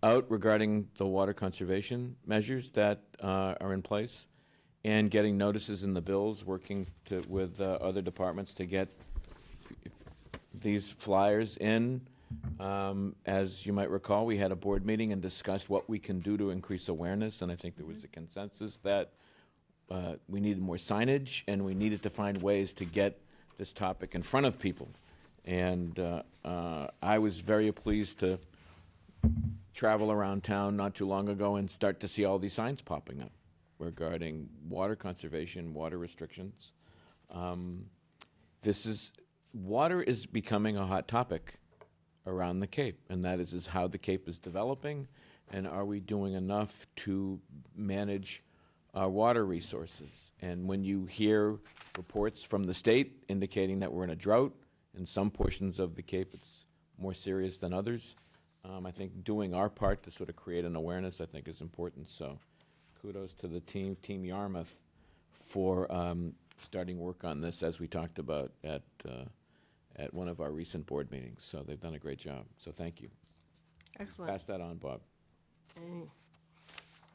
out regarding the water conservation measures that are in place, and getting notices in the bills, working with other departments to get these flyers in. As you might recall, we had a board meeting and discussed what we can do to increase awareness, and I think there was a consensus that we needed more signage, and we needed to find ways to get this topic in front of people. And I was very pleased to travel around town not too long ago and start to see all these signs popping up regarding water conservation, water restrictions. Water is becoming a hot topic around the Cape, and that is how the Cape is developing, and are we doing enough to manage our water resources? And when you hear reports from the state indicating that we're in a drought, in some portions of the Cape it's more serious than others, I think doing our part to sort of create an awareness, I think, is important. So kudos to the Team Yarmouth, for starting work on this, as we talked about at one of our recent board meetings. So they've done a great job. So thank you. Excellent. Pass that on, Bob.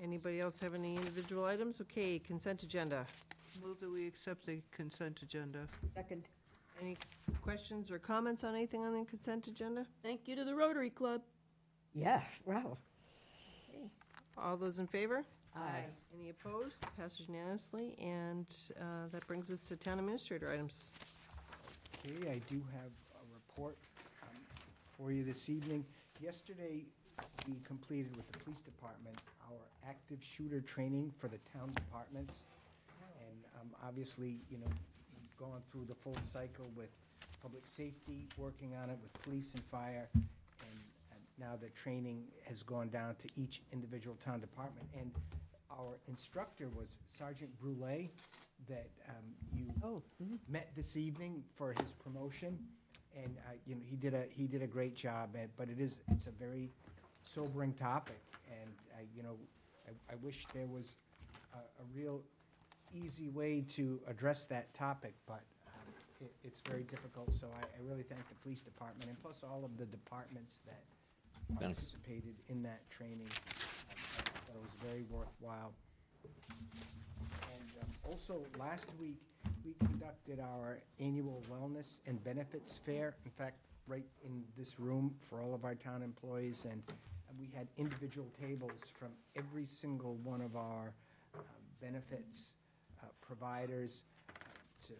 Anybody else have any individual items? Okay, consent agenda. Move that we accept the consent agenda. Second. Any questions or comments on anything on the consent agenda? Thank you to the Rotary Club. Yeah, wow. All those in favor? Aye. Any opposed? Passes unanimously, and that brings us to town administrator items. Okay, I do have a report for you this evening. Yesterday, we completed with the police department our active shooter training for the town departments. And obviously, you know, we've gone through the full cycle with public safety, working on it with police and fire. And now the training has gone down to each individual town department. And our instructor was Sergeant Brule that you met this evening for his promotion. And, you know, he did a great job, but it's a very sobering topic. And, you know, I wish there was a real easy way to address that topic, but it's very difficult. So I really thank the police department and plus all of the departments that participated in that training. That was very worthwhile. And also, last week, we conducted our annual wellness and benefits fair. In fact, right in this room for all of our town employees. And we had individual tables from every single one of our benefits providers to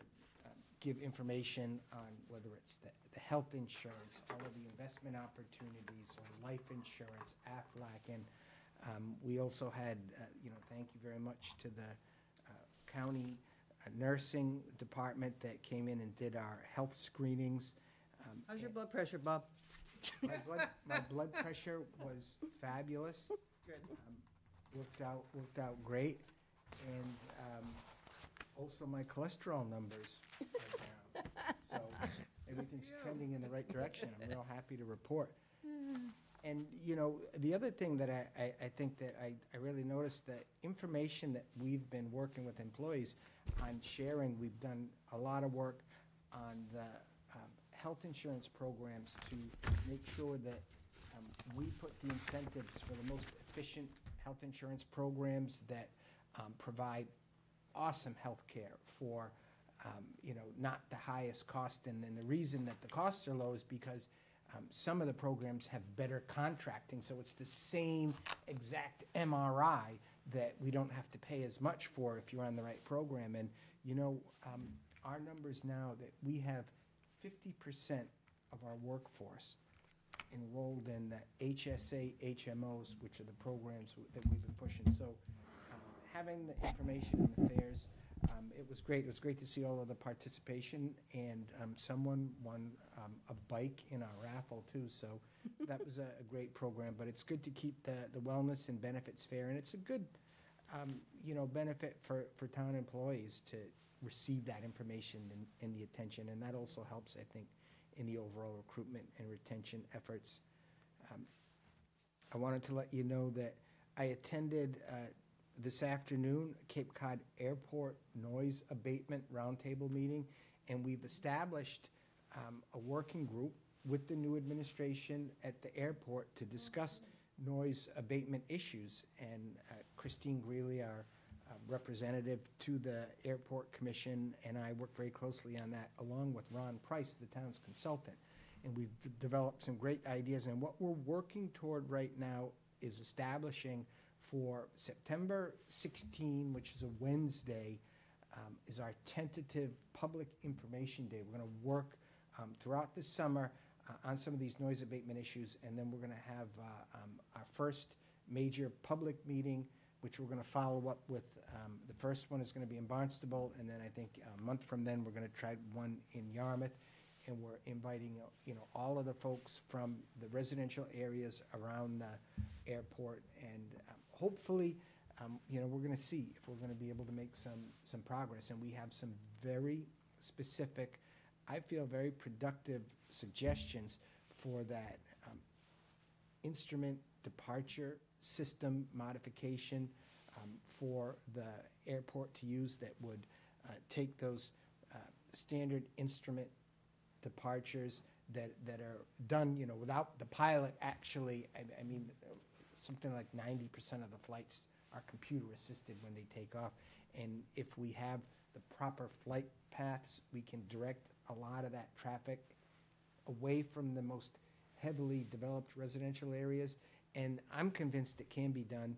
give information on whether it's the health insurance, all of the investment opportunities, or life insurance, AFLAC. And we also had, you know, thank you very much to the county nursing department that came in and did our health screenings. How's your blood pressure, Bob? My blood pressure was fabulous. Good. Worked out great. And also my cholesterol numbers are down. So everything's trending in the right direction. I'm real happy to report. And, you know, the other thing that I think that I really noticed, the information that we've been working with employees on sharing, we've done a lot of work on the health insurance programs to make sure that we put the incentives for the most efficient health insurance programs that provide awesome health care for, you know, not the highest cost. And then the reason that the costs are low is because some of the programs have better contracting, so it's the same exact MRI that we don't have to pay as much for if you're on the right program. And, you know, our numbers now that we have 50% of our workforce enrolled in the HSA HMOs, which are the programs that we've been pushing. So having the information in the fairs, it was great. It was great to see all of the participation, and someone won a bike in our raffle too. So that was a great program. But it's good to keep the wellness and benefits fair, and it's a good, you know, benefit for town employees to receive that information and the attention, and that also helps, I think, in the overall recruitment and retention efforts. I wanted to let you know that I attended this afternoon Cape Cod Airport Noise Abatement Roundtable meeting, and we've established a working group with the new administration at the airport to discuss noise abatement issues. And Christine Greeley, our representative to the Airport Commission, and I work very closely on that, along with Ron Price, the town's consultant. And we've developed some great ideas, and what we're working toward right now is establishing for September 16, which is a Wednesday, is our tentative public information day. We're going to work throughout the summer on some of these noise abatement issues, and then we're going to have our first major public meeting, which we're going to follow up with. The first one is going to be in Barnstable, and then I think a month from then we're going to try one in Yarmouth, and we're inviting, you know, all of the folks from the residential areas around the airport, and hopefully, you know, we're going to see if we're going to be able to make some progress. And we have some very specific, I feel very productive suggestions for that instrument departure system modification for the airport to use that would take those standard instrument departures that are done, you know, without the pilot actually. I mean, something like 90% of the flights are computer assisted when they take off. And if we have the proper flight paths, we can direct a lot of that traffic away from the most heavily developed residential areas, and I'm convinced it can be done.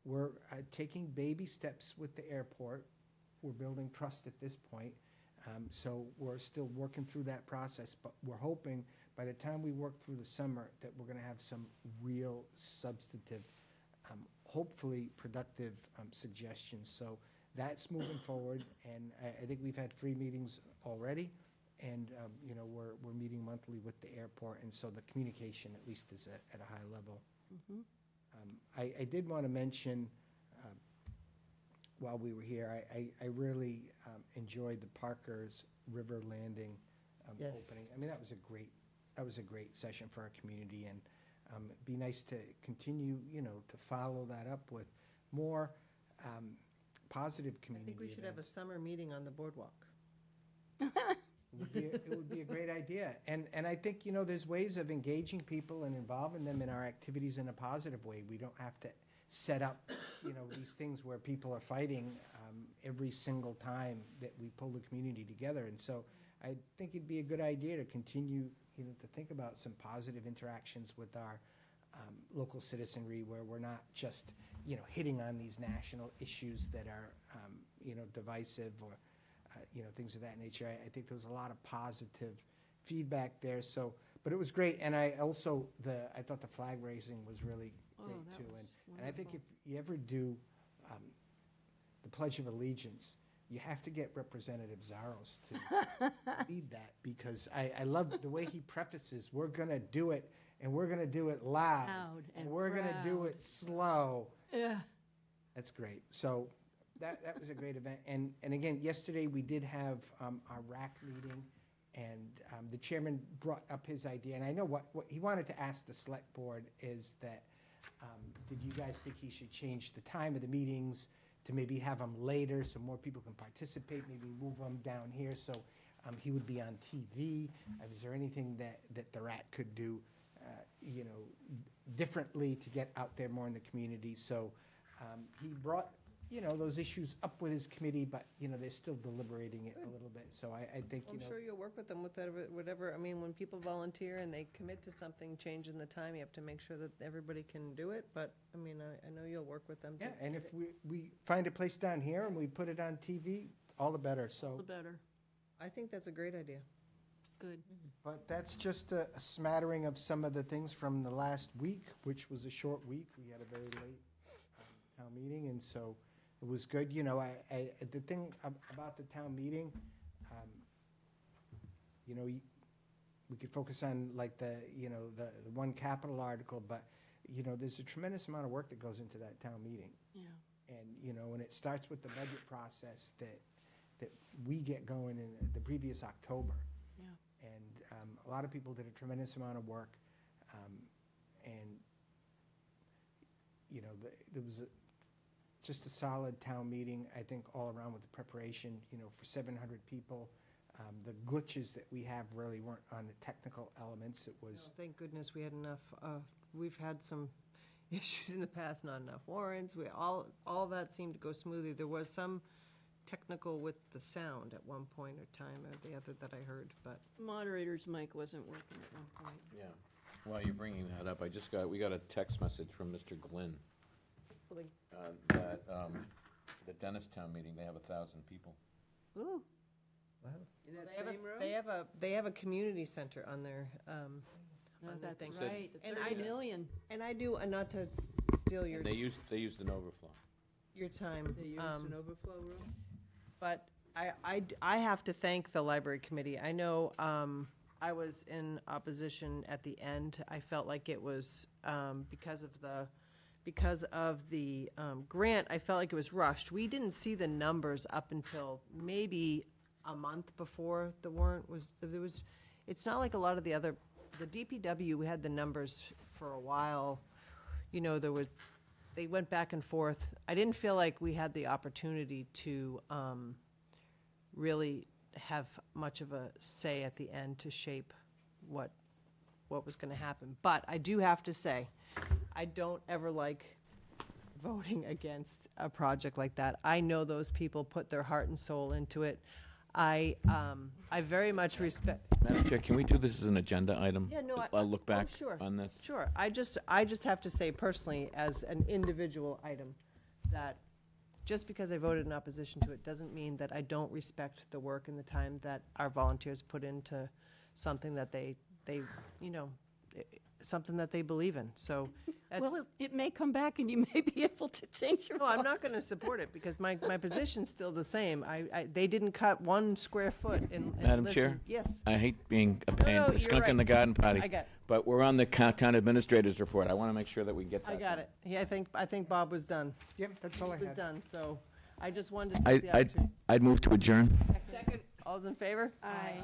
We're taking baby steps with the airport. We're building trust at this point, so we're still working through that process, but we're hoping by the time we work through the summer that we're going to have some real substantive, hopefully productive suggestions. So that's moving forward, and I think we've had 3 meetings already. And, you know, we're meeting monthly with the airport, and so the communication at least is at a high level. I did want to mention, while we were here, I really enjoyed the Parker's River Landing Yes. opening. I mean, that was a great session for our community, and it'd be nice to continue, you know, to follow that up with more positive I community think we should have a events. summer meeting on the boardwalk. It would be a great idea. And I think, you know, there's ways of engaging people and involving them in our activities in a positive way. We don't have to set up, you know, these things where people are fighting every single time that we pull the community together. And so I think it'd be a good idea to continue, you know, to think about some positive interactions with our local citizenry where we're not just, you know, hitting on these national issues that are, you know, divisive or you know, things of that nature. I think there was a lot of positive feedback there. So, but it was great, and I also I thought the flag raising was really great that too. was And I think if you ever do the Pledge of Allegiance, you have to get Representative Zaros to lead that, because I love the way he prefaces, "We're going to do it, and we're going to do it loud, and we're going to do proud." it slow." Yeah. That's great. So that was a great event. And again, yesterday we did have our RAC meeting, and the chairman brought up his idea. And I know what he wanted to ask the select board is that, did you guys think he should change the time of the meetings to maybe have them later so more people can participate, maybe move them down here so he would be on TV? Is there anything that the RAC could do, you know, differently to get out there more in the community? So he brought, you know, those issues up with his committee, but, you know, they're still deliberating it a little bit. So I think, you I'm know. sure you'll work with them with whatever, I mean, when people volunteer and they commit to something, changing the time, you have to make sure that everybody can do it, but, I mean, I know you'll work with them. Yeah, and if we find a place down here and we put it on TV, all the better, All so. the better. I think that's a great idea. Good. But that's just a smattering of some of the things from the last week, which was a short week. We had a very late town meeting, and so it was good. You know, the thing about the town meeting, you know, we could focus on like the one capital article, but, you know, there's a tremendous amount of work that goes into that town meeting. Yeah. And, you know, and it starts with the budget process that we get going in the previous October. Yeah. And a lot of people did a tremendous amount of work. And, you know, there was just a solid town meeting, I think, all around with the preparation, you know, for 700 people. The glitches that we have really weren't on the technical elements. It was. Thank goodness we had enough, we've had some issues in the past, not enough warrants, all that seemed to go smoothly. There was some technical with the sound at one point or time or the other that I heard, but. Moderator's mic wasn't working at one point. Yeah. While you're bringing that up, we got a text message from Mr. Glynn that the Dennistown meeting, they have 1,000 people. Ooh. Wow. They have a community center on their, on their That's thing. right, the And 30 million. And I do, not to steal your, They used an overflow. your time. They used an overflow room? But I have to thank the library committee. I know I was in opposition at the end. I felt like it was because of the grant, I felt like it was rushed. We didn't see the numbers up until maybe a month before the warrant was, it's not like a lot of the DPW, we had the numbers for a while. You know, they went back and forth. I didn't feel like we had the opportunity to really have much of a say at the end to shape what was going to happen. But I do have to say, I don't ever like voting against a project like that. I know those people put their heart and soul into it. I very much respect. Madam Chair, can we do this as an agenda item? Yeah, no, I'll look back sure. on this. Sure. I just have to say personally, as an individual item, that just because I voted in opposition to it doesn't mean that I don't respect the work and the time that our volunteers put into something that they something that they believe in. So that's. Well, it may come back and you may be able to change your No, I'm vote. not going to support it because my position's still the same. They didn't cut 1 square foot in. Madam Chair? Yes. I hate being a pain, no, a you're skunk in right. the garden party. I got it. But we're on the town administrator's report. I want to make sure that we get that. I got it. Yeah, I think Bob was done. Yep, that's all I He was had. done, so I just wanted to take the I'd opportunity. I'd move to adjourn. Second. All's in favor? Aye.